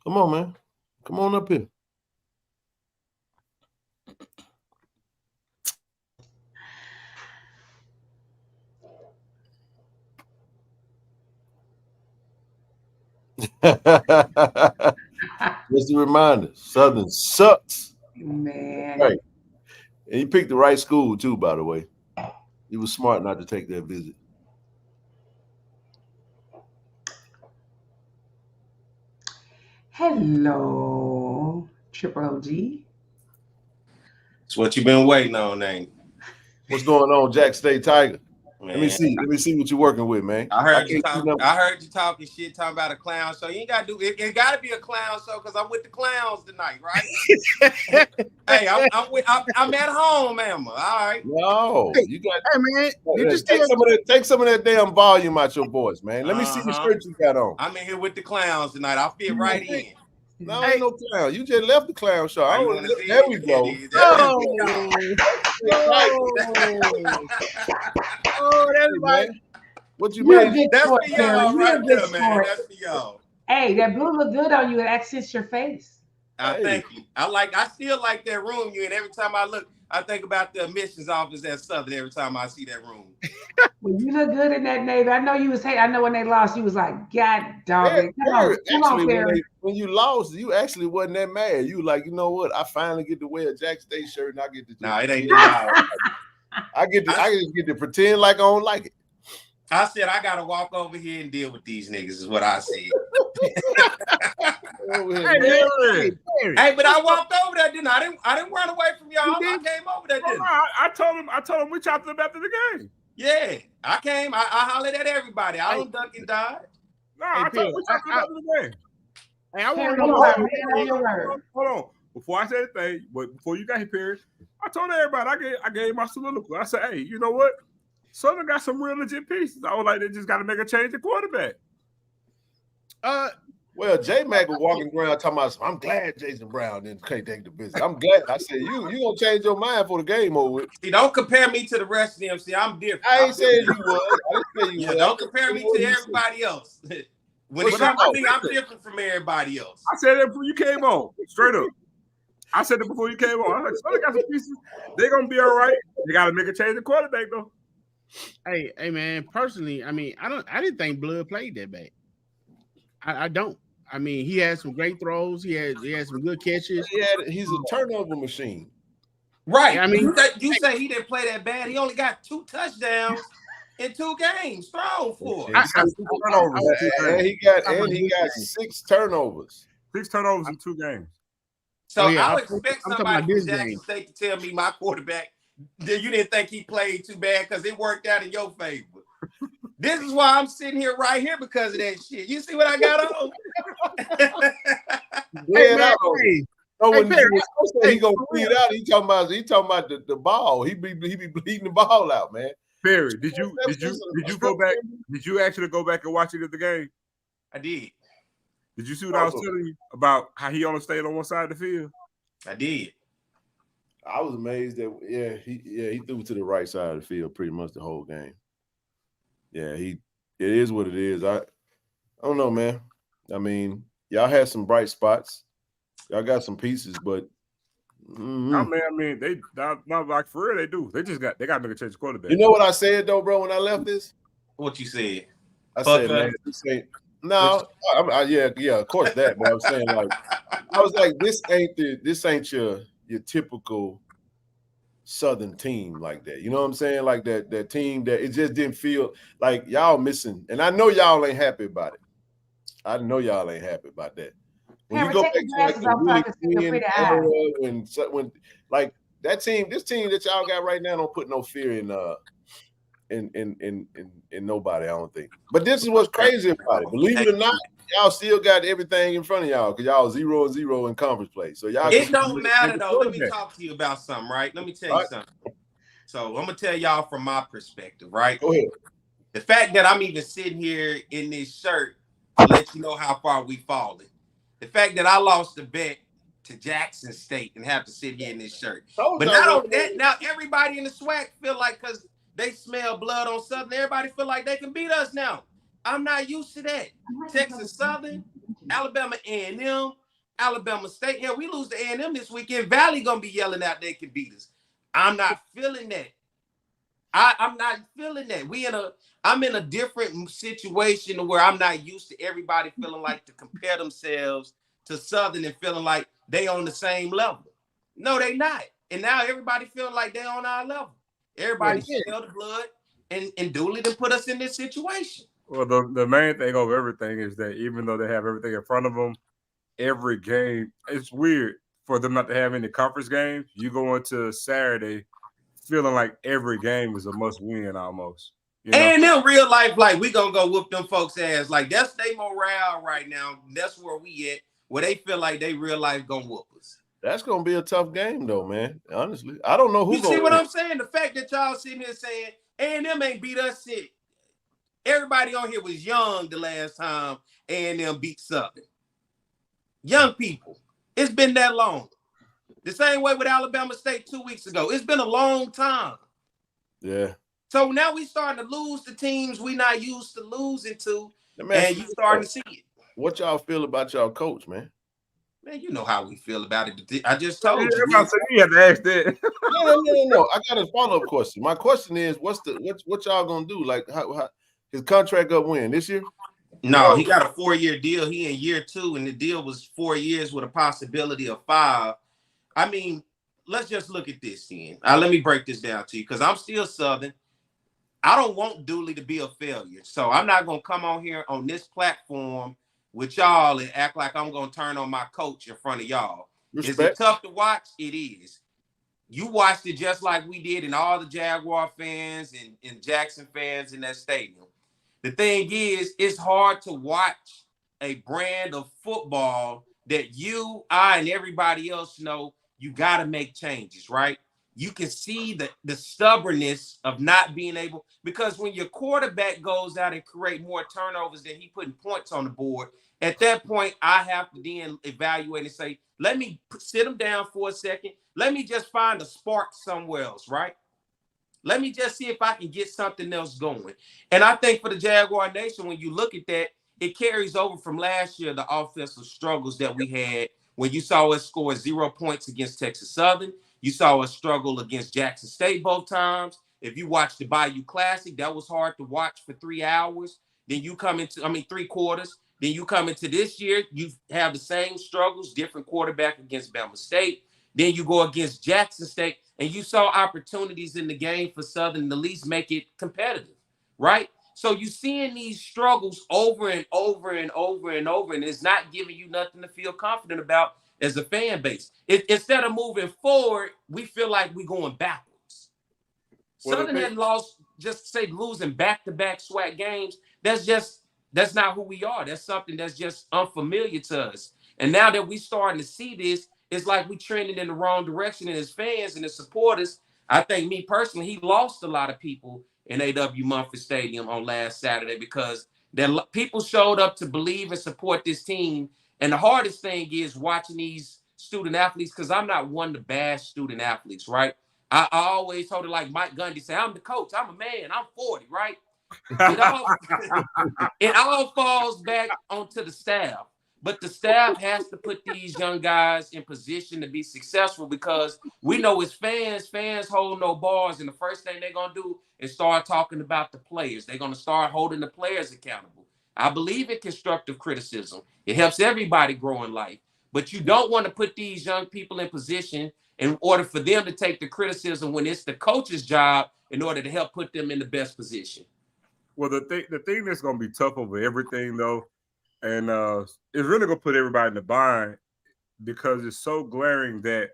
Come on, man. Come on up here. Just a reminder, Southern sucks. Man. Right. And you picked the right school, too, by the way. You were smart not to take that visit. Hello, Triple OG. It's what you've been waiting on, ain't it? What's going on, Jack State Tiger? Man. Let me see what you're working with, man. I heard you talking shit, talking about a clown show. You ain't gotta do it. It gotta be a clown show because I'm with the clowns tonight, right? Hey, I'm at home, Emma. All right. No, you got. Hey man, take some of that damn volume out your voice, man. Let me see the shirt you got on. I'm in here with the clowns tonight. I'll fit right in. No, ain't no clown. You just left the clown show. There we go. Oh, that's right. What you You're made? That's for y'all right there, man. That's for y'all. Hey, that blue look good on you. It accents your face. Thank you. I still like that room you in. Every time I look, I think about the admissions office at Southern every time I see that room. Well, you look good in that Navy. I know you was I know when they lost, you was like, God dog it. Come on, Perry. When you lost, you actually wasn't that mad. You like, you know what? I finally get to wear a Jack State shirt and I get to. No, it ain't that. I just get to pretend like I don't like it. I said I gotta walk over here and deal with these niggas. Is what I said. Hey, but I walked over there, didn't I? I didn't run away from y'all. I came over there, didn't I? I told him we chopped them after the game. Yeah, I came. I hollered at everybody. I don't duck and dodge. No, I told him we chopped them after the game. Hey, I want to know. Hold on. Before I said anything, but before you got here, Perry, I told everybody, I gave my soliloquy. I said, hey, you know what? Southern got some real legit pieces. I was like, they just got to make a change at quarterback. Well, J-Mac was walking around talking about, I'm glad Jason Brown didn't take the business. I'm glad. I said, you gonna change your mind for the game over with. See, don't compare me to the rest of them. See, I'm different. I ain't saying you was. I didn't say you was. Don't compare me to everybody else. When it comes to me, I'm different from everybody else. I said that before you came on. Straight up. I said that before you came on. I like, Southern got some pieces. They're gonna be all right. They gotta make a change at quarterback though. Hey man, personally, I mean, I didn't think Blood played that bad. I don't. I mean, he had some great throws. He had some good catches. He's a turnover machine. Right. I mean, you say he didn't play that bad. He only got 2 touchdowns in 2 games thrown for. And he got 6 turnovers. 6 turnovers in 2 games. So I would expect somebody from Jackson State to tell me my quarterback that you didn't think he played too bad because it worked out in your favor. This is why I'm sitting here right here because of that shit. You see what I got on? He gonna bleed out. He talking about the ball. He be bleeding the ball out, man. Perry, did you go back? Did you actually go back and watch it at the game? I did. Did you see what I was telling you about how he only stayed on one side of the field? I did. I was amazed that he threw to the right side of the field pretty much the whole game. Yeah, it is what it is. I don't know, man. I mean, y'all had some bright spots. Y'all got some pieces, but I mean, they not like for real. They do. They got to make a change of quarterback. You know what I said though, bro? When I left this, what you said? I said, man, this ain't. No, yeah, of course that. But I'm saying like, I was like, this ain't your typical Southern team like that. You know what I'm saying? Like that team that it just didn't feel like y'all missing. And I know y'all ain't happy about it. I know y'all ain't happy about that. When you go back to like the really clean era, when like that team, this team that y'all got right now don't put no fear in nobody, I don't think. But this is what's crazy about it. Believe it or not, y'all still got everything in front of y'all because y'all 0-0 in conference play. So y'all it don't matter though. Let me talk to you about something, right? Let me tell you something. So I'm gonna tell y'all from my perspective, right? Go ahead. The fact that I'm even sitting here in this shirt to let you know how far we fallen. The fact that I lost the bet to Jackson State and have to sit here in this shirt. But not only that, now everybody in the SWAC feel like because they smell blood on Southern, everybody feel like they can beat us now. I'm not used to that. Texas Southern, Alabama A&M, Alabama State. Yeah, we lose to A&M this weekend. Valley gonna be yelling out they can beat us. I'm not feeling that. I'm not feeling that. I'm in a different situation where I'm not used to everybody feeling like to compare themselves to Southern and feeling like they on the same level. No, they not. And now everybody feeling like they on our level. Everybody smell the blood and duly to put us in this situation. Well, the main thing of everything is that even though they have everything in front of them, every game, it's weird for them not to have any conference games. You go into Saturday feeling like every game is a must win almost. You know? And in real life, like we gonna go whoop them folks' ass. Like that's their morale right now. That's where we at, where they feel like they real life gonna whoop us. That's gonna be a tough game though, man. Honestly, I don't know who. You see what I'm saying? The fact that y'all sitting here saying A&M ain't beat us shit. Everybody on here was young the last time A&M beat Southern. Young people. It's been that long. The same way with Alabama State 2 weeks ago. It's been a long time. Yeah. So now we starting to lose the teams we not used to losing to, and you starting to see it. What y'all feel about y'all coach, man? Man, you know how we feel about it. I just told you. You have to ask that. No. I got a follow-up question. My question is, what y'all gonna do? Like, how his contract up when this year? No, he got a 4-year deal. He in year 2, and the deal was 4 years with a possibility of 5. I mean, let's just look at this then. Let me break this down to you because I'm still Southern. I don't want Dooley to be a failure. So I'm not going to come on here on this platform with y'all and act like I'm going to turn on my coach in front of y'all. Respect. Is it tough to watch? It is. You watched it just like we did and all the Jaguar fans and Jackson fans in that stadium. The thing is, it's hard to watch a brand of football that you, I, and everybody else know you got to make changes, right? You can see the stubbornness of not being able, because when your quarterback goes out and create more turnovers than he putting points on the board, at that point, I have to then evaluate and say, let me sit him down for a second. Let me just find a spark somewhere else, right? Let me just see if I can get something else going. And I think for the Jaguar Nation, when you look at that, it carries over from last year, the offensive struggles that we had when you saw us score 0 points against Texas Southern. You saw us struggle against Jackson State both times. If you watch the Bayou Classic, that was hard to watch for 3 hours. Then you come into, 3 quarters. Then you come into this year, you have the same struggles, different quarterback against Bama State. Then you go against Jackson State, and you saw opportunities in the game for Southern to at least make it competitive, right? So you're seeing these struggles over and over and over and over, and it's not giving you nothing to feel confident about as a fan base. Instead of moving forward, we feel like we're going backwards. Southern had lost, just say losing back-to-back SWAC games. That's not who we are. That's something that's just unfamiliar to us. And now that we're starting to see this, it's like we trending in the wrong direction. And as fans and as supporters, I think me personally, he lost a lot of people in A.W. Mumford Stadium on last Saturday because people showed up to believe and support this team. And the hardest thing is watching these student athletes because I'm not one to bash student athletes, right? I always told it like Mike Gundy said, I'm the coach, I'm a man, I'm 40, right? It all falls back onto the staff. But the staff has to put these young guys in position to be successful because we know as fans hold no bars. And the first thing they're going to do is start talking about the players. They're going to start holding the players accountable. I believe in constructive criticism. It helps everybody grow in life. But you don't want to put these young people in position in order for them to take the criticism when it's the coach's job in order to help put them in the best position. Well, the thing that's going to be tough over everything, though, and it's really going to put everybody in the bind because it's so glaring that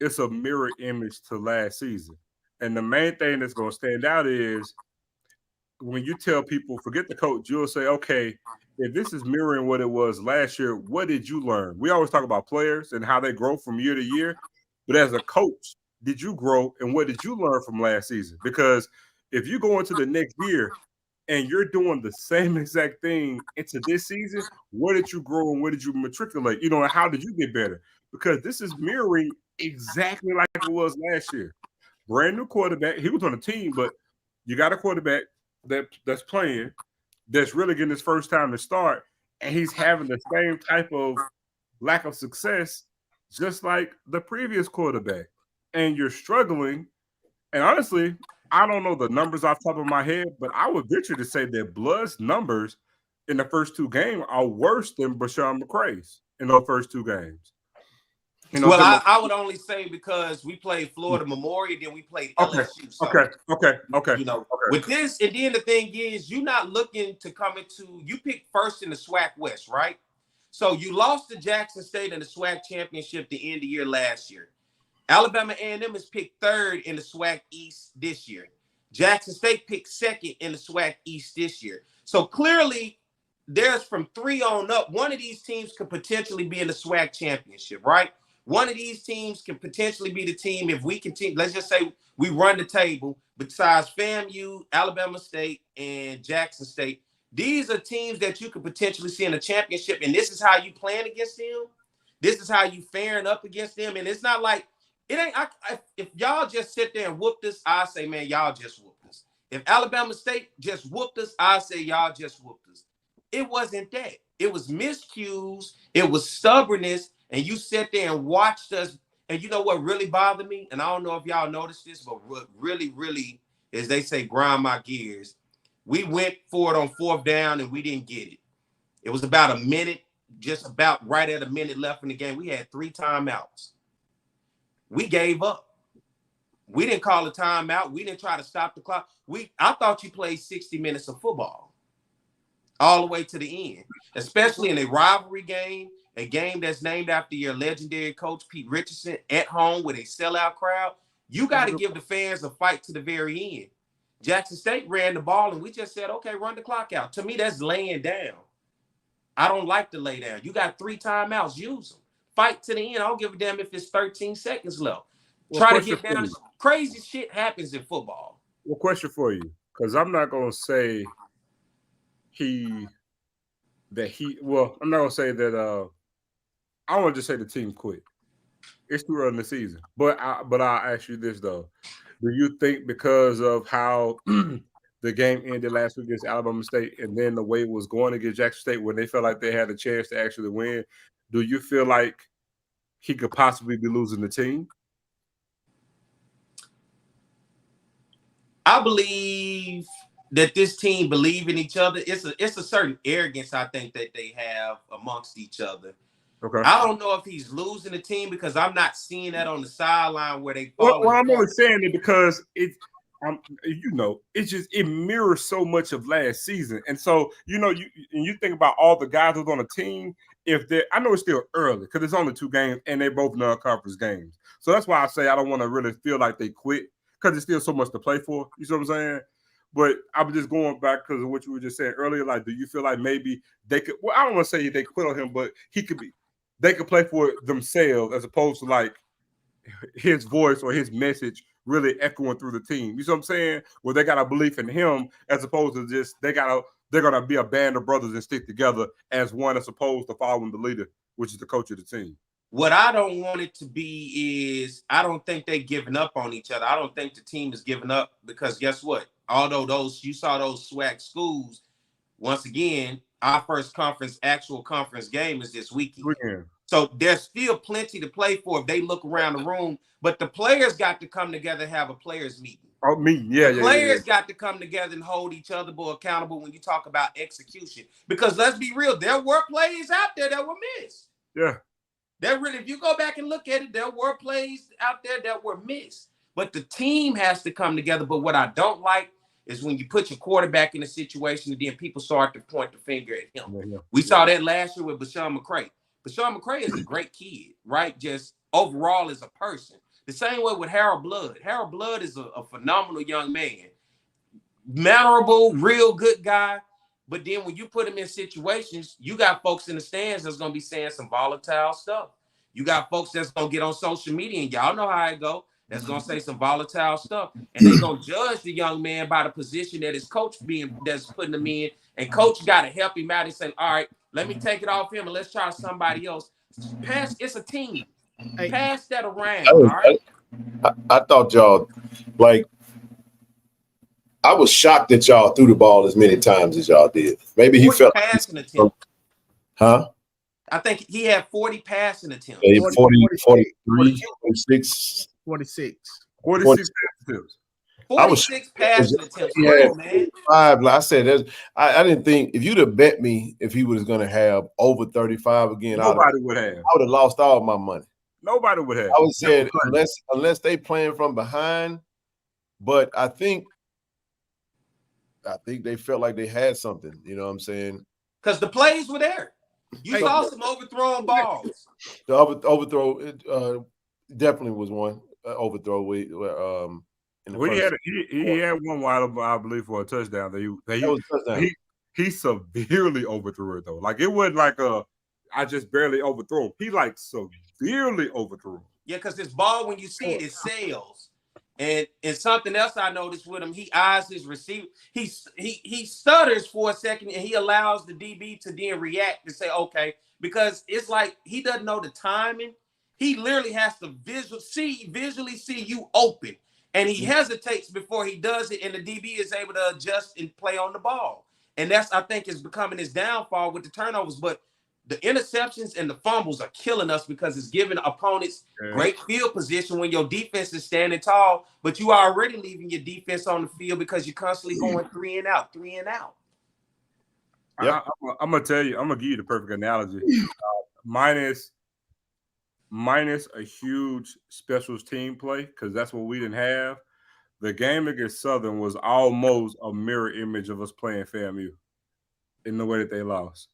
it's a mirror image to last season. And the main thing that's going to stand out is when you tell people, forget the coach, you'll say, okay, if this is mirroring what it was last year, what did you learn? We always talk about players and how they grow from year to year. But as a coach, did you grow and what did you learn from last season? Because if you go into the next year and you're doing the same exact thing into this season, where did you grow and where did you matriculate? You know, and how did you get better? Because this is mirroring exactly like it was last year. Brand new quarterback. He was on the team, but you got a quarterback that's playing, that's really getting his first time to start, and he's having the same type of lack of success just like the previous quarterback. And you're struggling. And honestly, I don't know the numbers off the top of my head, but I would venture to say that Blood's numbers in the first two games are worse than Bashawn McCray's in those first two games. You know, well, I would only say because we played Florida Memorial, then we played LSU. So, okay. You know, with this, and then the thing is, you're not looking to come into, you picked first in the SWAC West, right? So you lost to Jackson State in the SWAC championship the end of the year last year. Alabama A&M is picked third in the SWAC East this year. Jackson State picked second in the SWAC East this year. So clearly, there's from 3 on up. One of these teams could potentially be in the SWAC championship, right? One of these teams can potentially be the team if we continue. Let's just say we run the table besides FAMU, Alabama State, and Jackson State. These are teams that you could potentially see in a championship, and this is how you playing against them. This is how you faring up against them, and it's not like it ain't. If y'all just sit there and whoop us, I say, man, y'all just whooped us. If Alabama State just whooped us, I say, y'all just whooped us. It wasn't that. It was miscues. It was stubbornness. And you sat there and watched us. And you know what really bothered me? And I don't know if y'all noticed this, but what really, really, as they say, grind my gears. We went for it on 4th down and we didn't get it. It was about a minute, just about right at a minute left in the game. We had 3 timeouts. We gave up. We didn't call a timeout. We didn't try to stop the clock. I thought you played 60 minutes of football all the way to the end, especially in a rivalry game. A game that's named after your legendary coach, Pete Richardson, at home with a sellout crowd. You got to give the fans a fight to the very end. Jackson State ran the ball, and we just said, okay, run the clock out. To me, that's laying down. I don't like to lay down. You got 3 timeouts. Use them. Fight to the end. I don't give a damn if it's 13 seconds left. Try to get down. Crazy shit happens in football. Well, question for you, because I'm not going to say I'm not going to say that I want to just say the team quit. It's too early in the season. But I'll ask you this, though. Do you think because of how the game ended last week against Alabama State and then the way it was going against Jackson State when they felt like they had a chance to actually win, do you feel like he could possibly be losing the team? I believe that this team believe in each other. It's a certain arrogance, I think, that they have amongst each other. Okay. I don't know if he's losing the team because I'm not seeing that on the sideline where they. Well, I'm only saying it because it mirrors so much of last season, and so you think about all the guys who's on the team. I know it's still early because it's only 2 games and they're both non-conference games, so that's why I say I don't want to really feel like they quit because there's still so much to play for. You see what I'm saying? But I'm just going back because of what you were just saying earlier. Like, do you feel like maybe they could? Well, I don't want to say they quit on him, but he could be. They could play for themselves as opposed to like his voice or his message really echoing through the team. You see what I'm saying? Where they got a belief in him as opposed to just they're gonna be a band of brothers and stick together as one as opposed to following the leader, which is the coach of the team. What I don't want it to be is I don't think they're giving up on each other. I don't think the team is giving up because guess what? Although you saw those SWAC schools, once again, our first actual conference game is this weekend. So there's still plenty to play for if they look around the room, but the players got to come together and have a players meeting. Oh, me, yeah, the players got to come together and hold each other accountable when you talk about execution. Because let's be real, there were plays out there that were missed. Yeah. If you go back and look at it, there were plays out there that were missed. But the team has to come together. But what I don't like is when you put your quarterback in a situation and then people start to point the finger at him. Yeah. We saw that last year with Bashawn McCray. Bashawn McCray is a great kid, right? Just overall as a person. The same way with Harold Blood. Harold Blood is a phenomenal young man. Memorable, real good guy. But then when you put him in situations, you got folks in the stands that's going to be saying some volatile stuff. You got folks that's going to get on social media, and y'all know how it go. That's going to say some volatile stuff. And they're going to judge the young man by the position that his coach that's putting him in. And coach got to help him out and say, all right, let me take it off him and let's try somebody else. It's a team. Pass that around. All right. I thought y'all, like, I was shocked that y'all threw the ball as many times as y'all did. Maybe he felt passing attempts. Huh? I think he had 40 passing attempts. Yeah, 40, 43, 46. 46. 46 attempts. 46 passing attempts. Yeah, man. 5. Like I said, I didn't think if you'd have bet me if he was going to have over 35 again, nobody would have. I would have lost all my money. Nobody would have. I would say unless they playing from behind, but I think they felt like they had something. You know what I'm saying? Because the plays were there. You saw some overthrown balls. The overthrow definitely was one overthrow. He had one wide, I believe, for a touchdown. That was a touchdown. He severely overthrew it though. Like it wasn't like I just barely overthrew him. He like severely overthrew him. Yeah, because this ball, when you see it sails. And something else I noticed with him, he eyes his receiver. He stutters for a second and he allows the DB to then react and say, okay, because it's like he doesn't know the timing. He literally has to visually see you open. And he hesitates before he does it, and the DB is able to adjust and play on the ball. And that's, I think, is becoming his downfall with the turnovers. But the interceptions and the fumbles are killing us because it's giving opponents great field position when your defense is standing tall, but you are already leaving your defense on the field because you're constantly going 3 and out. Yeah. I'm going to tell you, I'm going to give you the perfect analogy. Minus a huge specials team play, because that's what we didn't have. The game against Southern was almost a mirror image of us playing FAMU in the way that they lost.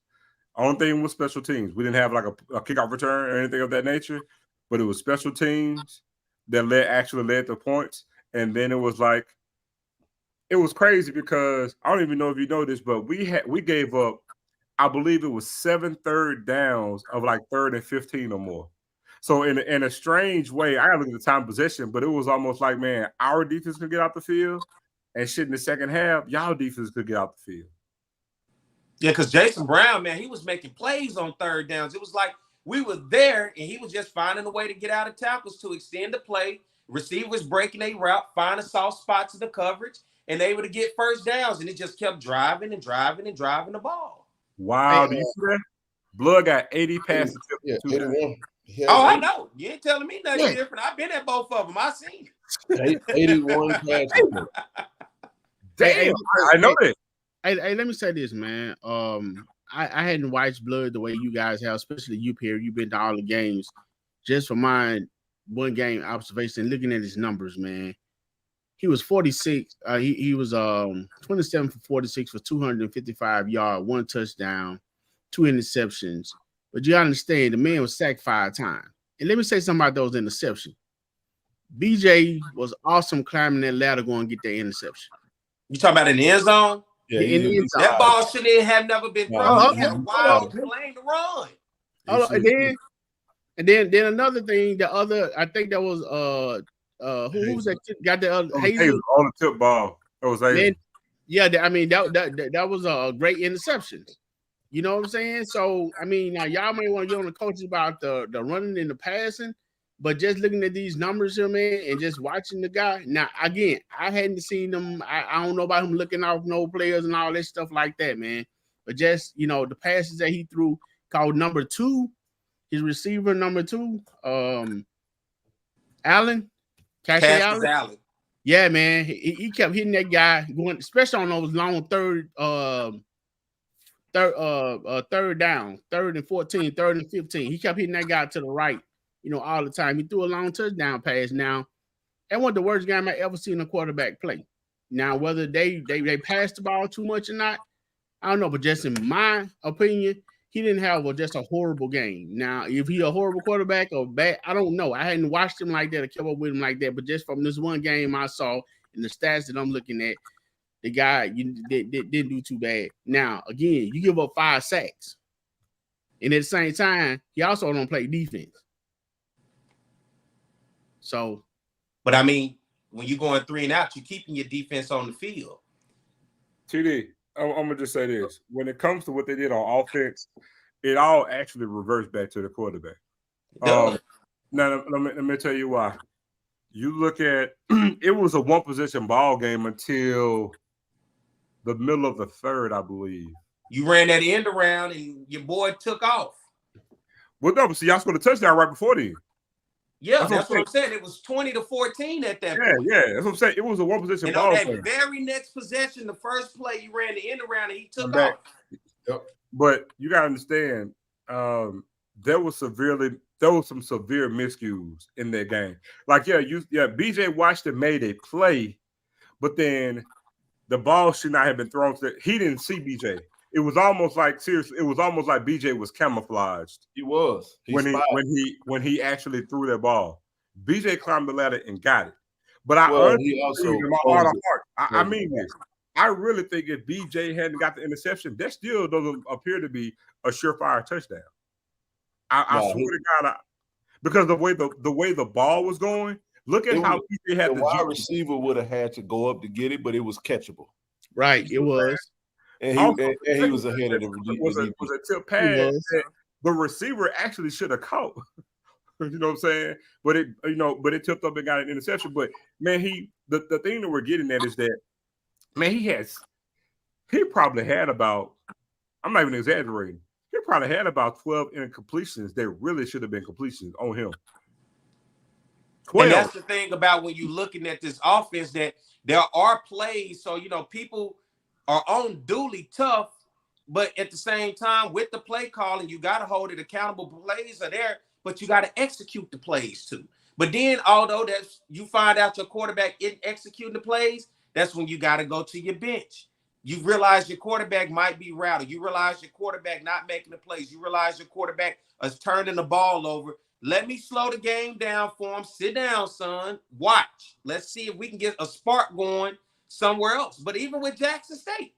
Only thing was special teams. We didn't have like a kickoff return or anything of that nature, but it was special teams that actually led to points. And then it was crazy because I don't even know if you know this, but we gave up, I believe it was 7 third downs of like 3rd and 15 or more. So in a strange way, I gotta look at the time of possession, but it was almost like, man, our defense could get out the field, and shit in the second half, y'all defense could get out the field. Yeah, because Jason Brown, man, he was making plays on 3rd downs. It was like we were there, and he was just finding a way to get out of tackles to extend the play. Receivers breaking a route, finding soft spots in the coverage, and able to get 1st downs, and it just kept driving the ball. Wow, do you see that? Blood got 80 passes. Yeah, 81. I know. You ain't telling me nothing different. I've been at both of them. I seen it. 81 passes. Damn, I know that. Hey, let me say this, man. I hadn't watched Blood the way you guys have, especially you, Pierre. You've been to all the games. Just for my one game observation, looking at his numbers, man. He was 46. He was 27 for 46 for 255 yards, 1 touchdown, 2 interceptions. But you understand, the man was sacked 5 times. And let me say something about those interceptions. BJ was awesome climbing that ladder going to get that interception. You talking about in the end zone? Yeah, in the end zone. That ball shouldn't have never been thrown. He had a wild lane to run. And then another thing, I think that was who was that? Got the Hazel on the tip ball. That was Hazel. Yeah, I mean that was a great interception. You know what I'm saying? So I mean, now y'all may want to get on the coaches about the running and the passing, but just looking at these numbers here, man, and just watching the guy. Now, again, I hadn't seen him. I don't know about him looking off no players and all that stuff like that, man. But just the passes that he threw, called number 2, his receiver number 2, Allen, Cassius Allen. Yeah, man, he kept hitting that guy, going, especially on those long third down, 3rd and 14, 3rd and 15. He kept hitting that guy to the right, all the time. He threw a long touchdown pass. Now, that wasn't the worst game I ever seen a quarterback play. Now, whether they passed the ball too much or not, I don't know. But just in my opinion, he didn't have just a horrible game. Now, if he a horrible quarterback or bad, I don't know. I hadn't watched him like that or kept up with him like that. But just from this one game I saw and the stats that I'm looking at, the guy didn't do too bad. Now, again, you give up 5 sacks. And at the same time, he also don't play defense. So. But, I mean, when you're going 3 and out, you're keeping your defense on the field. TD, I'm going to just say this. When it comes to what they did on offense, it all actually reverts back to the quarterback. Now, let me tell you why. You look at it was a one-possession ball game until the middle of the 3rd, I believe. You ran that end around and your boy took off. Well, no, but see, y'all scored a touchdown right before then. Yeah, that's what I'm saying. It was 20-14 at that point. Yeah, that's what I'm saying. It was a one-possession ball game. And on that very next possession, the first play, you ran the end around and he took off. Yep. But you got to understand, there was some severe miscues in that game. Like, BJ Washington made a play, but then the ball should not have been thrown to he didn't see BJ. It was almost like BJ was camouflaged. He was. When he actually threw that ball. BJ climbed the ladder and got it. But he also I mean this. I really think if BJ hadn't got the interception, that still doesn't appear to be a surefire touchdown. I swear to God, because the way the ball was going, look at how BJ had the wide receiver would have had to go up to get it, but it was catchable. Right, it was. And he was ahead of the was a tip pass that the receiver actually should have caught. You know what I'm saying? But it tipped up and got an interception. But man, the thing that we're getting at is that, man, he probably had about, I'm not even exaggerating, he probably had about 12 incompletions that really should have been completions on him. 12. And that's the thing about when you're looking at this offense, that there are plays. So, people are on duly tough, but at the same time, with the play calling, you got to hold it accountable. Plays are there, but you got to execute the plays too. But then, although you find out your quarterback isn't executing the plays, that's when you got to go to your bench. You realize your quarterback might be rattled. You realize your quarterback not making the plays. You realize your quarterback is turning the ball over. Let me slow the game down for him. Sit down, son. Watch. Let's see if we can get a spark going somewhere else. But even with Jackson State,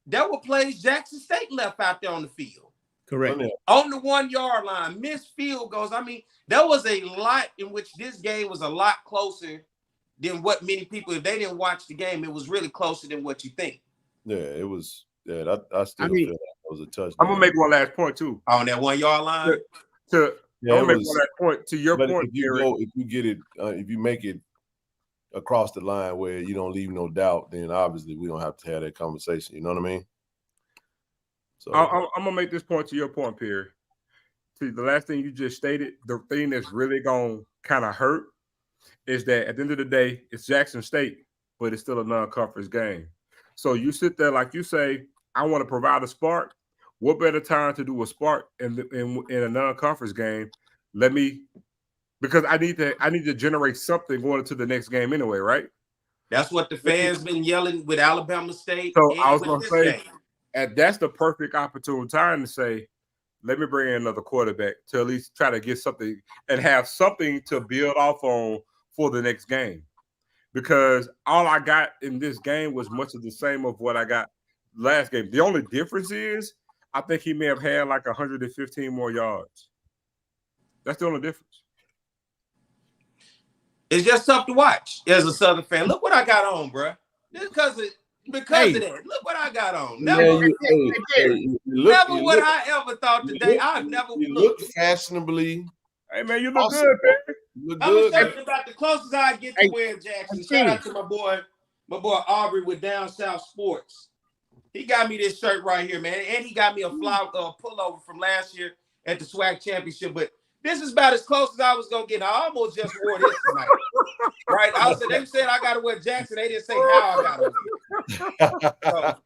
there were plays Jackson State left out there on the field. Correct. On the 1-yard line, missed field goals. I mean, there was a lot in which this game was a lot closer than what many people, if they didn't watch the game, it was really closer than what you think. Yeah, it was. Yeah, I still feel that was a touchdown. I'm gonna make one last point too. On that 1-yard line. I'm gonna make one last point to your point. If you make it across the line where you don't leave no doubt, then obviously we don't have to have that conversation. You know what I mean? So I'm gonna make this point to your point, Pierre. See, the last thing you just stated, the thing that's really gonna kind of hurt is that at the end of the day, it's Jackson State, but it's still a non-conference game. So you sit there like you say, I want to provide a spark. What better time to do a spark in a non-conference game? Because I need to generate something going into the next game anyway, right? That's what the fans been yelling with Alabama State. So I was going to say, and that's the perfect opportune time to say, let me bring in another quarterback to at least try to get something and have something to build off on for the next game. Because all I got in this game was much of the same of what I got last game. The only difference is I think he may have had like 115 more yards. That's the only difference. It's just tough to watch as a Southern fan. Look what I got on, bro. Just because Because of that. Look what I got on. Man, Never, never would I ever thought today. I've never looked fashionably. Hey man, you look awesome. good, Perry. You look I'm good. gonna show you about the closest I get to wearing Jackson. Shout out to my boy Aubrey with Down South Sports. He got me this shirt right here, man, and he got me a pullover from last year at the SWAC Championship. But this is about as close as I was gonna get. I almost just wore this tonight. Right? They said I gotta wear Jackson. They didn't say how I gotta wear it. So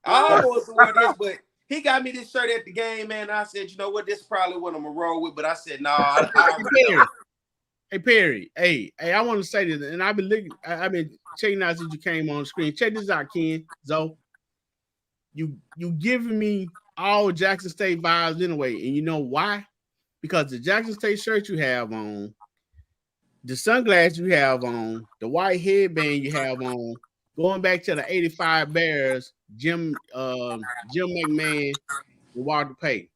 I almost wore this, but he got me this shirt at the game, man. I said, you know what, this is probably what I'm gonna roll with. But I said, no, Hey Perry, hey, I want to say this, and I've been checking out since you came on the screen. Check this out, Ken. Zoe. You giving me all Jackson State vibes anyway, and you know why? Because the Jackson State shirt you have on, the sunglasses you have on, the white headband you have on, going back to the '85 Bears, Jim McMahon, and Walter Payton.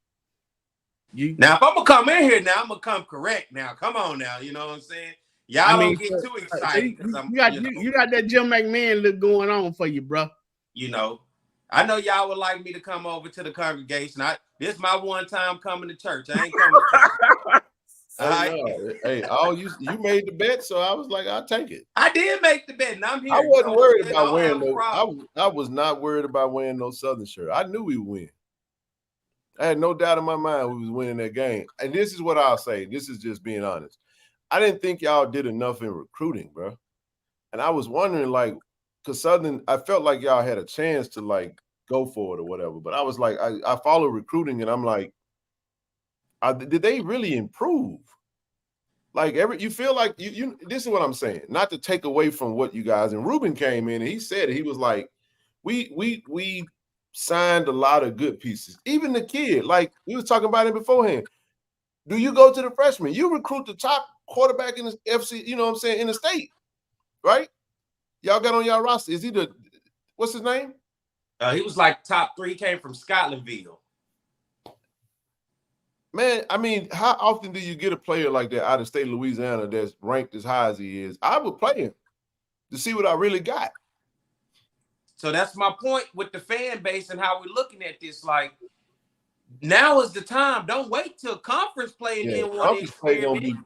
Now, if I'm gonna come in here now, I'm gonna come correct. Now, come on now, you know what I'm saying? Y'all don't get too excited. You got that Jim McMahon look going on for you, bro. You know, I know y'all would like me to come over to the congregation. This is my one time coming to church. I ain't coming to church. Hey, you made the bet, so I was like, I'll take it. I did make the bet, and I'm here. I wasn't worried about wearing no. I was not worried about wearing no Southern shirt. I knew we would win. I had no doubt in my mind we was winning that game. And this is what I'll say. This is just being honest. I didn't think y'all did enough in recruiting, bro. And I was wondering, like, because Southern, I felt like y'all had a chance to, like, go for it or whatever. But I was like, I follow recruiting, and I'm like, did they really improve? Like, you feel like you this is what I'm saying. Not to take away from what you guys, and Ruben came in and he said it. He was like, we signed a lot of good pieces. Even the kid, like we was talking about it beforehand. Do you go to the freshman? You recruit the top quarterback in the FC, you know what I'm saying, in the state, right? Y'all got on y'all roster. Is he what's his name? He was like top 3. He came from Scotlandville. Man, I mean, how often do you get a player like that out of state Louisiana that's ranked as high as he is? I would play him to see what I really got. So that's my point with the fan base and how we're looking at this. Like, now is the time. Don't wait till conference play and then want to experiment.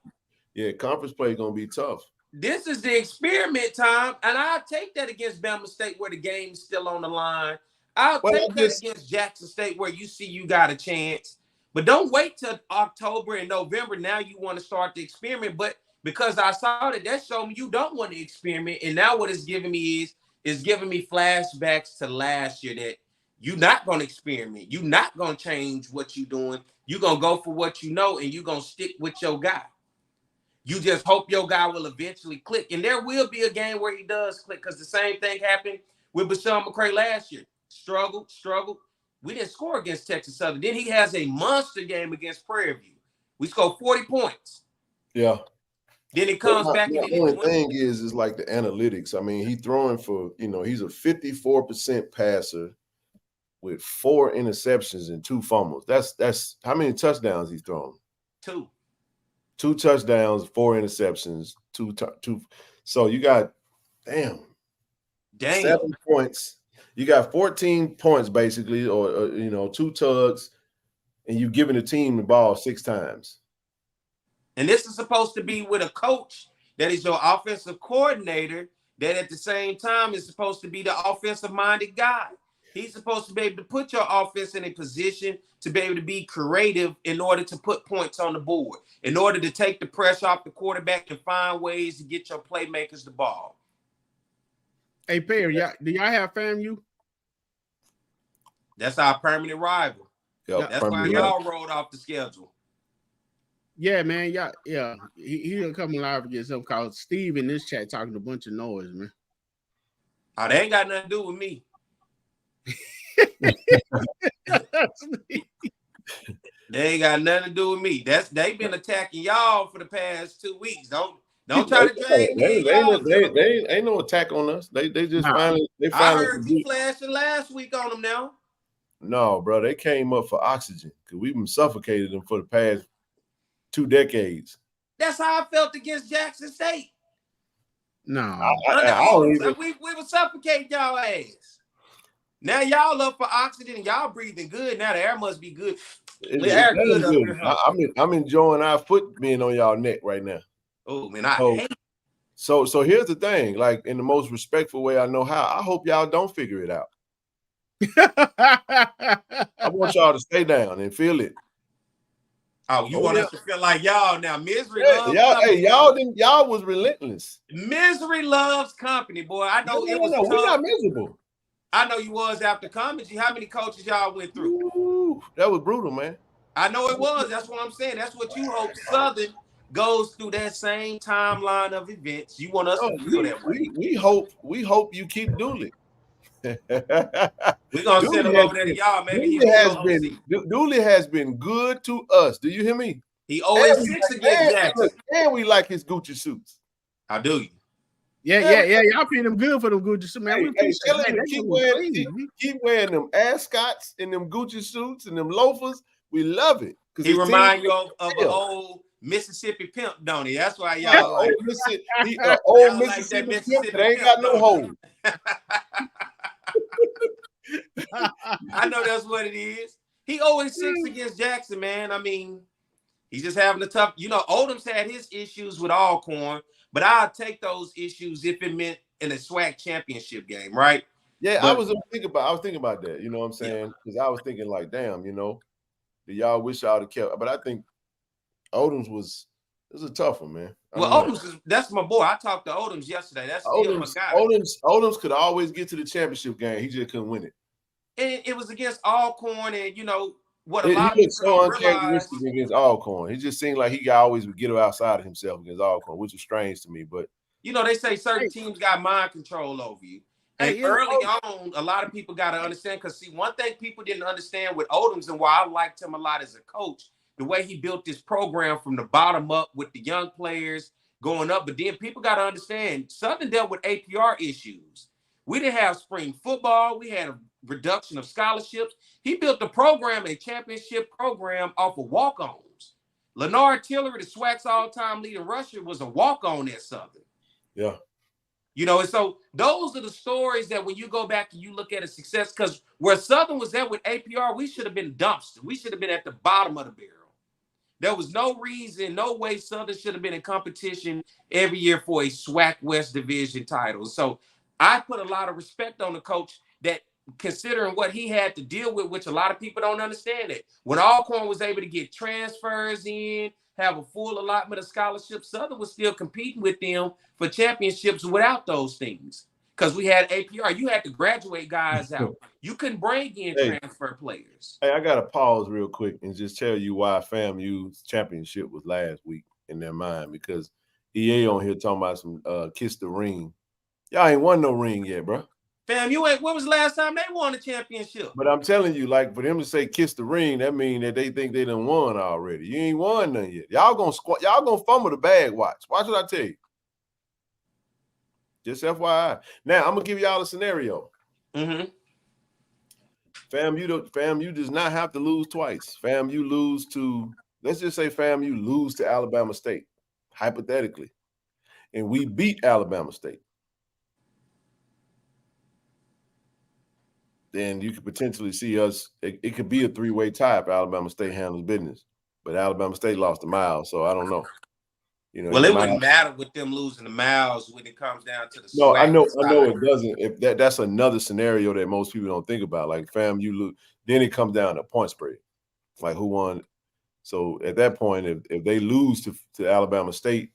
Conference play gonna be tough. This is the experiment time, and I'll take that against Bama State where the game's still on the line. I'll take that against Jackson State where you see you got a chance. But don't wait till October and November. Now you want to start the experiment. But because I saw that showed me you don't want to experiment. And now what it's giving me is giving me flashbacks to last year that you're not going to experiment. You're not going to change what you're doing. You're going to go for what you know, and you're going to stick with your guy. You just hope your guy will eventually click. And there will be a game where he does click, because the same thing happened with Bashawn McCray last year. Struggled. We didn't score against Texas Southern. Then he has a monster game against Prairie View. We scored 40 points. Yeah. Then it comes back. The only thing is like the analytics. I mean, he's throwing for, he's a 54% passer with 4 interceptions and 2 fumbles. That's how many touchdowns he's thrown? 2. 2 touchdowns, 4 interceptions, 2. So you got 7 points. You got 14 points basically, or 2 tugs, and you've given the team the ball 6 times. And this is supposed to be with a coach that is your offensive coordinator that at the same time is supposed to be the offensive-minded guy. He's supposed to be able to put your offense in a position to be able to be creative in order to put points on the board, in order to take the pressure off the quarterback and find ways to get your playmakers the ball. Hey, Perry, do y'all have FAMU? That's our permanent rival. Yep, that's why y'all rolled off the schedule. Yeah, man. Yeah. He'll come live and get something called Steve in this chat talking a bunch of noise, man. Oh, they ain't got nothing to do with me. They ain't got nothing to do with me. They've been attacking y'all for the past 2 weeks. Don't try to drag me. They ain't no attack on us. They just finally. I heard you flashing last week on them now. No, bro, they came up for oxygen because we've been suffocating them for the past 2 decades. That's how I felt against Jackson State. No, we were suffocating y'all ass. Now y'all up for oxygen and y'all breathing good. Now the air must be good. It's air good up good. here, huh? I'm enjoying our foot being on y'all neck right now. Oh man, I hate. So here's the thing, like in the most respectful way I know how. I hope y'all don't figure it out. I want y'all to stay down and feel it. Oh, you want us to feel like y'all now? Misery loves company. Y'all was relentless. Misery loves company, boy. I know it was tough. We're not miserable. I know you was after comedy. How many coaches y'all went through? Ooh, that was brutal, man. I know it was. That's what I'm saying. That's what you hope Southern goes through that same timeline of events. You want us to feel that way. We hope you keep Dooley. We're gonna send him over there to y'all. Maybe Dooley has been good to us. Do you hear me? He always 6 against Jackson. And we like his Gucci suits. How do you? Yeah. Y'all paying them good for them Gucci suits, man. Keep wearing them ascots and them Gucci suits and them loafers. We love it. He remind you of an old Mississippi pimp, don't he? That's why y'all like old Mississippi pimp that ain't got no hole. I know that's what it is. He always 6 against Jackson, man. I mean, he's just having a tough. You know, Odom's had his issues with Alcorn, but I'll take those issues if it meant in a SWAC championship game, right? Yeah, I was thinking about that. You know what I'm saying? Because I was thinking like, damn, you know, do y'all wish y'all had kept? But I think Odom's was a tough one, man. That's my boy. I talked to Odom's yesterday. That's still my guy. Odom's could always get to the championship game. He just couldn't win it. And it was against Alcorn, and you know what He was so uncharacteristic against Alcorn. It just seemed like he always would get outside of himself against Alcorn, which is strange to me. But you know, they say certain teams got mind control over you. And early on, a lot of people got to understand, because see, one thing people didn't understand with Odom's and why I liked him a lot as a coach, the way he built this program from the bottom up with the young players going up. But then people got to understand, Southern dealt with APR issues. We didn't have spring football. We had a reduction of scholarships. He built a program, a championship program, off of walk-ons. Leonard Tillery, the SWAC's all-time leading rusher, was a walk-on at Southern. Yeah. You know, and so those are the stories that when you go back and you look at a success, because where Southern was at with APR, we should have been dumpster. We should have been at the bottom of the barrel. There was no reason, no way Southern should have been in competition every year for a SWAC West Division title. So I put a lot of respect on the coach that, considering what he had to deal with, which a lot of people don't understand it. When Alcorn was able to get transfers in, have a full allotment of scholarships, Southern was still competing with them for championships without those things. Because we had APR. You had to graduate guys out. You couldn't bring in transfer players. Hey, I got to pause real quick and just tell you why FAMU's championship was last week in their mind. Because EA on here talking about some kiss the ring. Y'all ain't won no ring yet, bro. Fam, you ain't. When was the last time they won a championship? But I'm telling you, like, for them to say kiss the ring, that means that they think they done won already. You ain't won none yet. Y'all gonna fumble the bag. Watch what I tell you. Just FYI. Now I'm gonna give y'all a scenario. Mm-hmm. FAMU does not have to lose twice. FAMU lose to, let's just say FAMU lose to Alabama State, hypothetically, and we beat Alabama State. Then you could potentially see us. It could be a three-way tie if Alabama State handles business, but Alabama State lost a mile, so I don't know. You know, well, it wouldn't matter with them losing the miles when it comes down to the. No, I know it doesn't. If that's another scenario that most people don't think about. Like FAMU lose, then it comes down to point spread, like who won. So at that point, if they lose to Alabama State,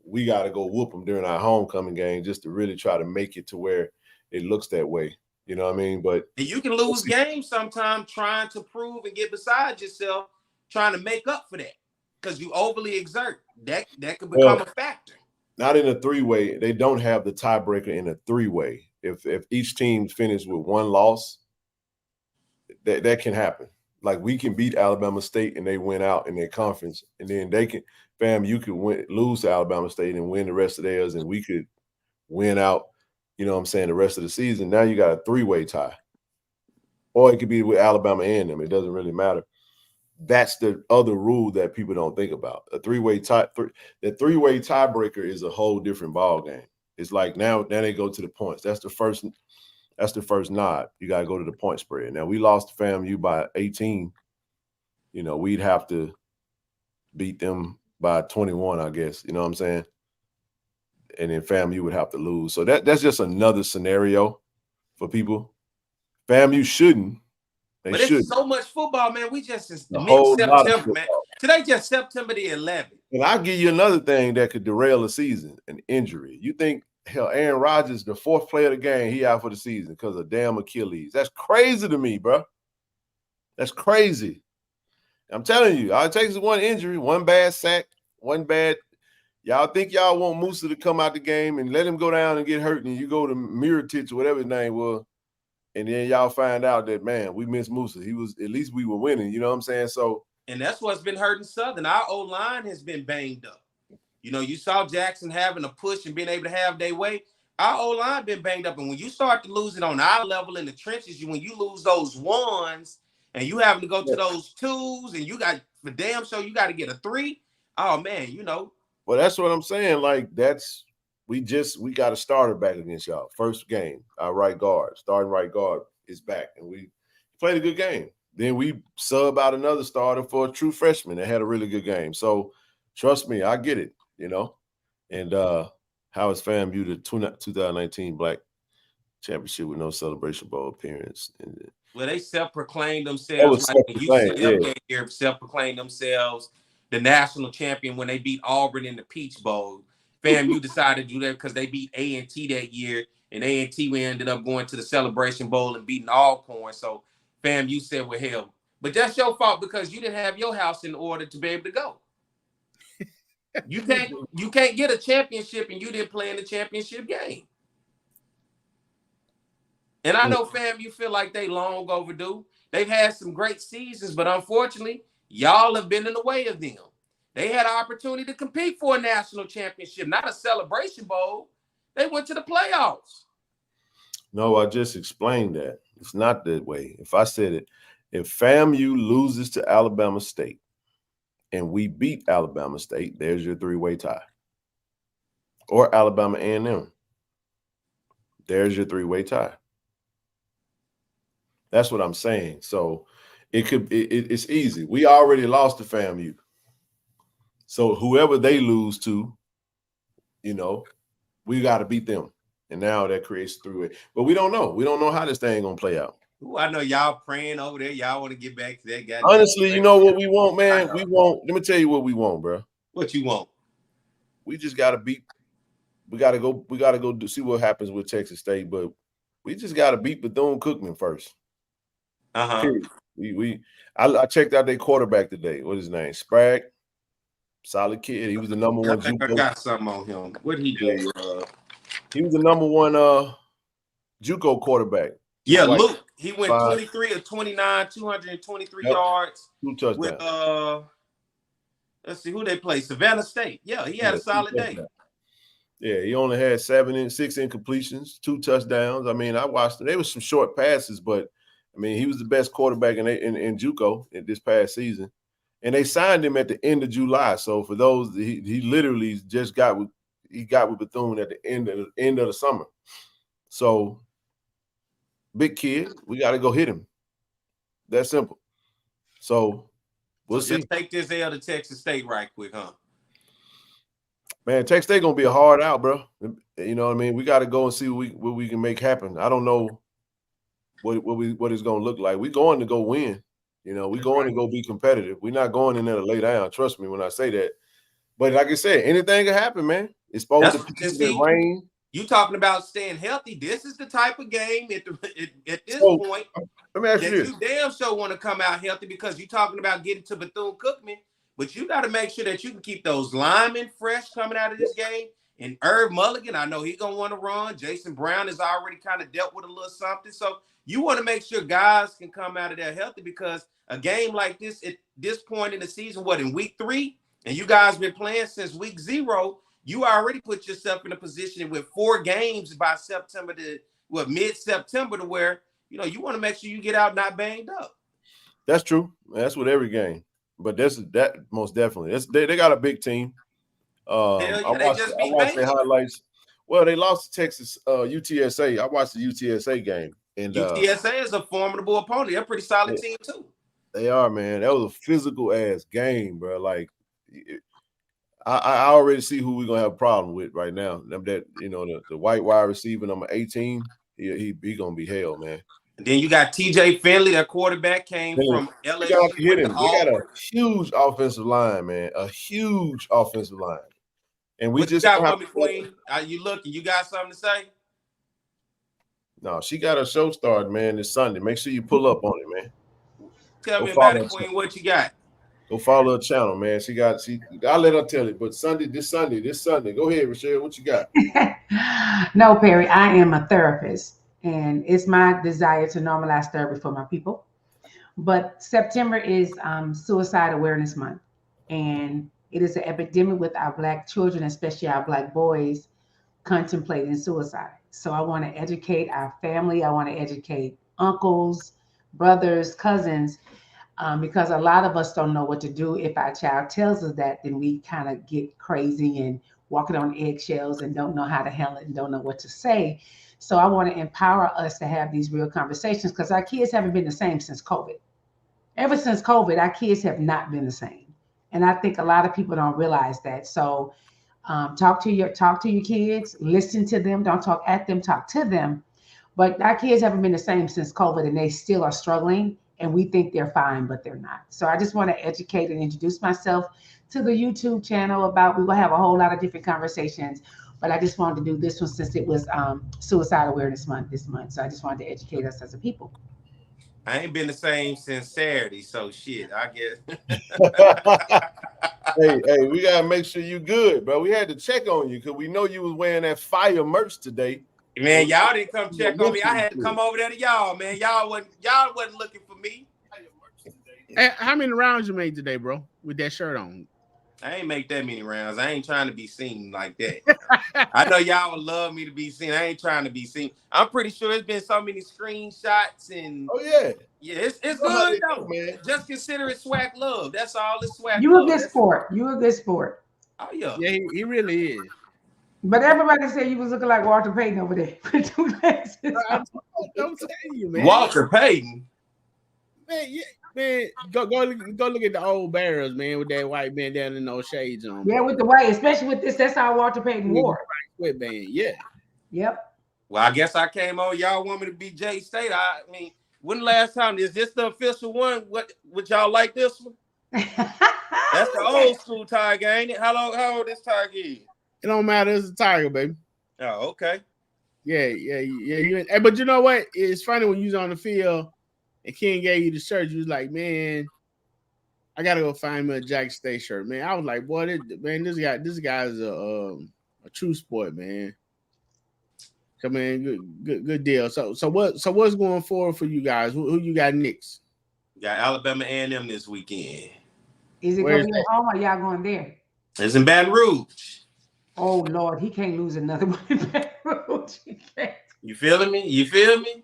we got to go whoop them during our homecoming game just to really try to make it to where it looks that way. You know what I mean? But and you can lose games sometimes trying to prove and get beside yourself, trying to make up for that because you overly exert. That could become a factor. Not in a three-way. They don't have the tiebreaker in a three-way. If each team finished with one loss, that can happen. Like we can beat Alabama State and they win out in their conference, and then they can, you could lose to Alabama State and win the rest of theirs, and we could win out. You know what I'm saying, the rest of the season. Now you got a three-way tie. Or it could be with Alabama and them. It doesn't really matter. That's the other rule that people don't think about. A three-way tie, the three-way tiebreaker is a whole different ball game. It's like now they go to the points. That's the first That's the first nod. You got to go to the point spread. Now, we lost to FAMU by 18. You know, we'd have to beat them by 21, I guess. You know what I'm saying? And then FAMU would have to lose. So that's just another scenario for people. FAMU shouldn't. But it's so much football, man. We just mid-September, man. Today just September the 11th. And I'll give you another thing that could derail a season, an injury. You think, hell, Aaron Rodgers, the fourth player of the game, he out for the season because of damn Achilles. That's crazy to me, bro. That's crazy. I'm telling you, all it takes is one injury, one bad sack, one bad. Y'all think y'all want Musa to come out the game and let him go down and get hurt, and you go to Miritich or whatever his name was, and then y'all find out that, man, we missed Musa. He was, at least we were winning. You know what I'm saying? So, and that's what's been hurting Southern. Our O-line has been banged up. You know, you saw Jackson having a push and being able to have their way. Our O-line been banged up. And when you start to lose it on our level in the trenches, when you lose those ones and you having to go to those twos and you got, for damn sure, you got to get a 3. Oh, man, you know. Well, that's what I'm saying. Like, we got a starter back against y'all. First game, our starting right guard is back. And we played a good game. Then we sub out another starter for a true freshman that had a really good game. So, trust me, I get it, you know. And how is FAMU the 2019 Black Championship with no Celebration Bowl appearance? Well, they self-proclaimed themselves like the UCF game, self-proclaimed themselves the national champion when they beat Auburn in the Peach Bowl. FAMU decided to do that because they beat A&T that year, and A&T we ended up going to the Celebration Bowl and beating Alcorn. So FAMU said, well, hell. But that's your fault because you didn't have your house in order to be able to go. You can't get a championship and you didn't play in the championship game. And I know FAMU feel like they long overdue. They've had some great seasons, but unfortunately, y'all have been in the way of them. They had an opportunity to compete for a national championship, not a Celebration Bowl. They went to the playoffs. No, I just explained that. It's not that way. If I said it, if FAMU loses to Alabama State and we beat Alabama State, there's your 3-way tie. Or Alabama A&M. There's your 3-way tie. That's what I'm saying. So it's easy. We already lost to FAMU. So whoever they lose to, you know, we got to beat them. And now that creates a 3-way. But we don't know. We don't know how this thing going to play out. Ooh, I know y'all praying over there. Y'all want to get back to that guy. Honestly, you know what we want, man? We want, let me tell you what we want, bro. What you want? We just got to beat. We got to go see what happens with Texas State. But we just got to beat Bethune-Cookman first. Uh-huh. I checked out their quarterback today. What's his name? Sprague. Solid kid. He was the number one. I think I got something on him. What did he do? He was the number one JUCO quarterback. Yeah, Luke. He went 23 of 29, 223 yards. 2 touchdowns. With let's see who they play. Savannah State. Yeah, he had a solid day. Yeah, he only had 6 incompletions, 2 touchdowns. I mean, I watched it. There was some short passes, but I mean, he was the best quarterback in JUCO in this past season. And they signed him at the end of July. So for those, he literally just got with Bethune at the end of the summer. So big kid, we got to go hit him. That's simple. So we'll see. Just take this L to Texas State right quick, huh? Man, Texas State gonna be a hard out, bro. You know what I mean? We got to go and see what we can make happen. I don't know what it's gonna look like. We're going to go win. You know, we're going to go be competitive. We're not going in there to lay down. Trust me when I say that. But like I said, anything can happen, man. It's supposed to rain. You talking about staying healthy. This is the type of game at this point let me ask you this. You damn sure want to come out healthy because you're talking about getting to Bethune-Cookman, but you got to make sure that you can keep those linemen fresh coming out of this game. And Irv Mulligan, I know he's going to want to run. Jason Brown has already kind of dealt with a little something. So you want to make sure guys can come out of there healthy because a game like this at this point in the season, in week 3, and you guys been playing since week 0, you already put yourself in a position with 4 games by mid-September to where, you know, you want to make sure you get out not banged up. That's true. That's with every game. But that most definitely. They got a big team. I watched their highlights. Well, they lost to Texas UTSA. I watched the UTSA game. And UTSA is a formidable opponent. They're a pretty solid team, too. They are, man. That was a physical-ass game, bro. Like, I already see who we're going to have a problem with right now. That, you know, the white wide receiver, number 18, he going to be hell, man. And then you got TJ Finley, their quarterback, came from LSU. They got a huge offensive line, man. A huge offensive line. And we just got for me, Queen. Are you looking? You got something to say? No, she got a show started, man, this Sunday. Make sure you pull up on it, man. Tell me about it, Queen. What you got? Go follow her channel, man. I'll let her tell it. But this Sunday. Go ahead, Rochelle. What you got? No, Perry, I am a therapist, and it's my desire to normalize therapy for my people. But September is Suicide Awareness Month, and it is an epidemic with our Black children, especially our Black boys, contemplating suicide. So I want to educate our family. I want to educate uncles, brothers, cousins, because a lot of us don't know what to do. If our child tells us that, then we kind of get crazy and walking on eggshells and don't know how to handle it and don't know what to say. So I want to empower us to have these real conversations, because our kids haven't been the same since COVID. Ever since COVID, our kids have not been the same. And I think a lot of people don't realize that. So talk to your kids, listen to them, don't talk at them, talk to them. But our kids haven't been the same since COVID, and they still are struggling, and we think they're fine, but they're not. So I just want to educate and introduce myself to the YouTube channel we will have a whole lot of different conversations, but I just wanted to do this one since it was Suicide Awareness Month this month. So I just wanted to educate us as a people. I ain't been the same since Saturday, so shit, I guess. Hey, we gotta make sure you good, bro. We had to check on you because we know you was wearing that fire merch today. Man, y'all didn't come check on me. I had to come over there to y'all, man. Y'all wasn't looking for me. Hey, how many rounds you made today, bro, with that shirt on? I ain't make that many rounds. I ain't trying to be seen like that. I know y'all would love me to be seen. I ain't trying to be seen. I'm pretty sure it's been so many screenshots and it's good though, man. Just consider it swag love. That's all. It's swag. You a good sport. You a good sport. Oh yeah. Yeah, he really is. But everybody said you was looking like Walter Payton over there with 2 glasses. I'm telling you, man. Walter Payton. Man, yeah. Man, go look at the old Bears, man, with that white bandana and those shades on. Yeah, with the white, especially with this. That's how Walter Payton wore. Sweatband, yeah. Yep. Well, I guess I came on. Y'all want me to be J State? I mean, when the last time is this the official one? What would y'all like this one? That's the old school Tiger, ain't it? How old this Tiger is? It don't matter. It's a Tiger, baby. Oh, okay. Yeah. But you know what? It's funny when you was on the field and Ken gave you the shirt. You was like, man, I gotta go find me a Jack State shirt, man. I was like, boy, this guy's a true sport, man. So man, good deal. So what's going forward for you guys? Who you got next? Got Alabama A&M this weekend. Is it going to be at home or y'all going there? It's in Baton Rouge. Oh Lord, he can't lose another one in Baton Rouge. You feeling me?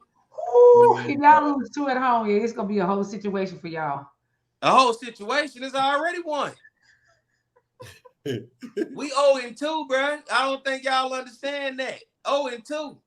Ooh, if y'all lose 2 at home, yeah, it's gonna be a whole situation for y'all. A whole situation is already won. We 0-2, bro. I don't think y'all understand that. 0-2.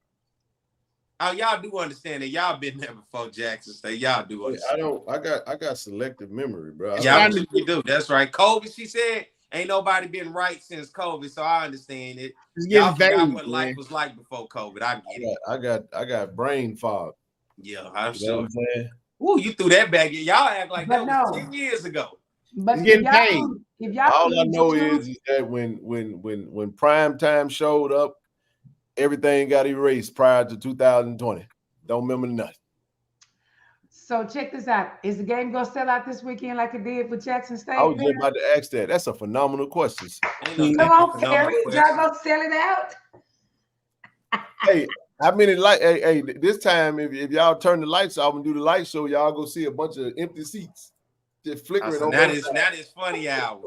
Oh, y'all do understand that. Y'all been there before Jackson State. Y'all do understand. I got selective memory, bro. Yeah, you do. That's right. COVID, she said, ain't nobody been right since COVID, so I understand it. Y'all forgot what life was like before COVID. I get it. I got brain fog. Yeah, I'm sure. You know what I'm saying? Ooh, you threw that back. Y'all act like that was 10 years ago. But getting paid. All I know is that when prime time showed up, everything got erased prior to 2020. Don't remember nothing. So check this out. Is the game gonna sell out this weekend like it did with Jackson State? I was just about to ask that. That's a phenomenal question. Come on, Perry. Y'all gonna sell it out? Hey, how many hey, this time if y'all turn the lights off and do the light show, y'all go see a bunch of empty seats just flickering. That is funny hour.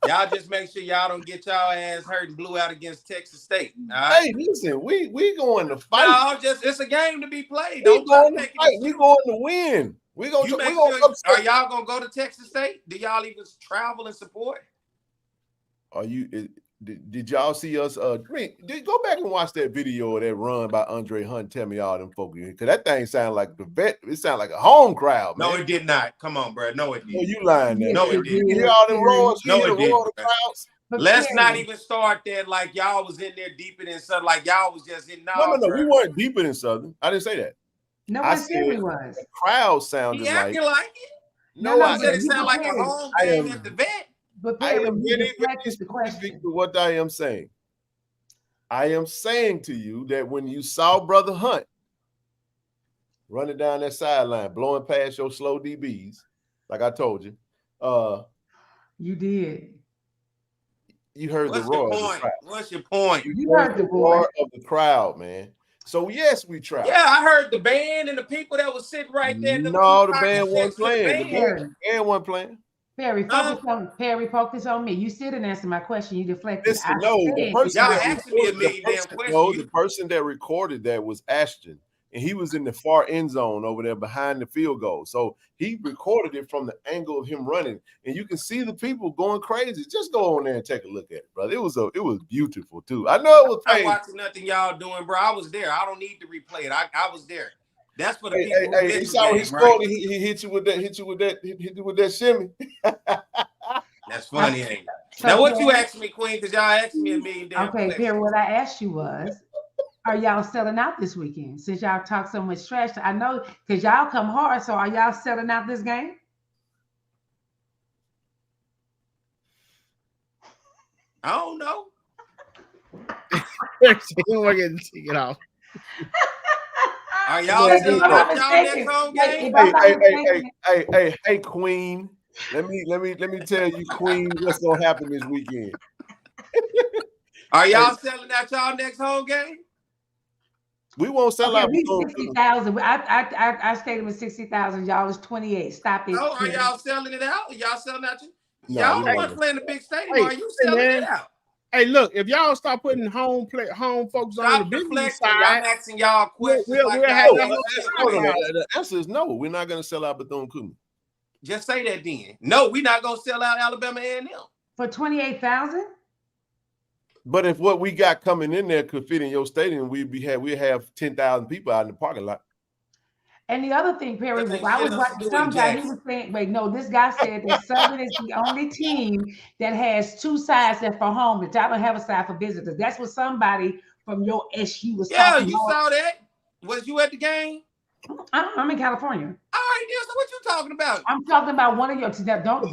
Y'all just make sure y'all don't get y'all ass hurt and blew out against Texas State. All right? Hey, listen, we going to fight. No, it's a game to be played. We going to fight. We going to win. Are y'all gonna go to Texas State? Do y'all even travel and support? Are you? Did y'all see us? Go back and watch that video of that run by Andre Hunt. Tell me all them folks, because that thing sounded like the vet. It sounded like a home crowd, man. No, it did not. Come on, bro. No, it didn't. Oh, you lying there? No, it didn't. You hear all them roars? No, it didn't. The crowds? Let's not even start that like y'all was in there deeper than Southern. Like y'all was just in. No. We weren't deeper than Southern. I didn't say that. No one said we was. The crowd sounded he acting like it. No, I said it sounded like a home game at the vet. But I am getting the question. What I am saying. I am saying to you that when you saw Brother Hunt running down that sideline, blowing past your slow DBs, like I told you, you did. You heard the roar. What's your point? You heard the roar of the crowd, man. So yes, we tried. Yeah, I heard the band and the people that was sitting right there. No, the band wasn't playing. The band wasn't playing. Perry, focus on me. You still didn't answer my question. You deflected. Listen, the person that recorded that was Ashton, and he was in the far end zone over there behind the field goal. So he recorded it from the angle of him running, and you can see the people going crazy. Just go on there and take a look at it, brother. It was beautiful too. I know it was. I'm watching nothing y'all doing, bro. I was there. I don't need to replay it. I was there. That's for the people. He saw he scored. He hit you with that shimmy. That's funny, ain't it? So now, what you asked me, Queen? Because y'all asked me a million damn questions. Pierre, what I asked you was, are y'all selling out this weekend? Since y'all talk so much trash, I know because y'all come hard. So are y'all selling out this game? I don't know. We're getting to take it off. Are y'all next home game? Hey, Queen. Let me tell you, Queen, what's gonna happen this weekend. Are y'all selling out y'all next home game? We won't sell out. 60,000. I stated with 60,000. Y'all is 28. Stop it. Oh, are y'all selling it out? Are y'all selling out? Y'all weren't playing the big stadium. Are you selling it out? Hey, look, if y'all start putting home folks on the business side, I'm asking y'all questions. The answer is no. We're not going to sell out Bethune-Cookman. Just say that then. No, we're not going to sell out Alabama A&M for 28,000. But if what we got coming in there could fit in your stadium, we have 10,000 people out in the parking lot. And the other thing, Perry, I was watching some guy, he was saying, wait, no, this guy said that Southern is the only team that has two sides that for home, that y'all don't have a side for visitors. That's what somebody from your SU was talking about. Yeah, you saw that? Was you at the game? I'm in California. All right, so what you talking about? I'm talking about one of your, don't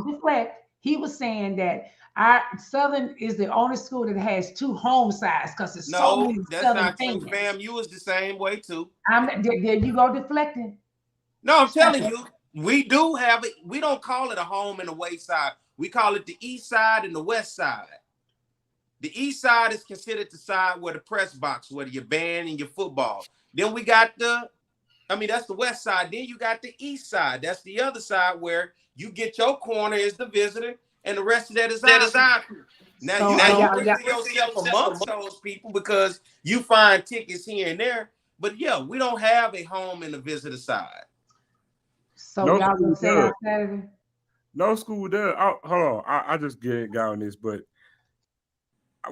deflect. He was saying that our Southern is the only school that has two home sides because it's so many that's Southern not fans. true. FAMU is the same way too. There you go deflecting. No, I'm telling you, we do have it. We don't call it a home and away side. We call it the east side and the west side. The east side is considered the side where the press box, where your band and your football. Then we got that's the west side. Then you got the east side. That's the other side where you get your corner as the visitor, and the rest of that is outside. Now you don't bring yourself amongst those people because you find tickets here and there. But yeah, we don't have a home in the visitor side. So y'all gonna say on Saturday? No school does. Hold on, I just got on this, but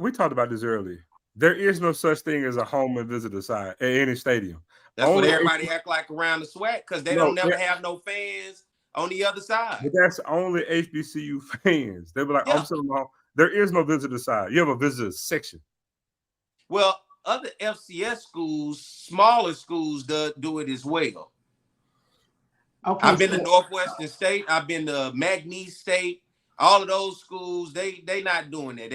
we talked about this earlier. There is no such thing as a home and visitor side at any stadium. That's what everybody act like around the SWAC because they don't never have no fans on the other side. But that's only HBCU fans. They be like, I'm selling home. There is no visitor side. You have a visitor section. Well, other FCS schools, smaller schools, do it as well. Okay, I've been to Northwestern State. I've been to McNeese State. All of those schools, they not doing that.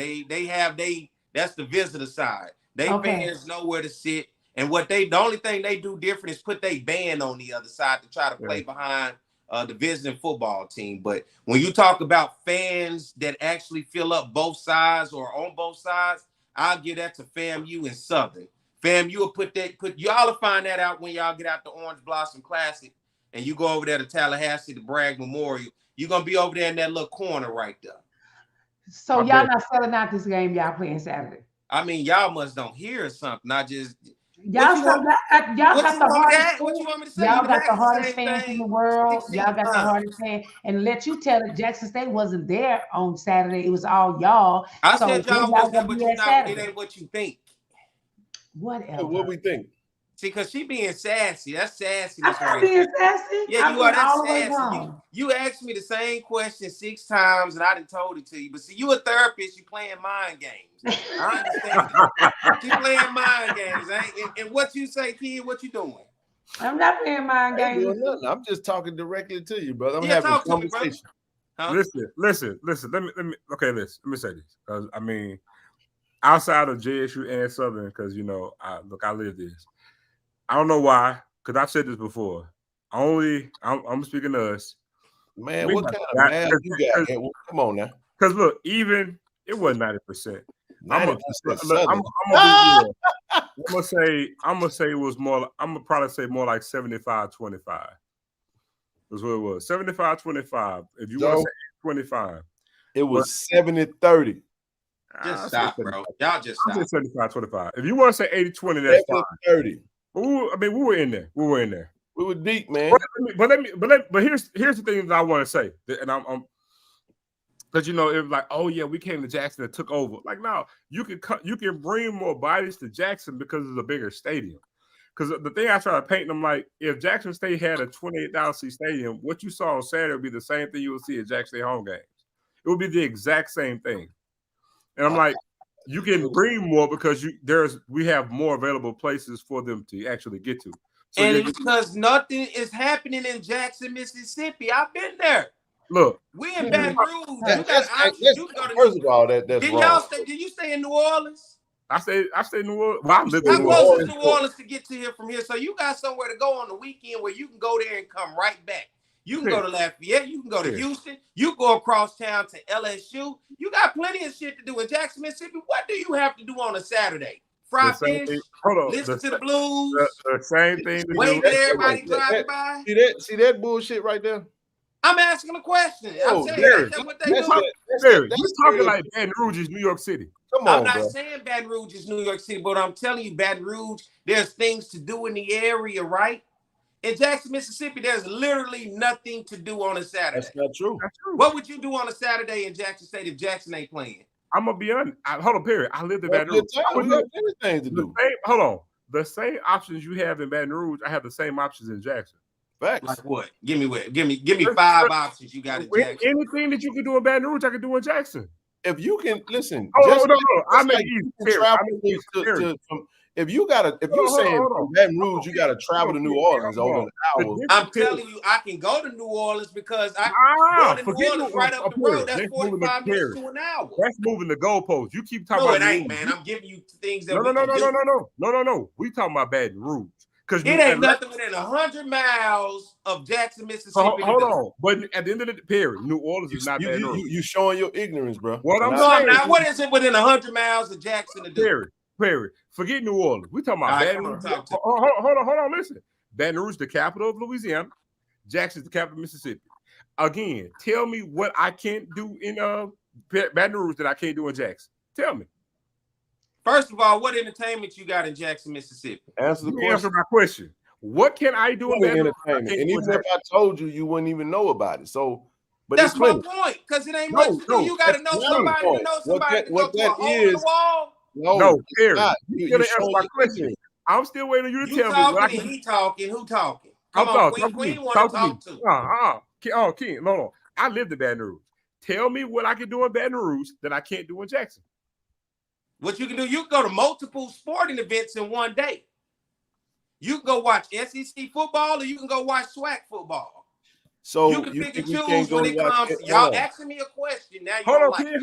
That's the visitor side. Fans know where to sit. And the only thing they do different is put their band on the other side to try to play behind the visiting football team. But when you talk about fans that actually fill up both sides or on both sides, I'll give that to FAMU and Southern. FAMU will y'all will find that out when y'all get out the Orange Blossom Classic and you go over there to Tallahassee to Bragg Memorial. You're gonna be over there in that little corner right there. So y'all not selling out this game y'all playing Saturday. I mean, y'all must don't hear something. Y'all got the hardest. What you want me to say? Y'all You got the asked hardest same fans in the thing world. 16 Y'all got the times. hardest fan. And let you tell it, Jackson State wasn't there on Saturday. It was all y'all. I So said y'all y'all was there, gonna but be you at not. It Saturday. ain't what you think. Whatever. What we think? See, because she being sassy. That's sassy. I'm not being sassy. Yeah, I'm you are. being That's all the way sassy. wrong. You asked me the same question 6 times, and I done told it to you. But see, you a therapist. You playing mind games. I understand. You playing mind games. And what you say, kid? What you doing? I'm not playing mind I ain't games. doing nothing. I'm just talking directly to you, brother. I'm Yeah, having a talk to me, brother. conversation. Huh? Listen. Let me. Okay, listen. Let me say this, because I mean, outside of JSU and Southern, because I live this. I don't know why, because I've said this before. I'm speaking to us. Man, what kind of math you got? Come on now. Because look, even it wasn't 90%. 90% I'm gonna say it was more. I'm gonna probably say more like 75-25. That's what it was. 75-25. If you want to say 25, it was 70-30. Just stop, bro. Y'all just stop. 75-25. If you want to say 80-20, that's fine. 30. But we were in there. We were in there. We were deep, man. But here's the thing that I want to say, and I'm because it was like, oh yeah, we came to Jackson and took over. Like, no, you can bring more bodies to Jackson because it's a bigger stadium. Because the thing I try to paint them, like, if Jackson State had a 28,000 seat stadium, what you saw on Saturday would be the same thing you would see at Jackson State home games. It would be the exact same thing. And I'm like, you can bring more because we have more available places for them to actually get to. So and it's because nothing is happening in Jackson, Mississippi. I've been there. Look, we in Baton Rouge. You got options. You can go to. First of all, that's wrong. Did you stay in New Orleans? I stay in New Orleans. Well, I live in How New close Orleans. is New Orleans to get to here from here? So you got somewhere to go on the weekend where you can go there and come right back. You can go to Lafayette. You can go to Houston. You go across town to LSU. You got plenty of shit to do in Jackson, Mississippi. What do you have to do on a Saturday? Fry fish, listen to the blues. The same thing. Wave at everybody driving by. See that bullshit right there? I'm asking a question. I'm saying that's what they do. You're talking like Baton Rouge is New York City. Come on, I'm not saying Baton Rouge is New York City, but I'm telling you, Baton Rouge, there's things to do in the area, right? In Jackson, Mississippi, there's literally nothing to do on a Saturday. That's not true. What would you do on a Saturday in Jackson State if Jackson ain't playing? I'm gonna be honest. Hold on, period. I lived in Baton Rouge. We got everything to do. Hold on. The same options you have in Baton Rouge, I have the same options in Jackson. Facts. Like what? Give me 5 options you got in Jackson. Anything that you can do in Baton Rouge, I can do in Jackson. If you can listen, if you're saying from Baton Rouge, you gotta travel to New Orleans over an hour. I'm telling you, I can go to New Orleans because I go to New Orleans right up the road. That's 45 minutes to an hour. That's moving the goalposts. You keep talking about it ain't, man. I'm giving you things that No. We talking about Baton Rouge. It ain't nothing within 100 miles of Jackson, Mississippi. Hold on. But at the end of the period, New Orleans is not Baton Rouge. You showing your ignorance, bro. What I'm saying. Now, what is it within 100 miles of Jackson to do? Period. Forget New Orleans. We talking about Baton Rouge. Hold on. Listen. Baton Rouge, the capital of Louisiana. Jackson's the capital of Mississippi. Again, tell me what I can't do in Baton Rouge that I can't do in Jackson. Tell me. First of all, what entertainment you got in Jackson, Mississippi? Answer my question. What can I do in Baton Rouge? And even if I told you, you wouldn't even know about it. So, but that's my point, because it ain't much to do. You got to know somebody to know somebody to go to a hole in the wall. No, you gonna answer my question. I'm still waiting on you to tell me. What he talking? Who talking? Come on, Queen want to talk to. Ken, no. I lived in Baton Rouge. Tell me what I can do in Baton Rouge that I can't do in Jackson. What you can do, you can go to multiple sporting events in one day. You can go watch SEC football or you can go watch SWAC football. So you can pick and choose when it comes to y'all asking me a question. Now you hold on, Ken,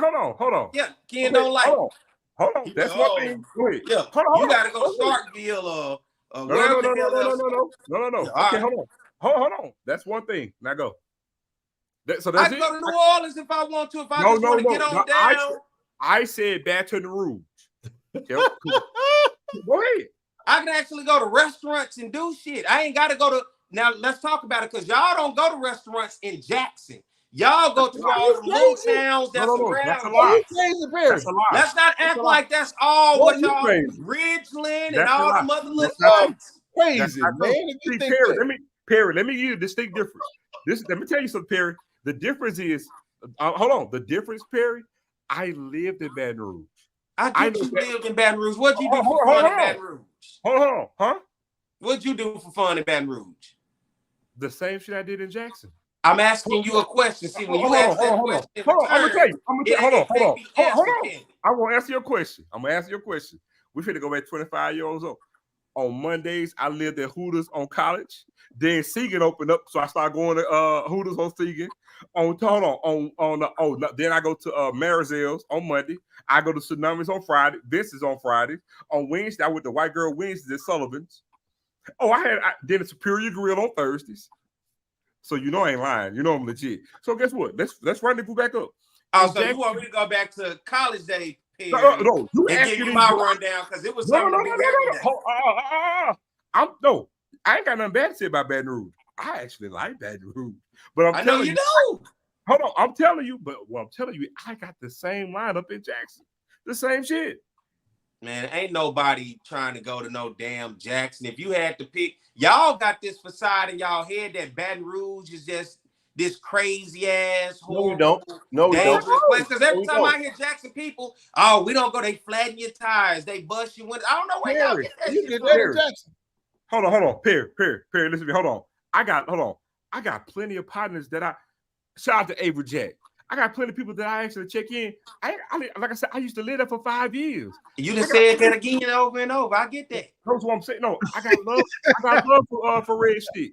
hold on. Yeah, Ken don't like it. Hold on. That's one thing. Wait. Yeah, you gotta go to Starkville or wherever the hell else. No. Okay, hold on. That's one thing. Now go. So that's I can go to New Orleans if I want to. If I just want to get on down. I said Baton Rouge. Go ahead. I can actually go to restaurants and do shit. I ain't got to go to. Now let's talk about it, because y'all don't go to restaurants in Jackson. Y'all go to all the little towns that's around. That's a lie. That's a lie. Let's not act like that's all what y'all crazy. Ridgeland and That's all a the other little That's crazy, That's man. See, Perry, let me give you a distinct difference. Let me tell you something, Perry. The difference is, hold on. The difference, Perry, I lived in Baton Rouge. I get you lived in Baton Rouge. What'd you do for fun in Baton Rouge? Hold on, huh? What'd you do for fun in Baton Rouge? The same shit I did in Jackson. I'm asking you a question. See, when you ask that question, I'm gonna tell you. Hold on. Again. I'm gonna answer your question. We finna go back 25 years old. On Mondays, I lived at Hooters on College. Then Segan opened up, so I started going to Hooters on Segan. Then I go to Marizel's on Monday. I go to Tsunamis on Friday. Vince's on Friday. On Wednesday, I went to White Girl Wednesdays at Sullivan's. I did a Superior Grill on Thursdays. So you know I ain't lying. You know I'm legit. So guess what? Let's run it back up. Oh, so you want me to go back to college day? No, you and give you my rundown because it was something to do every day. I ain't got nothing bad to say about Baton Rouge. I actually like Baton Rouge, but I'm telling you, do. Hold on, I'm telling you, I got the same lineup in Jackson, the same shit. Man, ain't nobody trying to go to no damn Jackson. If you had to pick, y'all got this facade in y'all head that Baton Rouge is just this crazy ass, horrible, dangerous place. Because every time I hear Jackson people, we don't go. They flatten your tires. They bust your windows. I don't know where y'all get that shit from. Jackson. Hold on. Perry, listen to me. Hold on. I got plenty of partners that shout out to Avery Jack. I got plenty of people that I actually check in. Like I said, I used to live there for 5 years. You just said that again over and over. I get that. That's what I'm saying. No, I got love for Red Stick.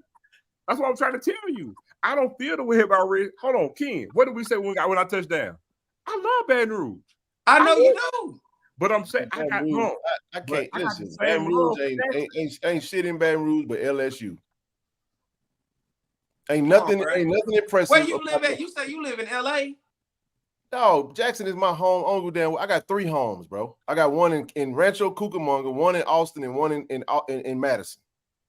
That's what I'm trying to tell you. I don't feel the way about Red. Hold on, Ken. What did we say when I touched down? I love Baton Rouge. I know you do. But I'm saying I can't listen. Baton Rouge ain't shit in Baton Rouge, but LSU. Ain't nothing impressive. Where you live at? You say you live in LA. No, Jackson is my home. I got 3 homes, bro. I got one in Rancho Cucamonga, one in Austin, and one in Madison.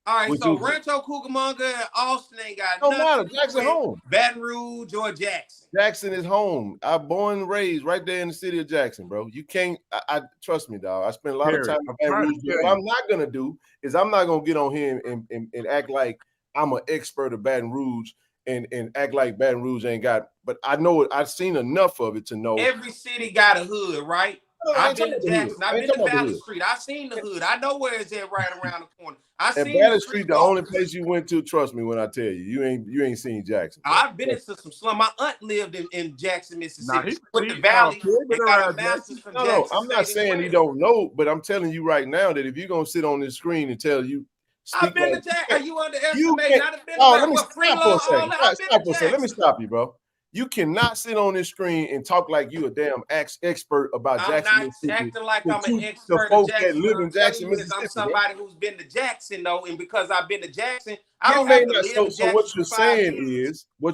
All right, so Rancho Cucamonga and Austin ain't got nothing. No matter. Jackson home. Baton Rouge or Jackson. Jackson is home. I'm born and raised right there in the city of Jackson, bro. You can't. I trust me, dog. I spent a lot of time in Baton Rouge. What I'm not gonna do is I'm not gonna get on here and act like I'm an expert of Baton Rouge and act like Baton Rouge ain't got. But I know it. I've seen enough of it to know every city got a hood, right? I've been to Jackson. I've been to Valley Street. I've seen the hood. I know where it's at right around the corner. Valley Street, the only place you went to. Trust me when I tell you, you ain't seen Jackson. Bro. I've been into some slum. My aunt lived in Jackson, Mississippi. With the Valley, they got a master's from Jackson. No, I'm not saying he don't know, but I'm telling you right now that if you're gonna sit on this screen and tell you, I've been to Jackson. Are you underestimating? Let me stop for a second. Let me stop you, bro. You cannot sit on this screen and talk like you a damn expert about Jackson. I'm not acting like I'm an expert. The folks that live in Jackson, Mississippi. I'm somebody who's been to Jackson, though, and because I've been to Jackson, I don't have to live in Jackson. So what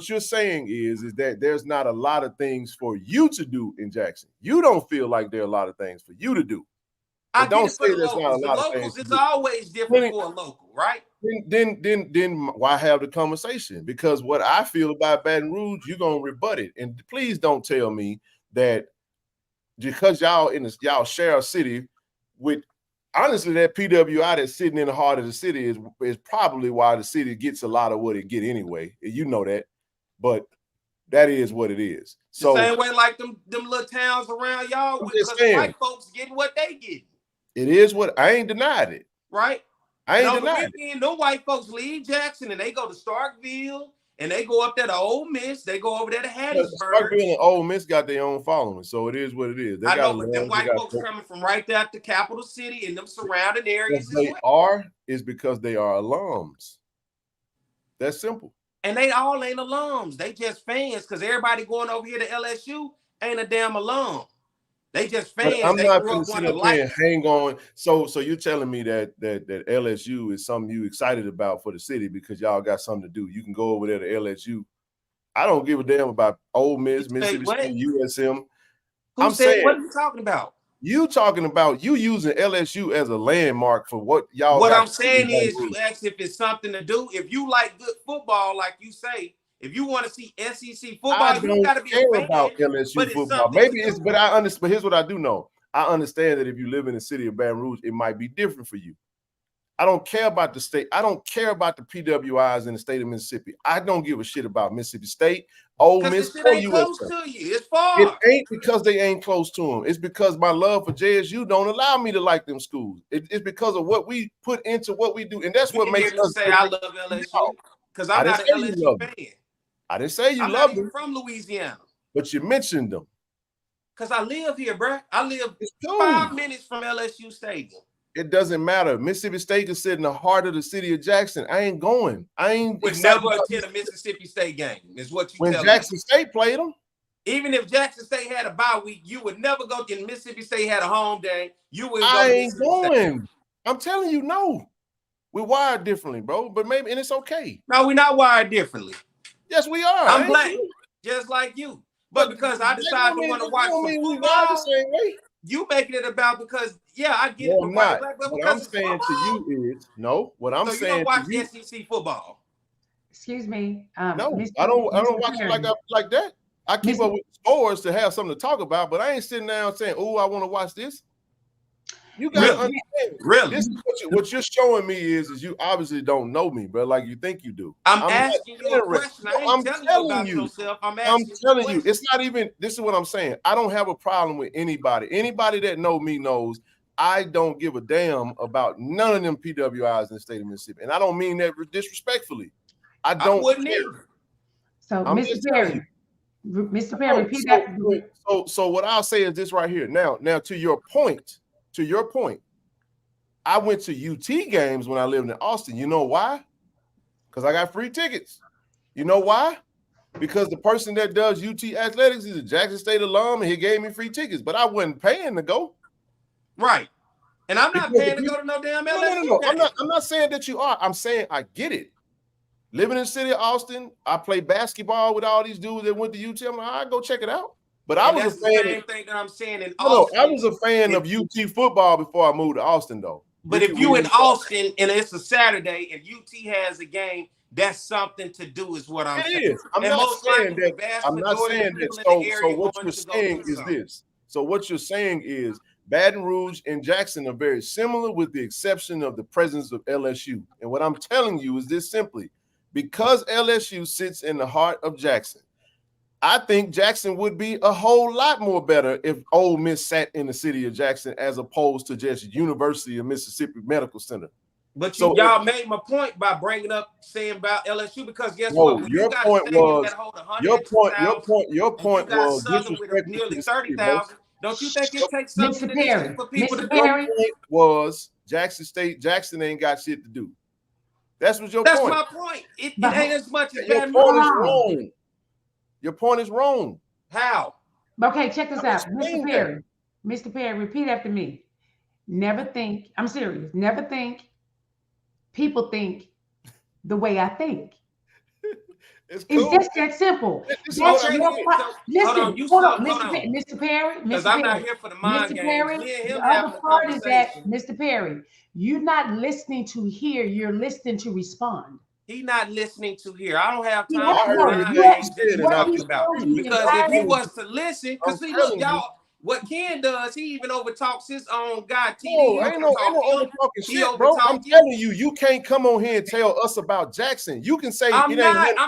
you're saying is that there's not a lot of things for you to do in Jackson. You don't feel like there are a lot of things for you to do. I don't say there's not a lot of things. It's always different for a local, right? Then why have the conversation? Because what I feel about Baton Rouge, you're gonna rebut it. And please don't tell me that because y'all share a city with, honestly, that PWI that's sitting in the heart of the city is probably why the city gets a lot of what it get anyway. You know that, but that is what it is. So the same way like them little towns around y'all, because white folks getting what they get. It is what I ain't denied it. Right. I ain't denied it. No white folks leave Jackson and they go to Starkville and they go up there to Ole Miss. They go over there to Hattiesburg. Starkville and Ole Miss got their own following, so it is what it is. I know, but them white folks coming from right there at the capital city and them surrounding areas. Is because they are alums. That's simple. And they all ain't alums. They just fans because everybody going over here to LSU ain't a damn alum. They just fans. But I'm not going to sit up here and hang on. So you're telling me that LSU is something you excited about for the city because y'all got something to do. You can go over there to LSU. I don't give a damn about Ole Miss, Mississippi State, USM. I'm saying, what are you talking about? You talking about you using LSU as a landmark for what y'all. What I'm saying is, you ask if it's something to do. If you like good football, like you say, If you want to see SEC football, you got to be care a fan about LSU football. Maybe it's, but I understand. But here's what I do know. I understand that if you live in the city of Baton Rouge, it might be different for you. I don't care about the state. I don't care about the PWIs in the state of Mississippi. I don't give a shit about Mississippi State, Ole Miss, or USA. Close to you. It's far. It ain't because they ain't close to them. It's because my love for JSU don't allow me to like them schools. It's because of what we put into what we do, and that's what makes us say I love LSU because I'm not an LSU fan. I didn't say you love them. From Louisiana, but you mentioned them. Because I live here, bro. I live 5 minutes from LSU Stadium. It doesn't matter. Mississippi State is in the heart of the city of Jackson. I ain't going. I ain't. Would never attend a Mississippi State game. Is what you when tell Jackson me. State played them. Even if Jackson State had a bye week, you would never go to Mississippi State had a home game. You would. I ain't going. I'm telling you, no. We're wired differently, bro. But maybe, and it's okay. No, we're not wired differently. Yes, we are. I'm black, just like you. But because I decided to want to watch some football, you making it about because I get it. I'm not. What I'm saying to you is no. What I'm saying to you, watch SEC football. Excuse me. No, I don't watch it like that. I keep up with scores to have something to talk about, but I ain't sitting down saying, "Oh, I want to watch this." You got to understand. Really? This is what you're showing me is you obviously don't know me, bro. Like you think you do. I'm asking you a question. I'm telling you. I'm telling you. It's not even. This is what I'm saying. I don't have a problem with anybody. Anybody that know me knows I don't give a damn about none of them PWIs in the state of Mississippi, and I don't mean that disrespectfly. I wouldn't either. So, Mr. Perry, repeat that. So what I'll say is this right here. Now to your point. I went to UT games when I lived in Austin. You know why? Because I got free tickets. You know why? Because the person that does UT athletics is a Jackson State alum, and he gave me free tickets, but I wasn't paying to go. Right. And I'm not paying to go to no damn LSU. No. I'm not saying that you are. I'm saying I get it. Living in the city of Austin, I play basketball with all these dudes that went to UT. I'm like, I'll go check it out. But I was a fan. The same thing that I'm saying in Austin. I was a fan of UT football before I moved to Austin, though. But if you in Austin and it's a Saturday and UT has a game, that's something to do, is what I'm saying. It is. I'm not saying that. I'm not saying that. So what you're saying is this. So what you're saying is Baton Rouge and Jackson are very similar, with the exception of the presence of LSU. And what I'm telling you is this simply: because LSU sits in the heart of Jackson, I think Jackson would be a whole lot more better if Ole Miss sat in the city of Jackson as opposed to just University of Mississippi Medical Center. But y'all made my point by bringing up saying about LSU, because guess what? Your point was with nearly 30,000. Don't you think it takes something for people to do? Your point was Jackson ain't got shit to do. That's what your point. That's my point. It ain't as much as your point is wrong. Your point is wrong. How? Okay, check this out. Mr. Perry, repeat after me. Never think, I'm serious, never think people think the way I think. It's just that simple. Listen, hold on, Mr. Perry. Because I'm not here for the mind games. Perry, the other part is that, Mr. Perry, you're not listening to hear, you're listening to respond. He's not listening to hear. I don't have time because if he was to listen, because see, look, y'all, what Ken does, he even overtalks his own guy. Ain't no overtalking shit, bro. I'm telling you, you can't come on here and tell us about Jackson. You can say I'm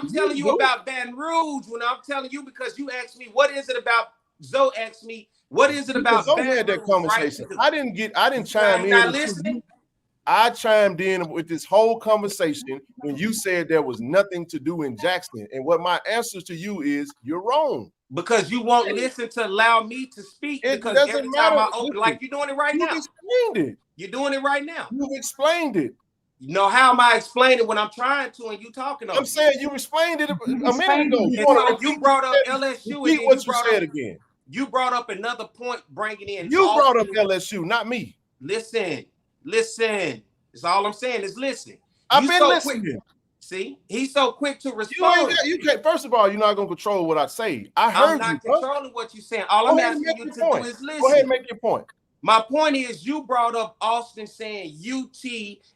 telling you about Baton Rouge when I'm telling you, because you asked me what is it about. Zoe asked me what is it about. Zoe had that conversation. I didn't chime in. Not listening. I chimed in with this whole conversation when you said there was nothing to do in Jackson. And what my answer to you is, you're wrong. Because you won't listen to allow me to speak. Because every time I open, like you're doing it right now. You explained it. You're doing it right now. You've explained it. You know, how am I explaining when I'm trying to and you talking over? I'm saying you explained it a minute ago. You brought up LSU. Repeat what you said again. You brought up another point, bringing in. You brought up LSU, not me. Listen. That's all I'm saying is listen. I've been listening. See, he's so quick to respond. You can't. First of all, you're not gonna control what I say. I'm not controlling what you're saying. All I'm asking you to do is listen. Go ahead and make your point. My point is, you brought up Austin saying UT,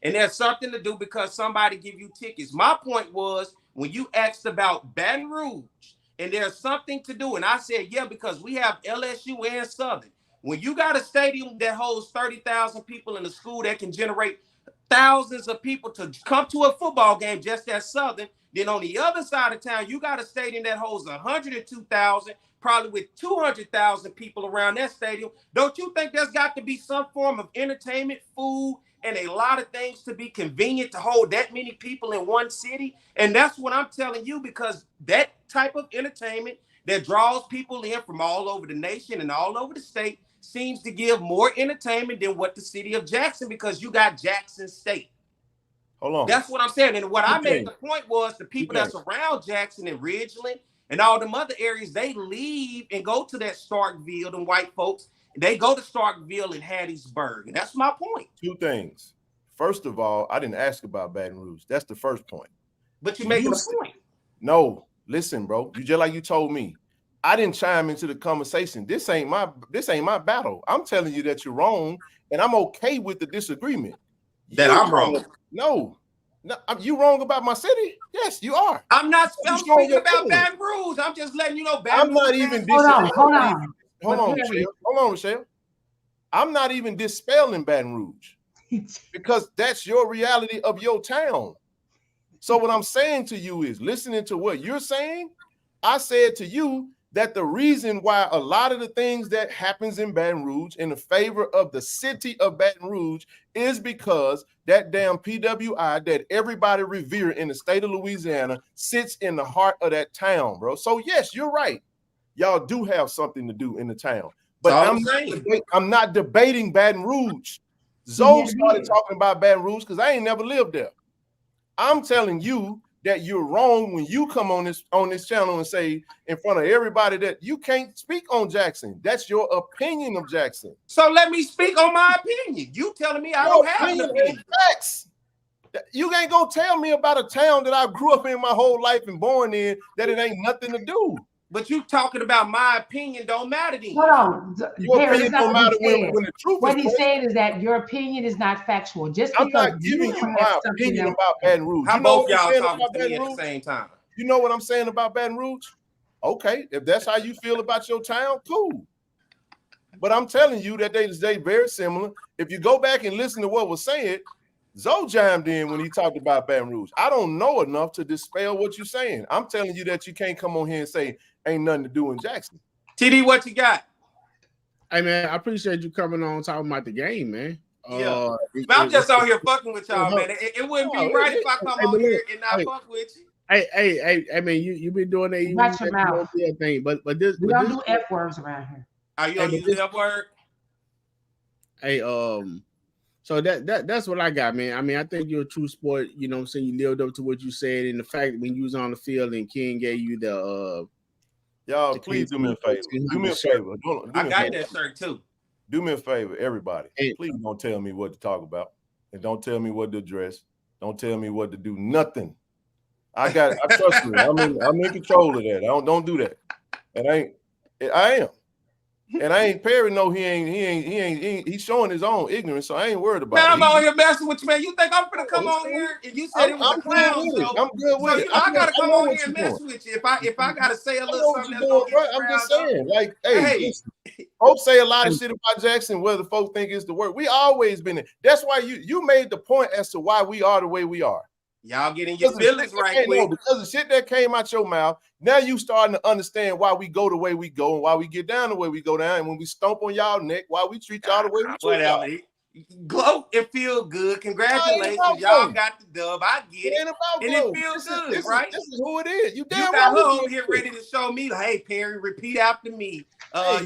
and there's something to do because somebody give you tickets. My point was when you asked about Baton Rouge, and there's something to do, and I said, yeah, because we have LSU and Southern. When you got a stadium that holds 30,000 people in a school that can generate thousands of people to come to a football game just as Southern, then on the other side of town, you got a stadium that holds 102,000, probably with 200,000 people around that stadium. Don't you think there's got to be some form of entertainment, food, and a lot of things to be convenient to hold that many people in one city? And that's what I'm telling you, because that type of entertainment that draws people in from all over the nation and all over the state seems to give more entertainment than what the city of Jackson, because you got Jackson State. Hold on. That's what I'm saying. And what I made the point was the people that's around Jackson and Ridgeland and all them other areas, they leave and go to that Starkville, them white folks. They go to Starkville and Hattiesburg. And that's my point. Two things. First of all, I didn't ask about Baton Rouge. That's the first point. But you're making a point. No, listen, bro. You just like you told me. I didn't chime into the conversation. This ain't my battle. I'm telling you that you're wrong, and I'm okay with the disagreement. That I'm wrong. No, you wrong about my city. Yes, you are. I'm not. I'm speaking about Baton Rouge. I'm just letting you know. I'm not even. Hold on. Hold on, Michelle. I'm not even dispelling Baton Rouge because that's your reality of your town. So what I'm saying to you is, listening to what you're saying, I said to you that the reason why a lot of the things that happens in Baton Rouge in the favor of the city of Baton Rouge is because that damn PWI that everybody revere in the state of Louisiana sits in the heart of that town, bro. So yes, you're right. Y'all do have something to do in the town. But I'm not debating Baton Rouge. Zoe started talking about Baton Rouge because I ain't never lived there. I'm telling you that you're wrong when you come on this channel and say in front of everybody that you can't speak on Jackson. That's your opinion of Jackson. So let me speak on my opinion. You telling me I don't have an opinion. Facts. You ain't gonna tell me about a town that I grew up in my whole life and born in that it ain't nothing to do. But you talking about my opinion don't matter then. Hold on. Your opinion don't matter when the truth what he's saying is that your opinion is not factual. Just because I'm not giving you my opinion about Baton Rouge. How both y'all talking to me at the same time? You know what I'm saying about Baton Rouge? Okay, if that's how you feel about your town, cool. But I'm telling you that they very similar. If you go back and listen to what was said, Zoe chimed in when he talked about Baton Rouge. I don't know enough to dispel what you're saying. I'm telling you that you can't come on here and say ain't nothing to do in Jackson. TD, what you got? Hey man, I appreciate you coming on talking about the game, man. Yeah, I'm just out here fucking with y'all, man. It wouldn't be right if I come on here and not fuck with you. Hey, man, you been doing that. Watch your mouth. Thing, but this we don't do F words around here. Are you gonna use the F word? Hey, so that's what I got, man. I mean, I think you're a true sport. You know what I'm saying? You lived up to what you said, and the fact that when you was on the field and Ken gave you the y'all, please do me a favor. Do me a favor. I got that shirt too. Do me a favor, everybody. Please don't tell me what to talk about, and don't tell me what to address. Don't tell me what to do. Nothing. I trust me. I'm in control of that. Don't do that. I am. And I ain't Perry. No, he's showing his own ignorance, so I ain't worried about it. I'm out here messing with you, man. You think I'm gonna come on here and you said it was a clown show? I'm good with it. I gotta come on here and mess with you. If I gotta say a little something that's gonna get I'm just saying, like, hey, folks say a lot of shit about Jackson, whether folks think it's the word. We always been there. That's why you made the point as to why we are the way we are. Y'all getting your feelings right quick. No, because the shit that came out your mouth, now you starting to understand why we go the way we go and why we get down the way we go down. And when we stomp on y'all neck, why we treat y'all the way we treat y'all. Gloat and feel good. Congratulations. Y'all got the dub. I get it. And it feels good, right? This is who it is. You got her over here ready to show me, hey, Perry, repeat after me. Hey,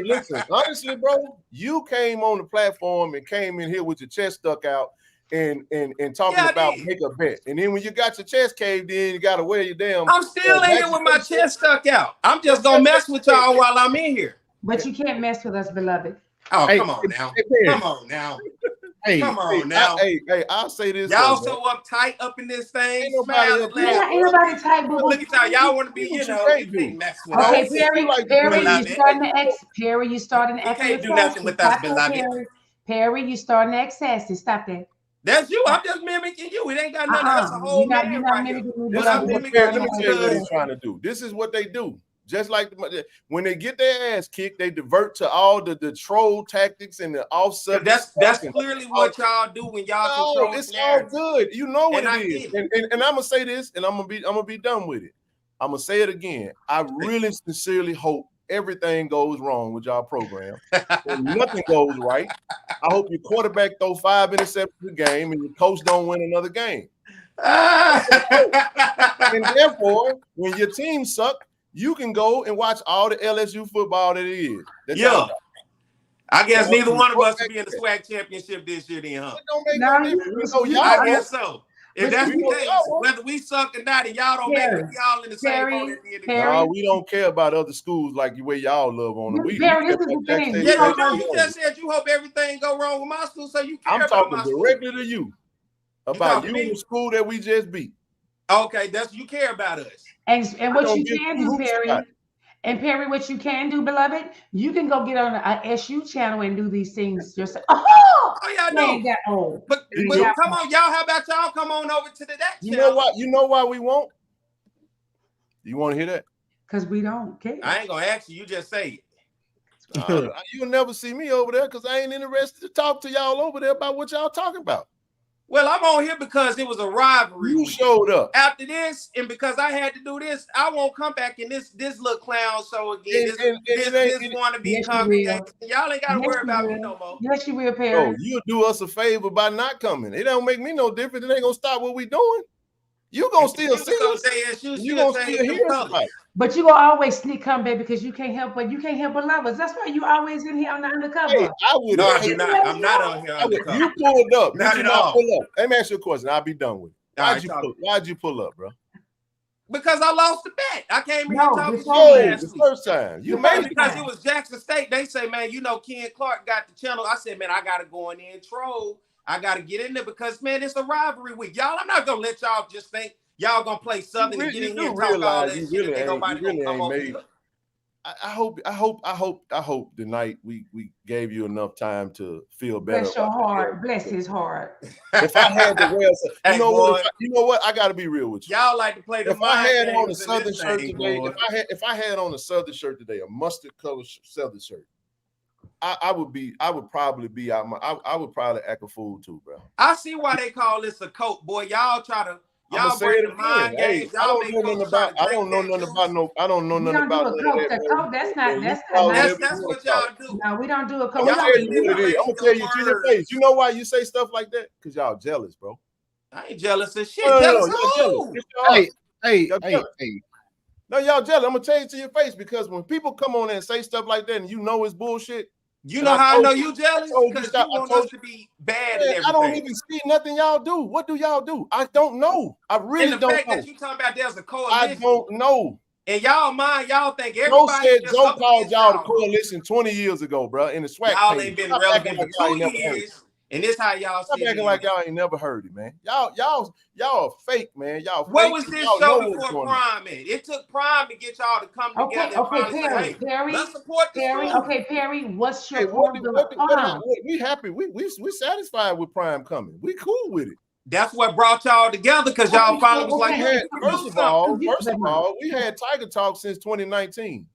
listen, honestly, bro, you came on the platform and came in here with your chest stuck out and talking about make a bet. And then when you got your chest caved in, you got to wear your damn. I'm still in here with my chest stuck out. I'm just going to mess with y'all while I'm in here. But you can't mess with us, beloved. Oh, come on now. Come on now. Come on now. I'll say this. Y'all so uptight up in this thing. Ain't nobody Ain't nobody tight, boo. Look at y'all. Y'all want to be, you can't mess with Okay, us. Perry, you starting to act. You can't do nothing with us, beloved. Perry, you starting to act sassy. Stop that. That's you. I'm just mimicking you. It ain't got nothing. That's a whole man right here. Let me tell you what they're trying to do. This is what they do. Just like when they get their ass kicked, they divert to all the troll tactics and the offset. That's clearly what y'all do when y'all control. It's all good. You know what it is. And I'm gonna say this, and I'm gonna be done with it. I'm gonna say it again. I really sincerely hope everything goes wrong with y'all program. And nothing goes right. I hope your quarterback throw 5 interceptions a game and your coach don't win another game. And therefore, when your team suck, you can go and watch all the LSU football that it is. I guess neither one of us will be in the SWAC championship this year, then, huh? I guess so. If that's the case, whether we suck or not, and y'all don't make it, y'all in the same boat at the end of the game. No, we don't care about other schools like the way y'all love on them. You just said you hope everything go wrong with my school, so you care about my school. I'm talking directly to you about you and the school that we just beat. Okay, you care about us. And what you can do, Perry, what you can do, beloved, you can go get on a SU channel and do these things yourself. Oh yeah, I know. But come on, y'all. How about y'all come on over to that channel? You know why we won't? You want to hear that? Because we don't care. I ain't gonna ask you. You just say it. You'll never see me over there because I ain't interested to talk to y'all over there about what y'all talking about. Well, I'm on here because it was a rivalry. You showed up after this, and because I had to do this, I won't come back in this little clown show again. This want to be congregation. Y'all ain't gotta worry about me no more. Yes, you will, Perry. Oh, you'll do us a favor by not coming. It don't make me no difference. It ain't gonna stop what we doing. You gonna still see us. You gonna still hear us. But you gonna always sneak come back because you can't help but love us. That's why you always in here on the undercover. Hey, I'm not on here undercover. You pulled up. Not at all. Pull up. Let me ask you a question. I'll be done with it. Why'd you pull up, bro? Because I lost the bet. I came here talking shit the first time. You made it. Because it was Jackson State. They say, man, Ken Clark got the channel. I said, man, I gotta go in there and troll. I gotta get in there because, man, it's a rivalry week. Y'all, I'm not gonna let y'all just think y'all gonna play Southern and get in here and talk all that shit and nobody gonna come over. I hope tonight we gave you enough time to feel better. Bless your heart. Bless his heart. If I had to wear, you know what? I got to be real with you. Y'all like to play the. If I had on a Southern shirt today, if I had on a Southern shirt today, a mustard color Southern shirt, I would probably act a fool too, bro. I see why they call this a coat, boy. Y'all try to. Y'all bring the mind games. I don't know nothing about That's what y'all do. No, we don't do a coat. I'm gonna tell you to your face. You know why you say stuff like that? Because y'all jealous, bro. I ain't jealous of shit. Hey. No, y'all jealous. I'm gonna tell you to your face because when people come on and say stuff like that and you know it's bullshit. You know how I know you jealous? Because you want us to be bad and everything. I don't even see nothing y'all do. What do y'all do? I don't know. I really don't know. And the fact that you talking about there's a coalition. I don't know. And y'all think everybody Joe called y'all the coalition 20 years ago, bro, in the SWAC. Y'all ain't been relevant for 2 years. And this how y'all see acting like y'all ain't never heard it, man. Y'all are fake, man. Y'all fake. What was this show before Prime, man? It took Prime to get y'all to come together. Okay, Perry. Let's support the Perry. school. Okay, Perry. What's your we happy. We satisfied with Prime coming. We cool with it. That's what brought y'all together because y'all finally was like, first of all, we had Tiger Talk since 2019.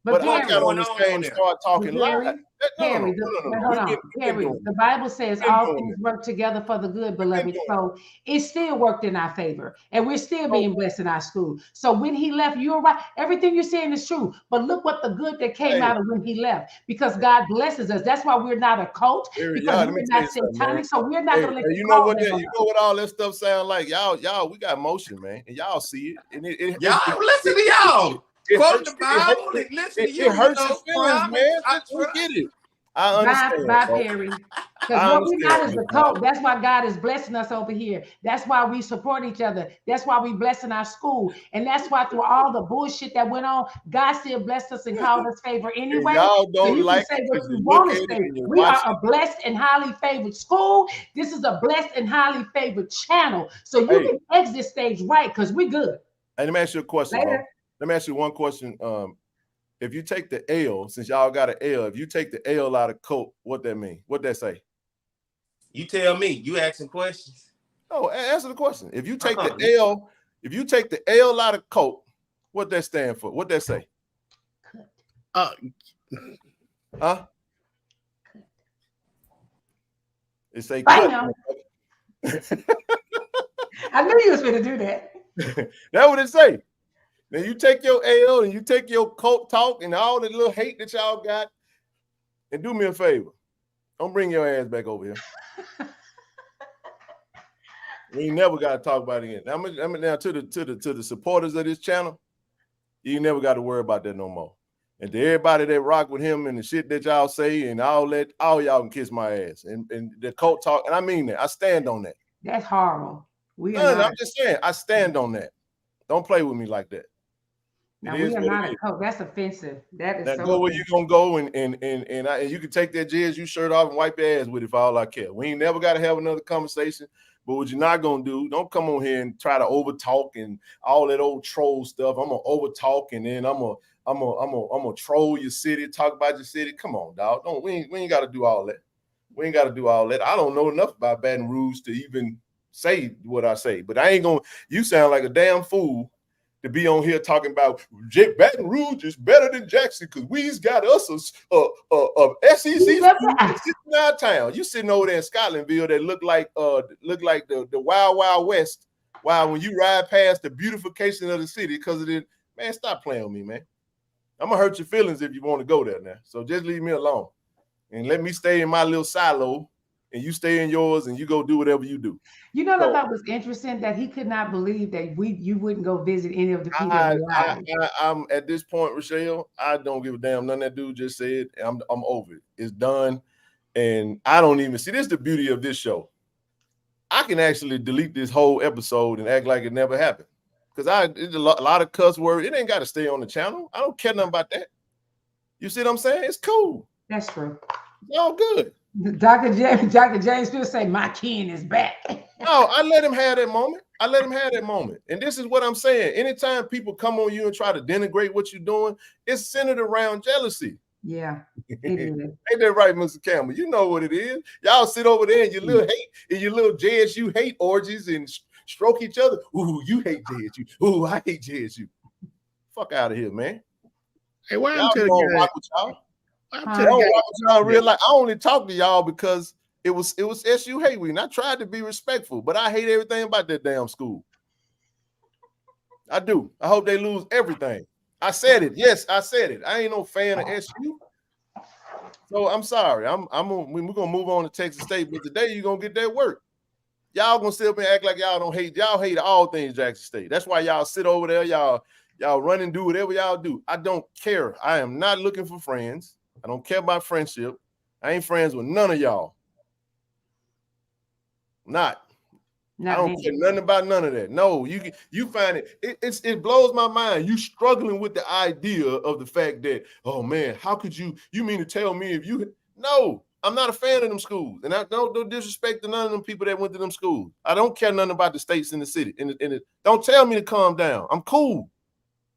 But I got on this thing and start talking live. Perry, the Bible says all things work together for the good, beloved. So it still worked in our favor. And we're still being blessed in our school. So when he left, you're right. Everything you're saying is true. But look what the good that came out of when he left. Because God blesses us. That's why we're not a cult. Because we're not satanic. So we're not going to let you know what all that stuff sound like? Y'all, we got motion, man. And y'all see it. And y'all listen to y'all. Quote the Bible and listen to you. It hurts your feelings, man. We get it. I understand. Bye, Perry. Because I what we're not is understand, a cult. That's why God is blessing us over here. That's why we support each other. That's why we blessing our school. And that's why through all the bullshit that went on, God still blessed us and called us favor anyway. Y'all So don't you like can say it what 'cause you you want look to at it say. and you We watch are a blessed and highly favored school. This is a blessed and highly favored channel. So you can exit stage right because we good. Hey, let me ask you a question, bro. Let me ask you one question. If you take the L, since y'all got an L, if you take the L out of coat, what that mean? What that say? You tell me. You asking questions. Oh, answer the question. If you take the L, if you take the L out of coat, what that stand for? What that say? Huh? It say cut. I knew you was going to do that. That's what it say. Now you take your L and you take your coat talk and all the little hate that y'all got, and do me a favor. Don't bring your ass back over here. We never got to talk about it again. Now to the supporters of this channel, you never got to worry about that no more. And to everybody that rock with him and the shit that y'all say and all that, all y'all can kiss my ass. And the cult talk, and I mean that. I stand on that. That's horrible. I'm just saying, I stand on that. Don't play with me like that. Now we are not a cult. That's offensive. That is now so go where you gonna go and you can take that JSU shirt off and wipe your ass with it for all I care. We ain't never got to have another conversation. But what you're not gonna do, don't come on here and try to over talk and all that old troll stuff. I'm gonna over talk and then I'm gonna troll your city, talk about your city. Come on, dog. We ain't got to do all that. We ain't got to do all that. I don't know enough about Baton Rouge to even say what I say. But I ain't gonna. You sound like a damn fool to be on here talking about Baton Rouge is better than Jackson because we's got us a SEC in our town. You sitting over there in Scotlandville that look like the Wild Wild West. Wow, when you ride past the beautification of the city because of it, man, stop playing with me, man. I'm gonna hurt your feelings if you want to go there now. So just leave me alone and let me stay in my little silo and you stay in yours and you go do whatever you do. You know what I thought was interesting? That he could not believe that you wouldn't go visit any of the people. I'm at this point, Rochelle, I don't give a damn. None that dude just said. I'm over it. It's done. And I don't even see this is the beauty of this show. I can actually delete this whole episode and act like it never happened. Because it's a lot of cuss words. It ain't got to stay on the channel. I don't care nothing about that. You see what I'm saying? It's cool. That's true. It's all good. Dr. James still say my kin is back. No, I let him have that moment. And this is what I'm saying. Anytime people come on you and try to denigrate what you're doing, it's centered around jealousy. Yeah, it is. Ain't that right, Mr. Campbell? You know what it is. Y'all sit over there in your little hate, in your little JSU hate orgies and stroke each other. Ooh, you hate JSU. Ooh, I hate JSU. Fuck out of here, man. Hey, why I'm telling you rock with y'all? I real life. I only talk to y'all because it was SU hate week. And I tried to be respectful, but I hate everything about that damn school. I do. I hope they lose everything. I said it. Yes, I said it. I ain't no fan of SU. So I'm sorry. We're gonna move on to Texas State, but today you're gonna get that work. Y'all gonna sit up and act like y'all don't hate. Y'all hate all things Jackson State. That's why y'all sit over there. Y'all run and do whatever y'all do. I don't care. I am not looking for friends. I don't care about friendship. I ain't friends with none of y'all. Not. I don't care nothing about none of that. No, you find it blows my mind. You struggling with the idea of the fact that, oh man, how could you mean to tell me if you no, I'm not a fan of them schools. And I don't disrespect to none of them people that went to them schools. I don't care nothing about the states in the city. Don't tell me to calm down. I'm cool.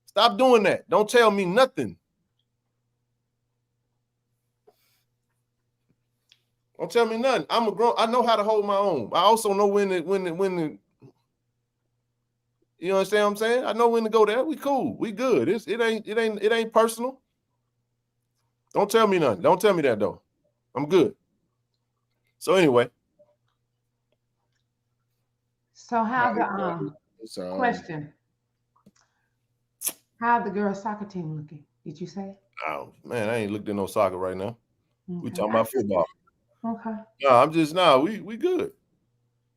Stop doing that. Don't tell me nothing. Don't tell me nothing. I know how to hold my own. I also know when the you understand what I'm saying? I know when to go there. We cool. We good. It ain't personal. Don't tell me nothing. Don't tell me that though. I'm good. So anyway. So how question? How the girls' soccer team looking? Did you say? Oh man, I ain't looked at no soccer right now. Okay. We talking about football. Okay. No, we good.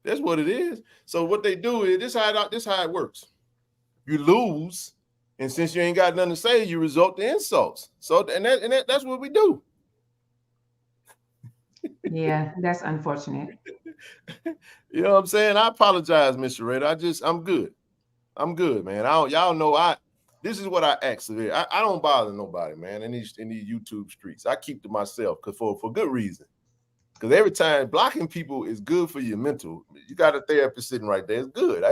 That's what it is. So what they do is this how it works. You lose, and since you ain't got nothing to say, you resort to insults. So and that's what we do. Yeah, that's unfortunate. You know what I'm saying? I apologize, Mr. Red. I'm good. I'm good, man. Y'all know this is what I actually I don't bother nobody, man, in these YouTube streets. I keep to myself for good reason. Because every time blocking people is good for your mental. You got a therapist sitting right there. It's good.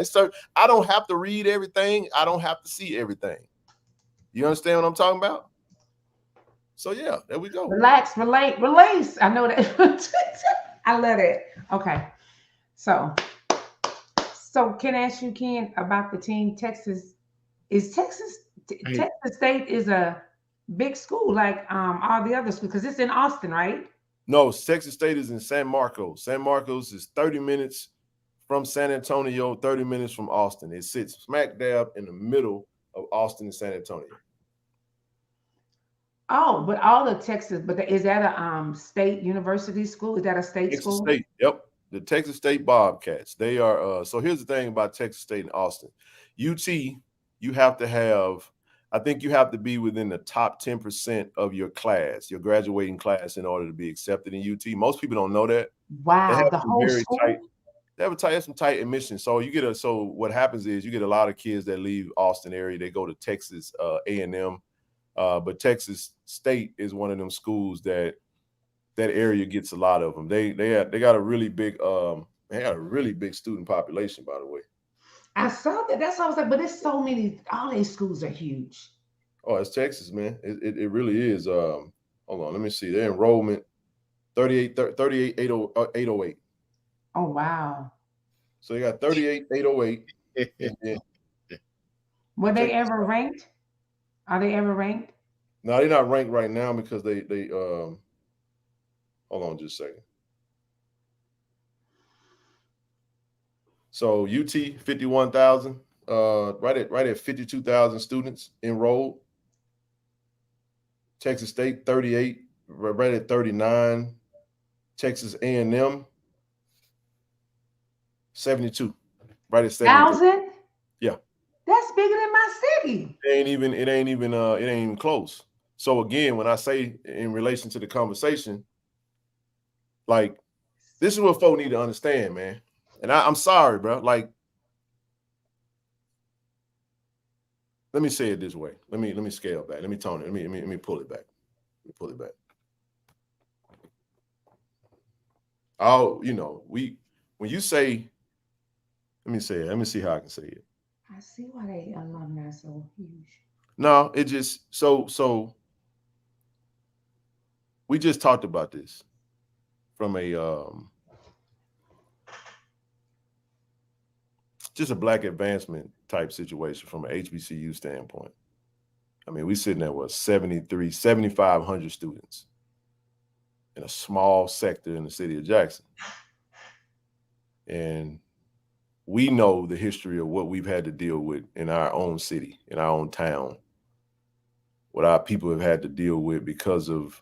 I don't have to read everything. I don't have to see everything. You understand what I'm talking about? So yeah, there we go. Relax, relate, release. I know that. I love it. Okay. So can I ask you, Ken, about the team Texas? Is Texas State is a big school like all the other schools because it's in Austin, right? No, Texas State is in San Marcos. San Marcos is 30 minutes from San Antonio, 30 minutes from Austin. It sits smack dab in the middle of Austin and San Antonio. Oh, but all of Texas, is that a state university school? Is that a state Texas school? State, yep. The Texas State Bobcats. They are so here's the thing about Texas State and Austin. UT, you have to have, I think you have to be within the top 10% of your class, your graduating class, in order to be accepted in UT. Most people don't know that. Wow, the whole school? They have some tight admissions. So so what happens is you get a lot of kids that leave Austin area, they go to Texas A&M. But Texas State is one of them schools that area gets a lot of them. They got a really big student population, by the way. I saw that. That's what I was like, but there's so many, all these schools are huge. Oh, it's Texas, man. It really is. Hold on, let me see. Their enrollment 38,808. Oh wow. So they got 38,808. Were they ever ranked? Are they ever ranked? No, they're not ranked right now because they hold on just a second. So UT 51,000, right at 52,000 students enrolled. Texas State 38, right at 39. Texas A&M 72, right at 72. 1,000? Yeah, that's bigger than my city. It ain't even close. So again, when I say in relation to the conversation, like this is what folks need to understand, man. And I'm sorry, bro. Like, let me say it this way. Let me scale back. Let me tone it. Let me pull it back. Let me pull it back. When you say, let me say it. Let me see how I can say it. I see why they alumni so huge. No, it just so we just talked about this from a just a black advancement type situation from an HBCU standpoint. I mean, we sitting at what 7,500 students in a small sector in the city of Jackson. And we know the history of what we've had to deal with in our own city, in our own town, what our people have had to deal with because of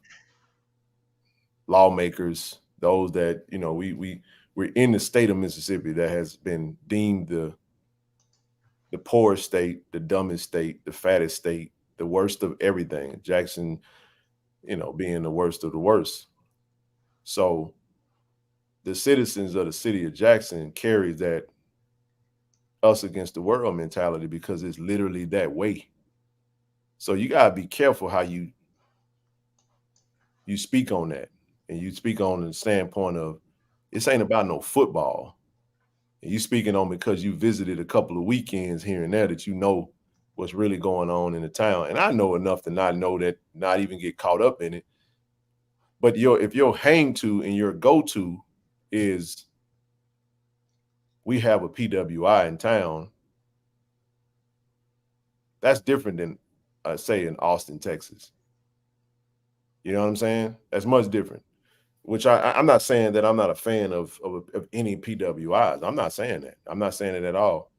lawmakers, those that, we're in the state of Mississippi that has been deemed the poorest state, the dumbest state, the fattest state, the worst of everything. Jackson, being the worst of the worst. So the citizens of the city of Jackson carries that us against the world mentality because it's literally that way. So you gotta be careful how you speak on that. And you speak on the standpoint of this ain't about no football. And you speaking on because you visited a couple of weekends here and there that you know what's really going on in the town. And I know enough to not know that, not even get caught up in it. But if your hang to and your go-to is we have a PWI in town, that's different than say in Austin, Texas. You know what I'm saying? That's much different. Which I'm not saying that I'm not a fan of any PWIs. I'm not saying that. I'm not saying it at all.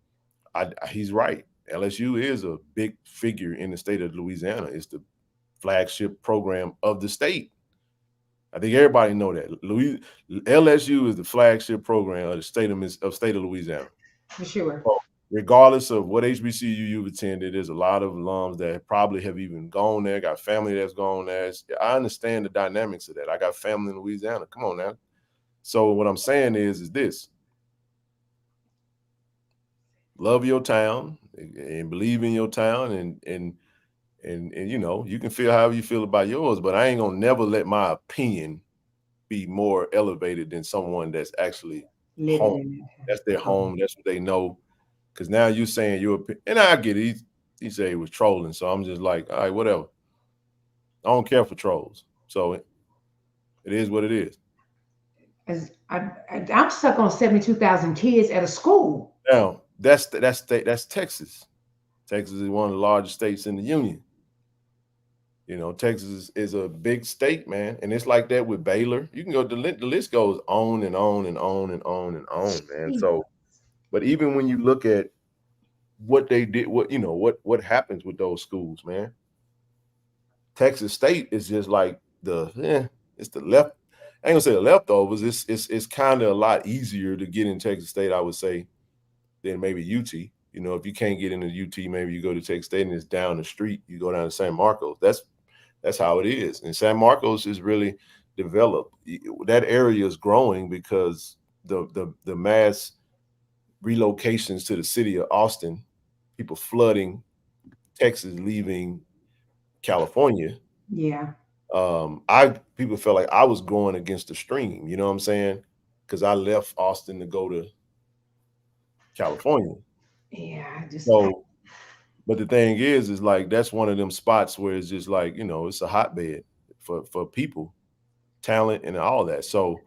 He's right. LSU is a big figure in the state of Louisiana. It's the flagship program of the state. I think everybody know that. LSU is the flagship program of the state of Louisiana. For sure. regardless of what HBCU you've attended, there's a lot of alums that probably have even gone there, got family that's gone there. I understand the dynamics of that. I got family in Louisiana. Come on now. So what I'm saying is this. Love your town and believe in your town and you know, you can feel however you feel about yours, but I ain't gonna never let my opinion be more elevated than someone that's actually home. That's their home. That's what they know. Because now you're saying your opinion, and I get it. He said he was trolling, so I'm just like, all right, whatever. I don't care for trolls, so it is what it is. I'm stuck on 72,000 kids at a school. Now that's Texas. Texas is one of the largest states in the union. You know, Texas is a big state, man, and it's like that with Baylor. You can go. The list goes on and on and on and on and on, man. So, but even when you look at what they did, what happens with those schools, man. Texas State is just like it's the left. I ain't gonna say the leftovers. It's kind of a lot easier to get in Texas State, I would say, than maybe UT. You know, if you can't get into UT, maybe you go to Texas State and it's down the street. You go down to San Marcos. That's how it is. And San Marcos is really developed. That area is growing because the mass relocations to the city of Austin, people flooding Texas, leaving California. Yeah. People felt like I was going against the stream, you know what I'm saying? Because I left Austin to go to California. Yeah, but the thing is like that's one of them spots where it's just like, you know, it's a hotbed for people, talent, and all that. So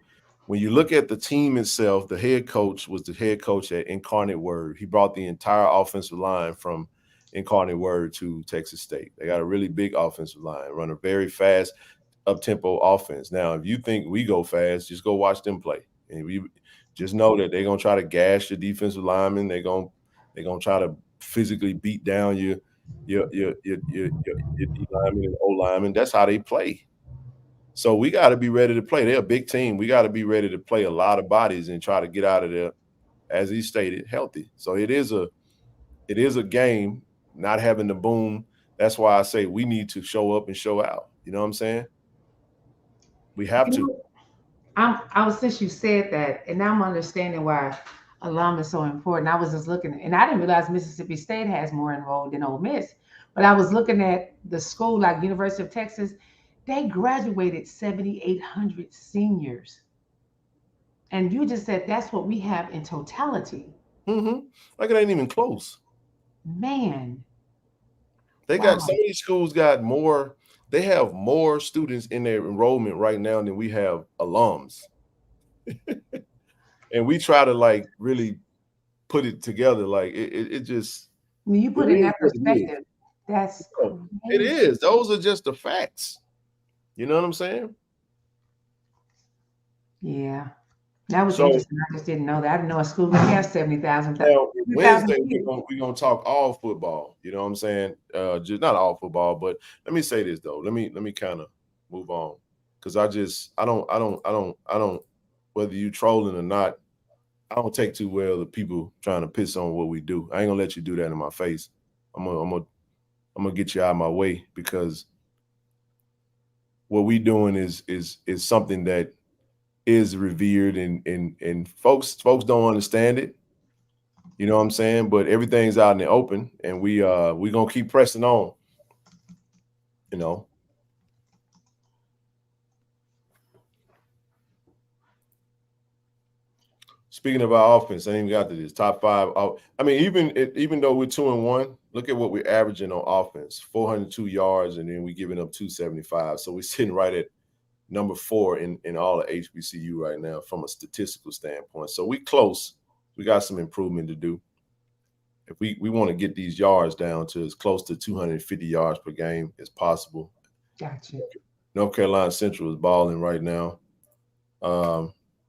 when you look at the team itself, the head coach was the head coach at Incarnate Word. He brought the entire offensive line from Incarnate Word to Texas State. They got a really big offensive line, run a very fast, up-tempo offense. Now, if you think we go fast, just go watch them play. And we just know that they're gonna try to gash the defensive linemen. They're gonna try to physically beat down your D lineman and O lineman. That's how they play. So we got to be ready to play. They're a big team. We got to be ready to play a lot of bodies and try to get out of there, as he stated, healthy. So it is a game, not having the boom. That's why I say we need to show up and show out. You know what I'm saying? We have to. Since you said that, and now I'm understanding why alum is so important. I was just looking, and I didn't realize Mississippi State has more enrolled than Ole Miss. But I was looking at the school like University of Texas. They graduated 7,800 seniors. And you just said that's what we have in totality. Mm-hmm. Like it ain't even close. Man. They got some of these schools got more, they have more students in their enrollment right now than we have alums. And we try to like really put it together. Like it just when you put it in that perspective, that's it is. Those are just the facts. You know what I'm saying? Yeah. That was interesting. I just didn't know that. I didn't know a school that has 70,000. Now, Wednesday, we're gonna talk all football. You know what I'm saying? Just not all football, but let me say this though. Let me kind of move on. Because I don't, whether you trolling or not, I don't take too well the people trying to piss on what we do. I ain't gonna let you do that in my face. I'm gonna get you out of my way, because what we doing is something that is revered, and folks don't understand it. You know what I'm saying? But everything's out in the open, and we gonna keep pressing on. You know. Speaking of our offense, I ain't even got to this top 5. I mean, even though we're 2-1, look at what we're averaging on offense: 402 yards, and then we're giving up 275. So we're sitting right at number 4 in all of HBCU right now from a statistical standpoint. So we close. We got some improvement to do. If we want to get these yards down to as close to 250 yards per game as possible. Gotcha. North Carolina Central is balling right now.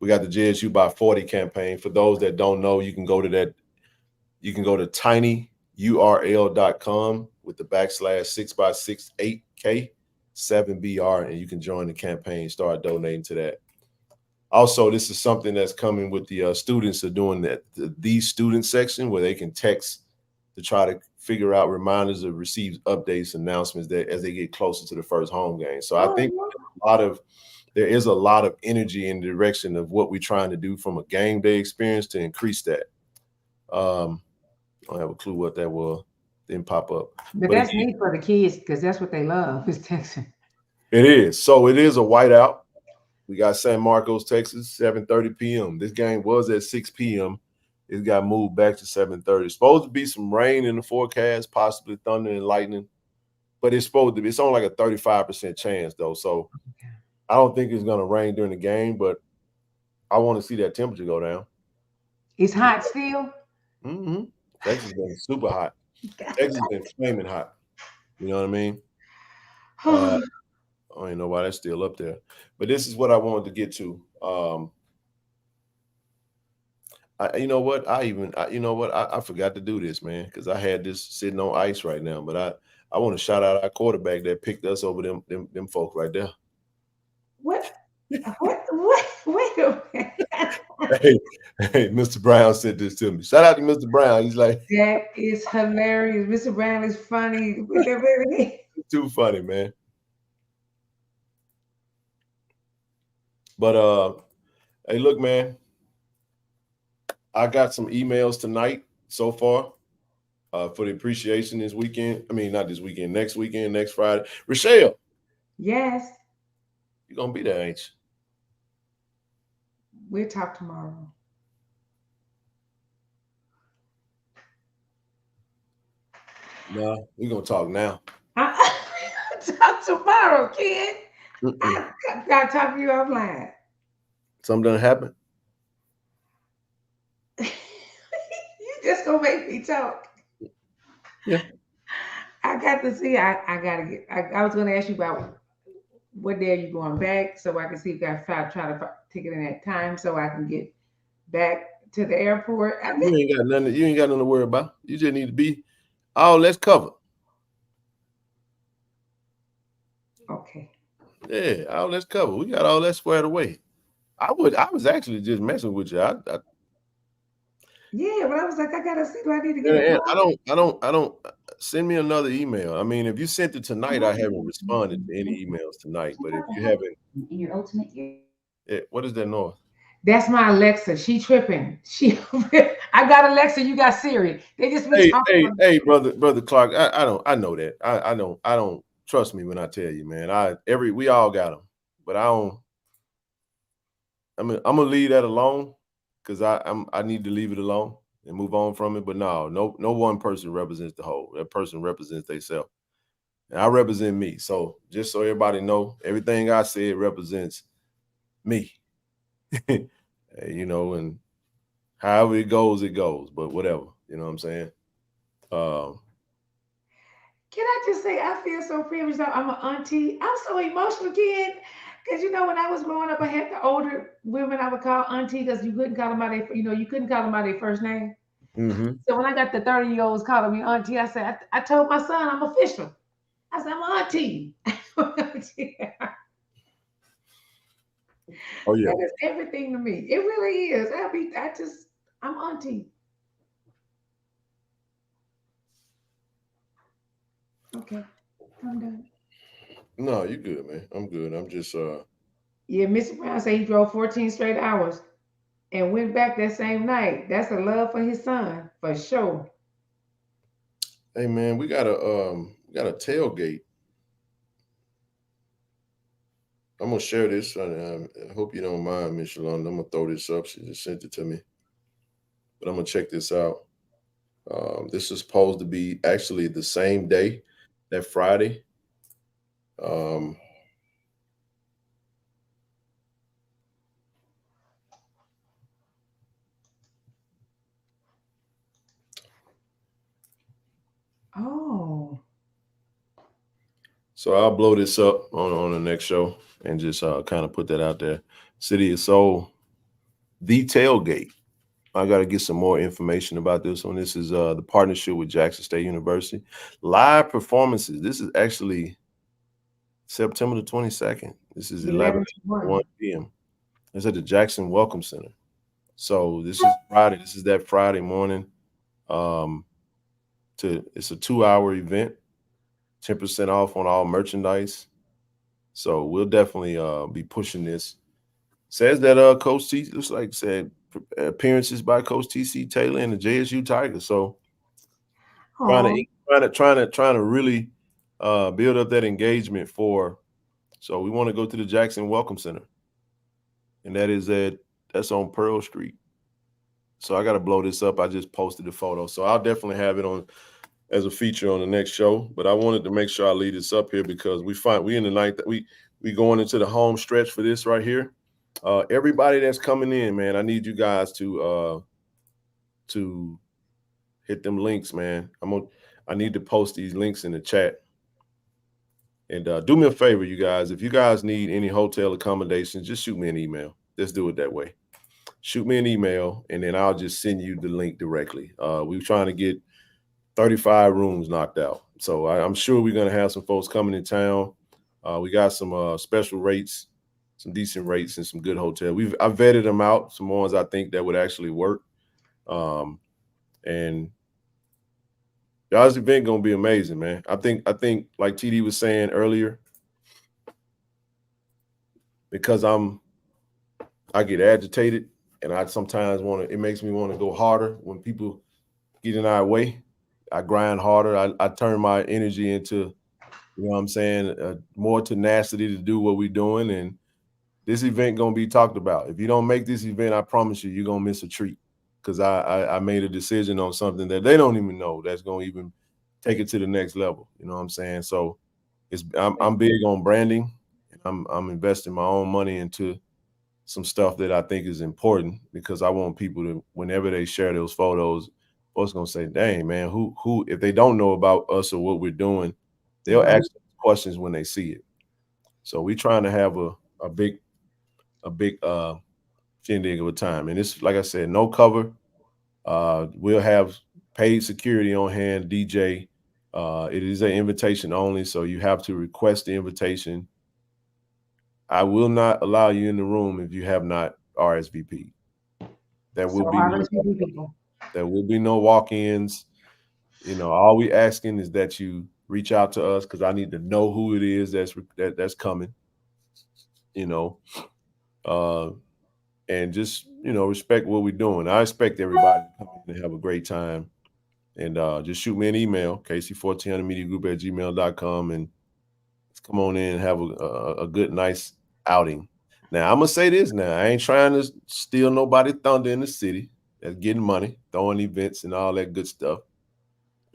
We got the JSU by 40 campaign. For those that don't know, you can go to that. You can go to tinyurl.com with the /6x68K7BR, and you can join the campaign, start donating to that. Also, this is something that's coming with the students are doing that these student section where they can text to try to figure out reminders of receive updates, announcements that as they get closer to the first home game. So I think there is a lot of energy in the direction of what we're trying to do from a game day experience to increase that. I don't have a clue what that was. Didn't pop up. But that's neat for the kids because that's what they love is texting. It is. So it is a whiteout. We got San Marcos, Texas, 7:30 p.m. This game was at 6 p.m. It got moved back to 7:30. It's supposed to be some rain in the forecast, possibly thunder and lightning, but it's supposed to be. It's only like a 35% chance though. So I don't think it's gonna rain during the game, but I want to see that temperature go down. It's hot still. Mm-hmm. Texas been super hot. Texas been flaming hot. You know what I mean? I don't even know why that's still up there. But this is what I wanted to get to. You know what? I forgot to do this, man, because I had this sitting on ice right now. But I want to shout out our quarterback that picked us over them folk right there. What? Wait a minute. Hey, Mr. Brown said this to me. Shout out to Mr. Brown. He's like, that is hilarious. Mr. Brown is funny. Too funny, man. But hey, look, man, I got some emails tonight so far for the appreciation this weekend. I mean, not this weekend, next Friday. Rochelle. Yes. You're gonna be there, ain't you? We'll talk tomorrow. No, we're gonna talk now. Talk tomorrow, kid. I gotta talk to you offline. Something done happen? You just gonna make me talk. Yeah. I got to see. I was gonna ask you about what day are you going back, so I can see if I try to take it in that time, so I can get back to the airport. You ain't got nothing to worry about. You just need to be all that's covered. Okay. Yeah, all that's covered. We got all that squared away. I was actually just messing with you. Yeah, but I was like, I gotta see. Do I need to get a I don't send me another email. I mean, if you sent it tonight, I haven't responded to any emails tonight. But if you haven't, in your ultimate year. What is that noise? That's my Alexa. She tripping. I got Alexa. You got Siri. They just been talking. Hey, brother Clark. I know that. I don't trust me when I tell you, man. We all got them, but I don't. I'm gonna leave that alone because I need to leave it alone and move on from it. But no one person represents the whole. That person represents themselves, and I represent me. So just so everybody know, everything I said represents me. You know, and however it goes. But whatever, you know what I'm saying. Can I just say I feel so privileged that I'm an auntie. I'm so emotional, kid. Because when I was growing up, I had the older women I would call auntie because you couldn't call them by their first name. Mm-hmm. So when I got the 30-year-olds calling me auntie, I said, I told my son I'm official. I said, I'm auntie. Oh yeah. That is everything to me. It really is. I'm auntie. Okay. I'm done. No, you're good, man. I'm good. I'm just Yeah, Mr. Brown said he drove 14 straight hours and went back that same night. That's a love for his son, for sure. Hey man, we got a tailgate. I'm gonna share this. I hope you don't mind, Miss Shalonda. I'm gonna throw this up. She just sent it to me, but I'm gonna check this out. This is supposed to be actually the same day, that Friday. Oh. So I'll blow this up on the next show and just kind of put that out there. City of Soul, the tailgate. I got to get some more information about this one. This is the partnership with Jackson State University. Live performances. This is actually September the 22nd. This is 11:01 p.m. It's at the Jackson Welcome Center. So this is Friday. This is that Friday morning. It's a 2-hour event, 10% off on all merchandise. So we'll definitely be pushing this. Says that Coach T looks like said appearances by Coach TC Taylor and the JSU Tigers. So trying to really build up that engagement for. So we want to go to the Jackson Welcome Center, and that's on Pearl Street. So I got to blow this up. I just posted the photo, so I'll definitely have it on as a feature on the next show. But I wanted to make sure I lead this up here because we in the ninth. We going into the home stretch for this right here. Everybody that's coming in, man, I need you guys to hit them links, man. I need to post these links in the chat. And do me a favor, you guys. If you guys need any hotel accommodations, just shoot me an email. Let's do it that way. Shoot me an email, and then I'll just send you the link directly. We're trying to get 35 rooms knocked out. So I'm sure we're going to have some folks coming in town. We got some special rates, some decent rates, and some good hotels. I vetted them out, some ones I think that would actually work. And y'all's event gonna be amazing, man. I think like TD was saying earlier, because I get agitated and I sometimes it makes me want to go harder when people get in our way. I grind harder. I turn my energy into, you know what I'm saying, more tenacity to do what we're doing. And this event gonna be talked about. If you don't make this event, I promise you're gonna miss a treat. Because I made a decision on something that they don't even know that's gonna even take it to the next level. You know what I'm saying? So I'm big on branding. I'm investing my own money into some stuff that I think is important because I want people to, whenever they share those photos, folks gonna say, "Dang, man, who?" If they don't know about us or what we're doing, they'll ask questions when they see it. So we're trying to have a big shindig of a time, and it's like I said, no cover. We'll have paid security on hand, DJ. It is an invitation only, so you have to request the invitation. I will not allow you in the room if you have not RSVP. There will be no walk-ins. You know, all we asking is that you reach out to us because I need to know who it is that's coming. You know, and just, you know, respect what we're doing. I expect everybody to come in and have a great time. And just shoot me an email, KC-1400mediagroup@gmail.com, and let's come on in and have a good, nice outing. Now, I'm going to say this now. I ain't trying to steal nobody's thunder in the city that's getting money, throwing events and all that good stuff.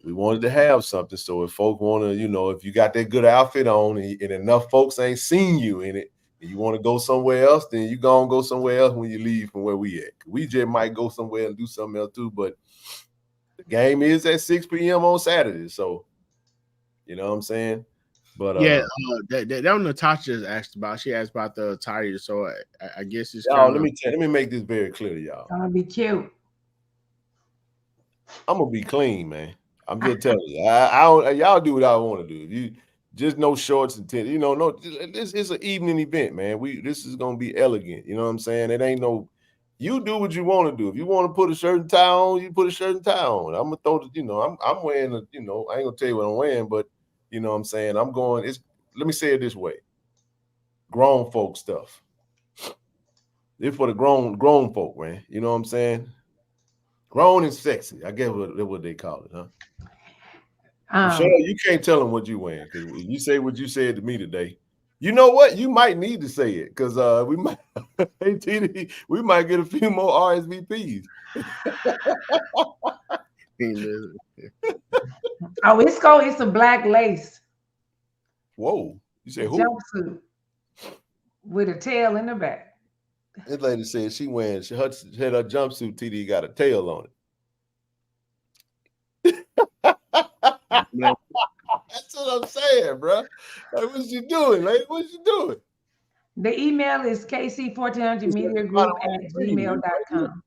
We wanted to have something. So if folk want to, you know, if you got that good outfit on and enough folks ain't seen you in it, and you want to go somewhere else, then you go somewhere else when you leave from where we at. We just might go somewhere and do something else too, but the game is at 6 p.m. on Saturday. So, you know what I'm saying? But yeah, that one Natasha asked about. She asked about the attire. So I guess it's y'all, let me make this very clear to y'all. It's gonna be cute. I'm gonna be clean, man. I'm just telling you. I don't, y'all do what I want to do. You just no shorts and tennis. You know, this is an evening event, man. This is gonna be elegant. You know what I'm saying? It ain't no. You do what you want to do. If you want to put a shirt and tie on, you put a shirt and tie on. I'm gonna throw the, you know, I'm wearing a, you know, I ain't gonna tell you what I'm wearing, but you know what I'm saying? I'm going, let me say it this way. Grown folk stuff. It's for the grown folk, man. You know what I'm saying? Grown and sexy. I guess what they call it, huh? Michelle, you can't tell them what you wearing because you say what you said to me today. You know what? You might need to say it because we might, hey, TD, we might get a few more RSVPs. Oh, it's a black lace. Whoa. You say who? Jumpsuit with a tail in the back. This lady said she wearing her jumpsuit, TD got a tail on it. That's what I'm saying, bro. Like, what you doing, lady? What you doing? The email is KC-1400mediagroup@gmail.com.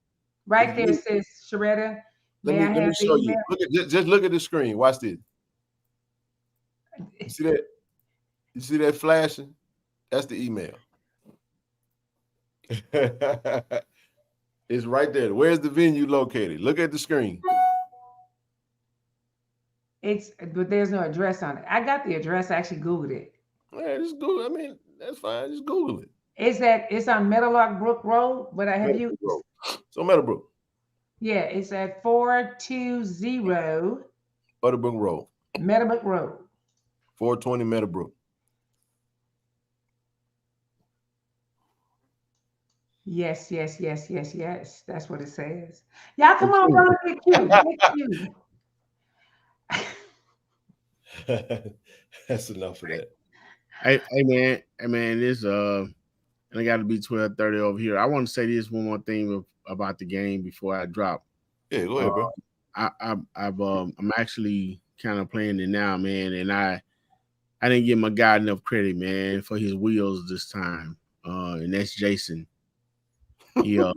Right there says Sharetta. Let me show you. Just look at the screen. Watch this. You see that? You see that flashing? That's the email. It's right there. Where's the venue located? Look at the screen. But there's no address on it. I got the address. I actually Googled it. Yeah, just Google. I mean, that's fine. Just Google it. It's on Meadowlark Brook Road, but I have you. So Meadowbrook. Yeah, it's at 420 Butterbrook Road. Meadowbrook Road. 420 Meadowbrook. Yes. That's what it says. Y'all come on, bro. Get cute. Get cute. That's enough of that. Hey man, this I got to be 12:30 over here. I want to say this one more thing about the game before I drop. Yeah, go ahead, bro. I'm actually kind of playing it now, man, and I didn't give my guy enough credit, man, for his wheels this time. And that's Jason. He yeah,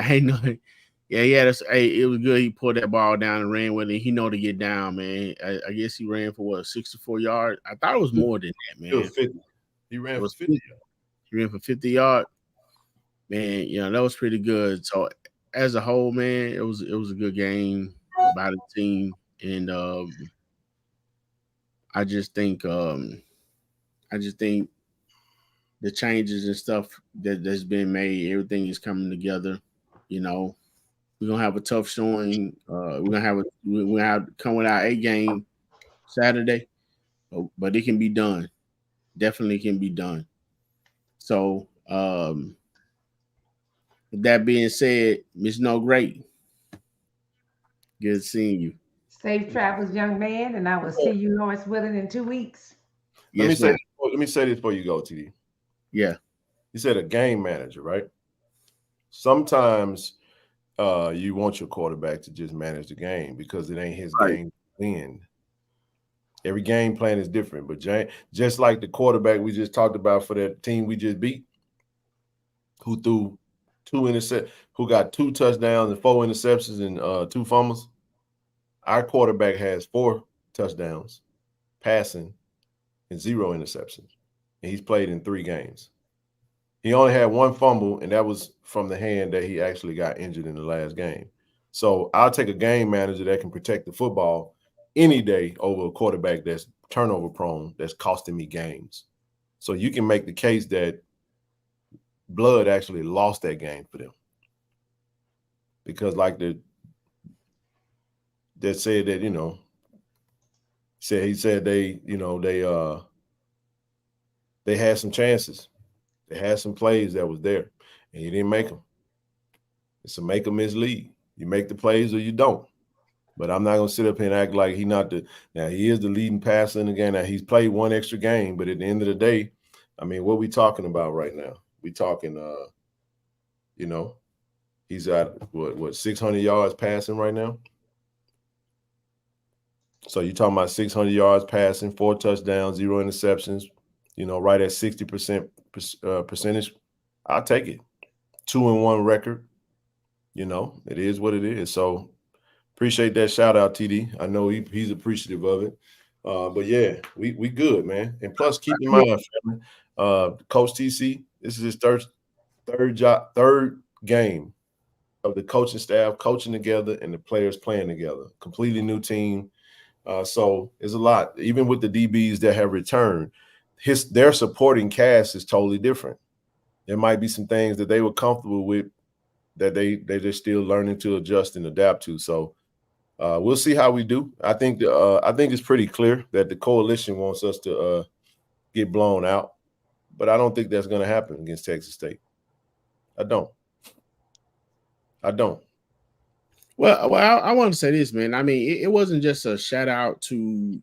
I know. Yeah, it was good. He pulled that ball down and ran with it. He know to get down, man. I guess he ran for what, 64 yards? I thought it was more than that, man. It was 50. He ran for 50 yards. He ran for 50 yards. Man, that was pretty good. So as a whole, man, it was a good game by the team. And I just think the changes and stuff that's been made, everything is coming together. We're gonna have a tough showing. We're gonna have to come with our A game Saturday, but it can be done. Definitely can be done. So with that being said, Miss No Great, good seeing you. Safe travels, young man, and I will see you, Lawrence Willing, in 2 weeks. Let me say this before you go, TD. Yeah. You said a game manager, right? Sometimes you want your quarterback to just manage the game because it ain't his game to win. Every game plan is different, but just like the quarterback we just talked about for that team we just beat, who threw 2 interceptions, who got 2 touchdowns and 4 interceptions and 2 fumbles. Our quarterback has 4 touchdowns, passing, and 0 interceptions, and he's played in 3 games. He only had 1 fumble, and that was from the hand that he actually got injured in the last game. So I'll take a game manager that can protect the football any day over a quarterback that's turnover prone, that's costing me games. So you can make the case that Blood actually lost that game for them. Because like that said that, he said they had some chances. They had some plays that was there, and he didn't make them. It's a make or miss league. You make the plays or you don't. But I'm not going to sit up here and act like he is the leading passer in the game. Now, he's played 1 extra game, but at the end of the day, I mean, what are we talking about right now? We talking, he's at, what, 600 yards passing right now? So you're talking about 600 yards passing, 4 touchdowns, 0 interceptions, right at 60% percentage. I'll take it. 2-1 record. It is what it is. So appreciate that shout out, TD. I know he's appreciative of it. But yeah, we good, man. And plus, keep in mind, Coach TC, this is his third game of the coaching staff coaching together and the players playing together. Completely new team. So it's a lot. Even with the DBs that have returned, their supporting cast is totally different. There might be some things that they were comfortable with that they're still learning to adjust and adapt to. So we'll see how we do. I think it's pretty clear that the coalition wants us to get blown out, but I don't think that's going to happen against Texas State. I don't. Well, I want to say this, man. I mean, it wasn't just a shout out to,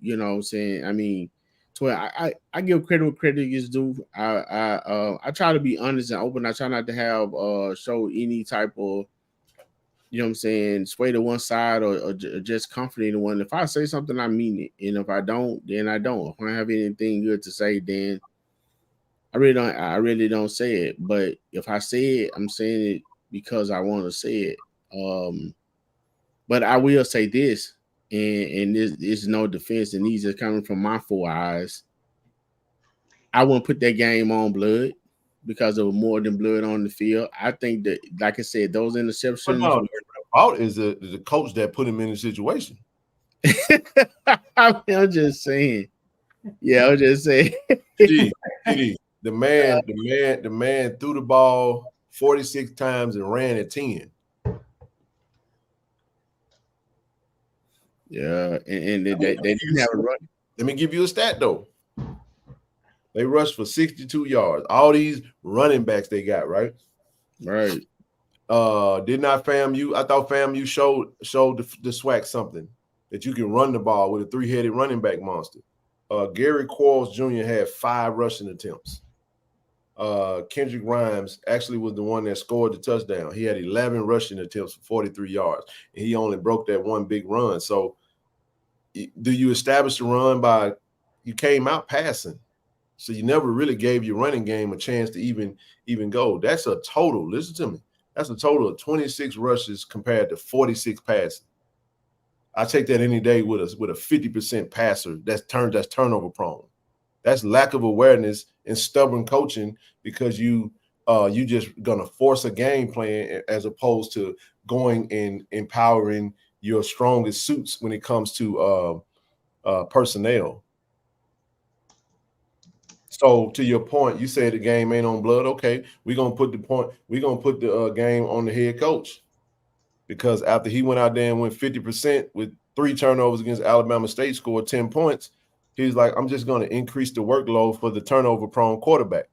I mean, to I give credit where credit is due. I try to be honest and open. I try not to have show any type of, sway to one side or just comfort anyone. If I say something, I mean it, and if I don't, then I don't. If I don't have anything good to say, then I really don't say it. But if I say it, I'm saying it because I want to say it. But I will say this, and this is no defense, and these are coming from my 4 eyes. I wouldn't put that game on, Blood. because of more than blood on the field. I think that, like I said, those But interceptions. no, the fault is the coach that put him in the situation. I'm just saying. Yeah, I'm just saying. Gee, the man threw the ball 46 times and ran at 10. Yeah, and they didn't have a run. Let me give you a stat though. They rushed for 62 yards. All these running backs they got, right? Right. Did not FAMU? I thought FAMU showed the SWAC something that you can run the ball with a 3-headed running back monster. Gary Quarles Jr. had 5 rushing attempts. Kendrick Rhymes actually was the one that scored the touchdown. He had 11 rushing attempts for 43 yards, and he only broke that one big run. So do you establish the run by you came out passing? So you never really gave your running game a chance to even go. That's a total, listen to me, that's a total of 26 rushes compared to 46 passing. I take that any day with a 50% passer that's turnover prone. That's lack of awareness and stubborn coaching because you just gonna force a game plan as opposed to going and empowering your strongest suits when it comes to personnel. So to your point, you say the game ain't on blood. Okay, we're gonna put the game on the head coach, because after he went out there and went 50% with 3 turnovers against Alabama State, scored 10 points, he's like, I'm just gonna increase the workload for the turnover prone quarterback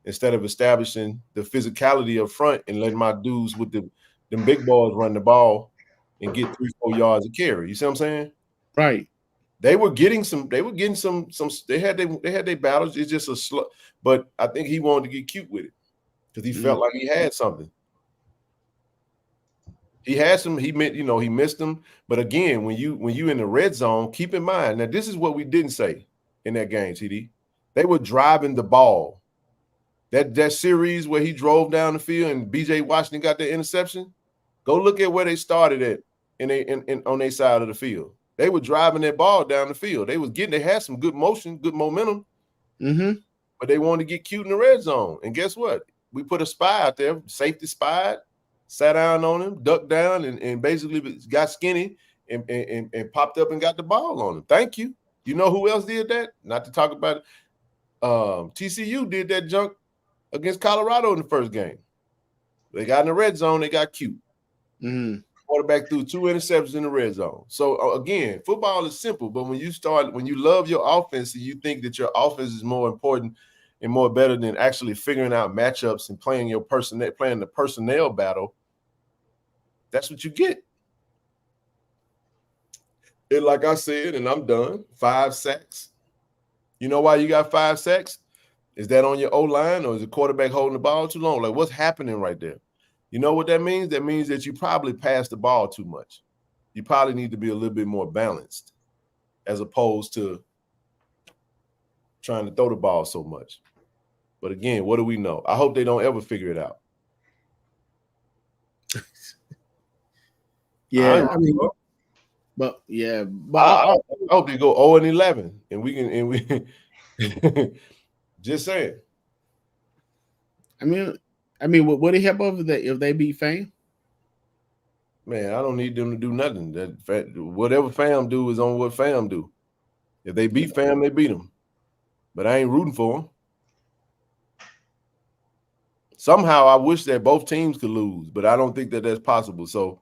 instead of establishing the physicality up front and letting my dudes with them big balls run the ball and get 3-4 yards of carry. You see what I'm saying? Right. They had their battles. It's just a slow, but I think he wanted to get cute with it because he felt like he had something. He missed them. But again, when you in the red zone, keep in mind, now this is what we didn't say in that game, TD. They were driving the ball. That series where he drove down the field and BJ Washington got the interception, go look at where they started at on their side of the field. They were driving that ball down the field. They had some good motion, good momentum, but they wanted to get cute in the red zone. And guess what? We put a spy out there, safety spied, sat down on him, ducked down, and basically got skinny and popped up and got the ball on him. Thank you. You know who else did that? Not to talk about it. TCU did that junk against Colorado in the first game. They got in the red zone, they got cute. Quarterback threw 2 interceptions in the red zone. So again, football is simple, but when you love your offense and you think that your offense is more important and more better than actually figuring out matchups and playing the personnel battle, that's what you get. And like I said, and I'm done, 5 sacks. You know why you got 5 sacks? Is that on your O-line, or is the quarterback holding the ball too long? Like, what's happening right there? You know what that means? That means that you probably pass the ball too much. You probably need to be a little bit more balanced as opposed to trying to throw the ball so much. But again, what do we know? I hope they don't ever figure it out. Yeah, I hope they go 0-11 and we just saying. I mean, would it help if they beat FAM? Man, I don't need them to do nothing. Whatever FAM do is on what FAM do. If they beat FAM, they beat them. But I ain't rooting for them. Somehow I wish that both teams could lose, but I don't think that that's possible. So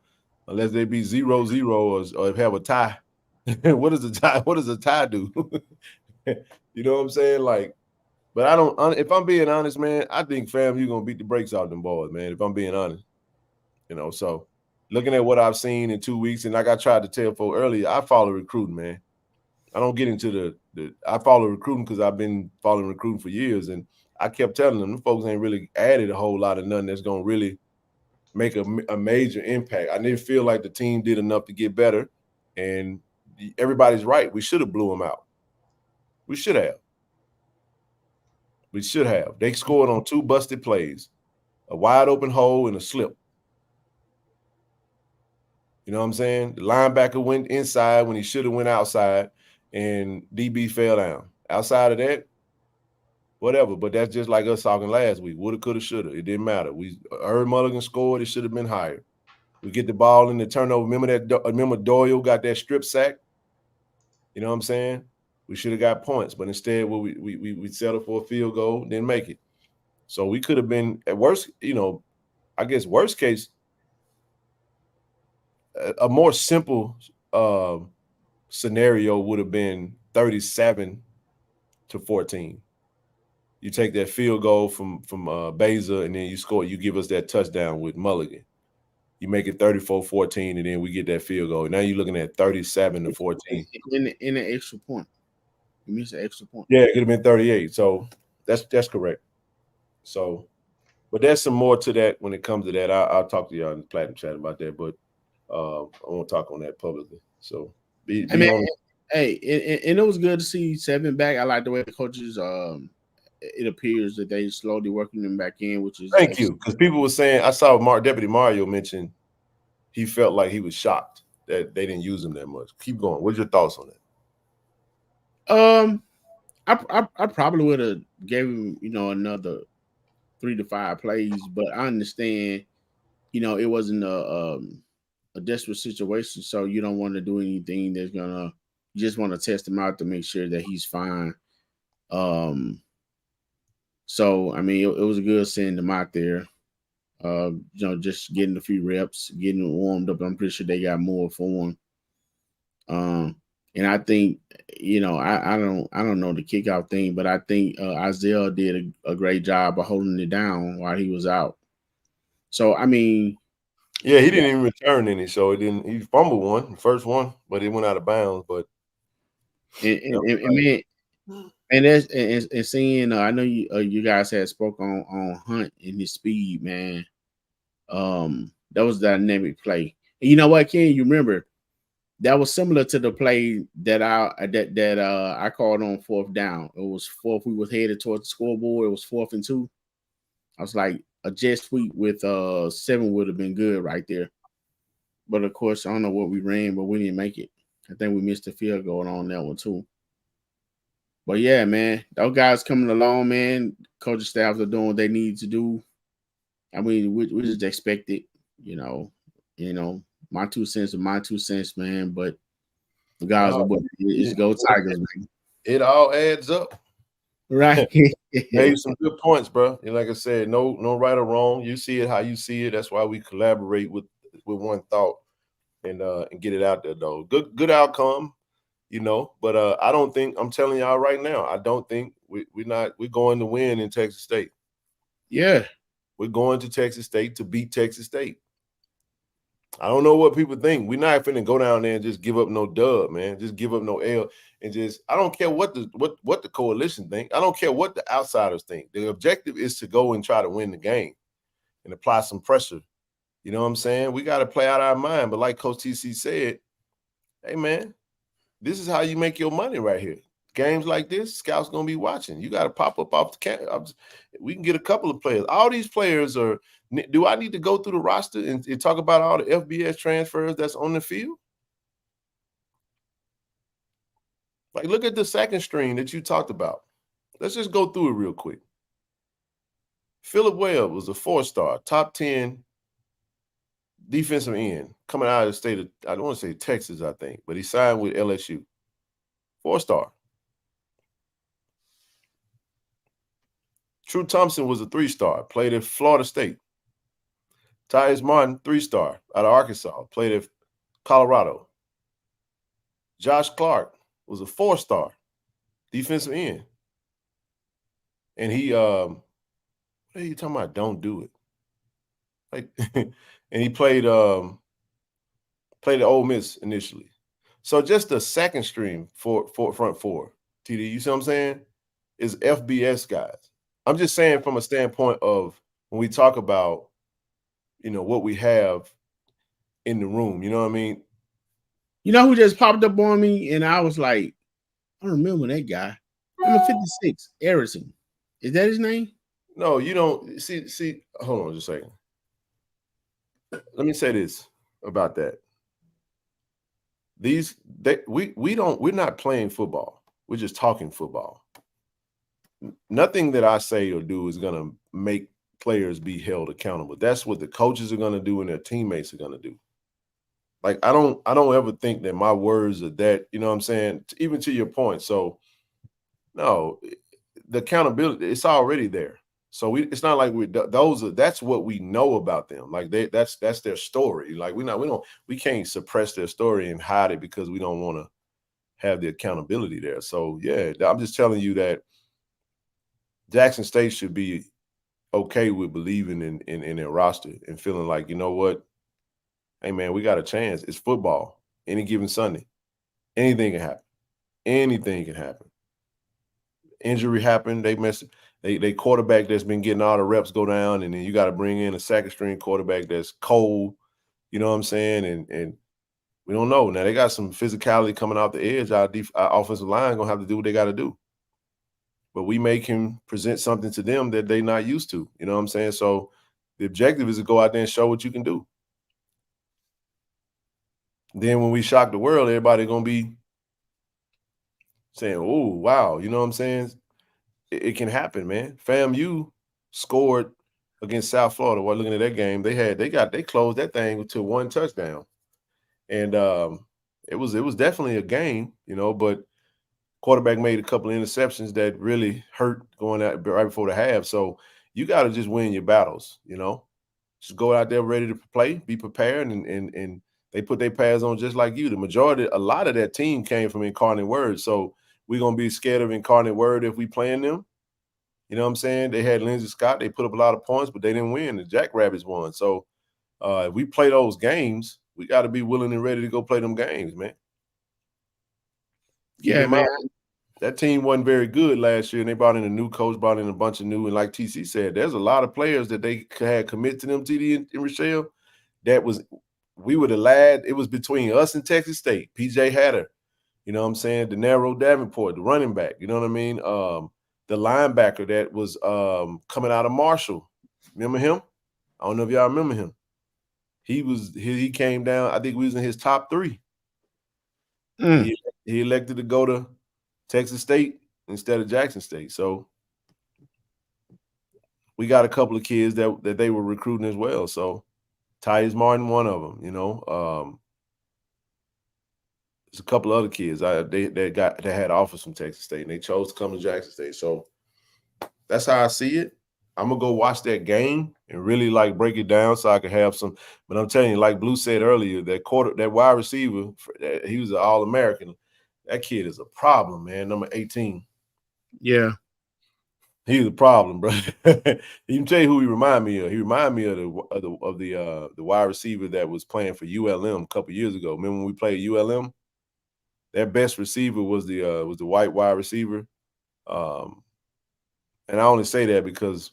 unless they be 0-0 or have a tie, what does a tie do? You know what I'm saying? Like, but I don't. If I'm being honest, man, I think FAMU gonna beat the brakes out of them boys, man. If I'm being honest, So looking at what I've seen in 2 weeks, and like I tried to tell folks earlier, I follow recruiting, man. I don't get into I follow recruiting because I've been following recruiting for years, and I kept telling them folks ain't really added a whole lot of nothing that's gonna really make a major impact. I didn't feel like the team did enough to get better, and everybody's right. We should have blew them out. We should have. They scored on 2 busted plays, a wide open hole and a slip. You know what I'm saying? The linebacker went inside when he should have went outside, and DB fell down. Outside of that, whatever. But that's just like us talking last week. Woulda, coulda, shoulda. It didn't matter. We heard Mulligan scored. It should have been higher. We get the ball in the turnover. Remember Doyle got that strip sack? You know what I'm saying? We should have got points, but instead we settled for a field goal, didn't make it. So we could have been at worst, I guess worst case, a more simple scenario would have been 37-14. You take that field goal from Beza, and then you score. You give us that touchdown with Mulligan. You make it 34-14, and then we get that field goal. Now you're looking at 37-14. In an extra point. You missed an extra point. Yeah, it could have been 38. So that's correct. So, but there's some more to that when it comes to that. I'll talk to y'all in the Platinum Chat about that, but I won't talk on that publicly. So be I mean, on. Hey, and it was good to see Seven back. I like the way the coaches it appears that they slowly working them back in, which is Thank you. Because people were saying, I saw Deputy Mario mention he felt like he was shocked that they didn't use him that much. Keep going. What's your thoughts on that? I probably would have gave him, another 3 to 5 plays, but I understand, it wasn't a desperate situation, so you don't want to do anything that's gonna. You just want to test him out to make sure that he's fine. So I mean, it was good seeing them out there. Just getting a few reps, getting warmed up. I'm pretty sure they got more for him. And I think, I don't know the kickoff thing, but I think Isaiah did a great job of holding it down while he was out. So I mean, yeah, he didn't even return any, so he fumbled one, first one, but it went out of bounds. But and seeing, I know you guys had spoke on Hunt and his speed, man. That was a dynamic play. And you know what, Ken? You remember that was similar to the play that I called on 4th down. It was 4th. We was headed towards the scoreboard. It was 4th and 2. I was like, a jet sweep with 7 would have been good right there. But of course, I don't know what we ran, but we didn't make it. I think we missed the field goal on that one too. But yeah, man, those guys coming along, man. Coaching staffs are doing what they need to do. I mean, we just expect it, my 2 cents are my 2 cents, man. But the guys are what it's go Tigers, man. It all adds up. Right. Made some good points, bro. And like I said, no right or wrong. You see it how you see it. That's why we collaborate with one thought and get it out there, though. Good outcome, But I don't think, I'm telling y'all right now, I don't think we're going to win in Texas State. Yeah. We're going to Texas State to beat Texas State. I don't know what people think. We're not finna go down there and just give up no dub, man. Just give up no L. And I don't care what the coalition think. I don't care what the outsiders think. The objective is to go and try to win the game and apply some pressure. You know what I'm saying? We got to play out our mind. But like Coach TC said, hey, man, this is how you make your money right here. Games like this, scouts going to be watching. You got to pop up off the camp. We can get a couple of players. All these players are – do I need to go through the roster and talk about all the FBS transfers that's on the field? Like, look at the second string that you talked about. Let's just go through it real quick. Phillip Webb was a 4-star, top 10 defensive end coming out of the state of, I don't want to say Texas, I think, but he signed with LSU. 4-star. True Thompson was a 3-star, played at Florida State. Tyus Martin, 3-star, out of Arkansas, played at Colorado. Josh Clark was a 4-star defensive end. And he, what are you talking about? Don't do it. Like, and he played at Ole Miss initially. So just the second stream for front four, TD, you see what I'm saying, is FBS guys. I'm just saying from a standpoint of when we talk about, what we have in the room, you know what I mean? You know who just popped up on me, and I was like, I don't remember that guy. Number 56, Harrison. Is that his name? No, you don't. See, hold on just a second. Let me say this about that. We're not playing football. We're just talking football. nothing that I say or do is going to make players be held accountable. That's what the coaches are going to do and their teammates are going to do. Like, I don't ever think that my words are that, you know what I'm saying? Even to your point. So, no, the accountability, it's already there. So it's not like that's what we know about them. Like that's their story. Like we can't suppress their story and hide it because we don't want to have the accountability there. So yeah, I'm just telling you that Jackson State should be okay with believing in their roster and feeling like, you know what? Hey man, we got a chance. It's football. Any given Sunday. Anything can happen. Anything can happen. Injury happened. They quarterback that's been getting all the reps go down, and then you got to bring in a second string quarterback that's cold. You know what I'm saying? And we don't know. Now they got some physicality coming off the edge. Our offensive line gonna have to do what they got to do. But we make him present something to them that they're not used to. You know what I'm saying? So the objective is to go out there and show what you can do. Then when we shock the world, everybody gonna be saying, "Oh, wow," you know what I'm saying? It can happen, man. FAMU scored against South Florida. While looking at that game, they closed that thing to 1 touchdown, and it was definitely a game, you know. But quarterback made a couple of interceptions that really hurt going out right before the half. So you got to just win your battles, you know. Just go out there ready to play, be prepared, and they put their pads on just like you. A lot of that team came from Incarnate Word, so we're going to be scared of Incarnate Word if we playing them. You know what I'm saying? They had Lindsey Scott. They put up a lot of points, but they didn't win. The Jackrabbits won. So if we play those games, we got to be willing and ready to go play them games, man. Yeah, man. That team wasn't very good last year, and they brought in a new coach, brought in a bunch of new, and like TC said, there's a lot of players that they had commit to them, TD and Rochelle. We were the lad. It was between us and Texas State. PJ Hatter, you know what I'm saying? DeNaro Davenport, the running back, you know what I mean? The linebacker that was coming out of Marshall. Remember him? I don't know if y'all remember him. He came down. I think we was in his top 3. He elected to go to Texas State instead of Jackson State. So we got a couple of kids that they were recruiting as well. So Tyus Martin, one of them, you know. There's a couple other kids that had offers from Texas State, and they chose to come to Jackson State. So that's how I see it. I'm gonna go watch that game and really like break it down so I can have some. But I'm telling you, like Blue said earlier, that wide receiver, he was an All-American. That kid is a problem, man. Number 18. Yeah, he's a problem, bro. He can tell you who he remind me of. He remind me of the wide receiver that was playing for ULM a couple years ago. Remember when we played ULM? Their best receiver was the white wide receiver. And I only say that because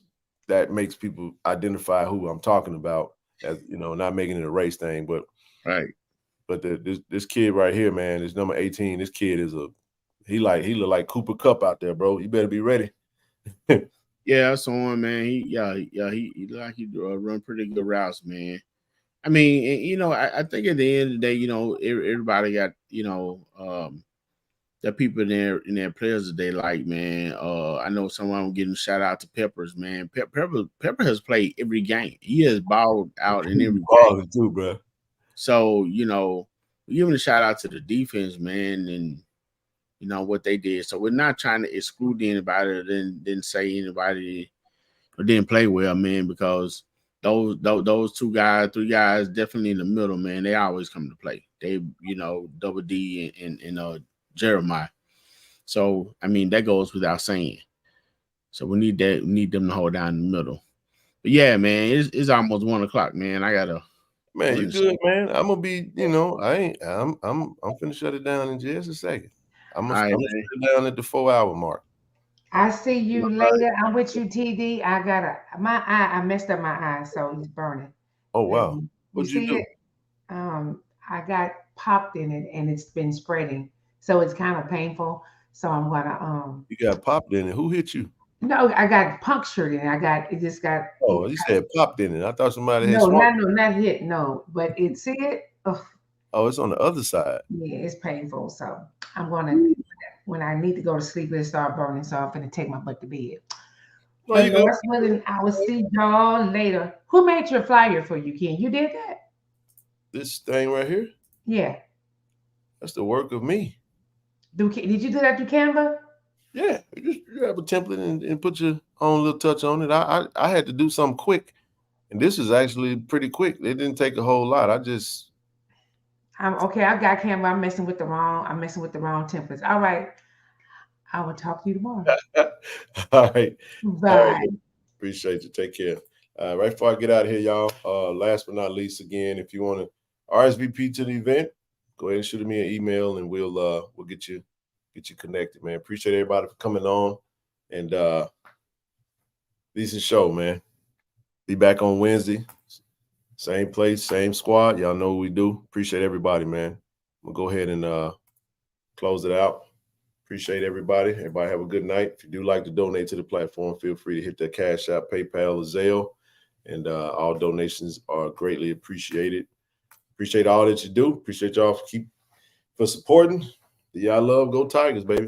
that makes people identify who I'm talking about, as you know, not making it a race thing. But right. But this kid right here, man, is number 18. This kid is he look like Cooper Kupp out there, bro. You better be ready. Yeah, I saw him, man. He look like he run pretty good routes, man. I mean, you know, I think at the end of the day, you know, everybody got, you know, the people in their players that they like, man. I know someone getting shout out to Peppers, man. Pepper has played every game. He has balled out in every game too, bro. So, you know, giving a shout out to the defense, man, and you know what they did. So we're not trying to exclude anybody or didn't say anybody or didn't play well, man, because those 3 guys definitely in the middle, man. They always come to play. They, you know, Double D and Jeremiah. So I mean that goes without saying. So we need them to hold down in the middle. But yeah, man, it's almost 1 o'clock, man. I gotta. Man, you good, man? I'm gonna be, you know, I'm finna shut it down in just a second. I'm gonna shut it down at the 4-hour mark. I see you later. I'm with you, TD. I messed up my eye, so it's burning. Oh wow. What'd you do? It? I got popped in it and it's been spreading. So it's kind of painful. So I'm gonna You got popped in it. Who hit you? No, I got punctured in it. It just got. Oh, you said popped in it. I thought somebody had. Not hit. No, but see it. Ugh. Oh, it's on the other side. Yeah, it's painful. So I'm gonna. when I need to go to sleep, it'll start burning. So I'm finna take my butt to bed. No, But you good. Lord's willing, I will see y'all later. Who made your flyer for you, Ken? You did that? This thing right here, Yeah. that's the work of me. Did you do that through Canva? Yeah, you have a template and put your own little touch on it. I had to do something quick, and this is actually pretty quick. It didn't take a whole lot. I'm okay. I've got Canva. I'm messing with the wrong templates. All right. I will talk to you tomorrow. All right. Bye. All right. Appreciate you. Take care. Right before I get out of here, y'all, last but not least, again, if you want to RSVP to the event, go ahead and shoot me an email and we'll get you connected, man. Appreciate everybody for coming on, and decent show, man. Be back on Wednesday, same place, same squad. Y'all know what we do. Appreciate everybody, man. We'll go ahead and close it out. Appreciate everybody. Everybody have a good night. If you do like to donate to the platform, feel free to hit that Cash App, PayPal, or Zelle, and all donations are greatly appreciated. Appreciate all that you do. Appreciate y'all for supporting. The y'all love. Go Tigers, baby.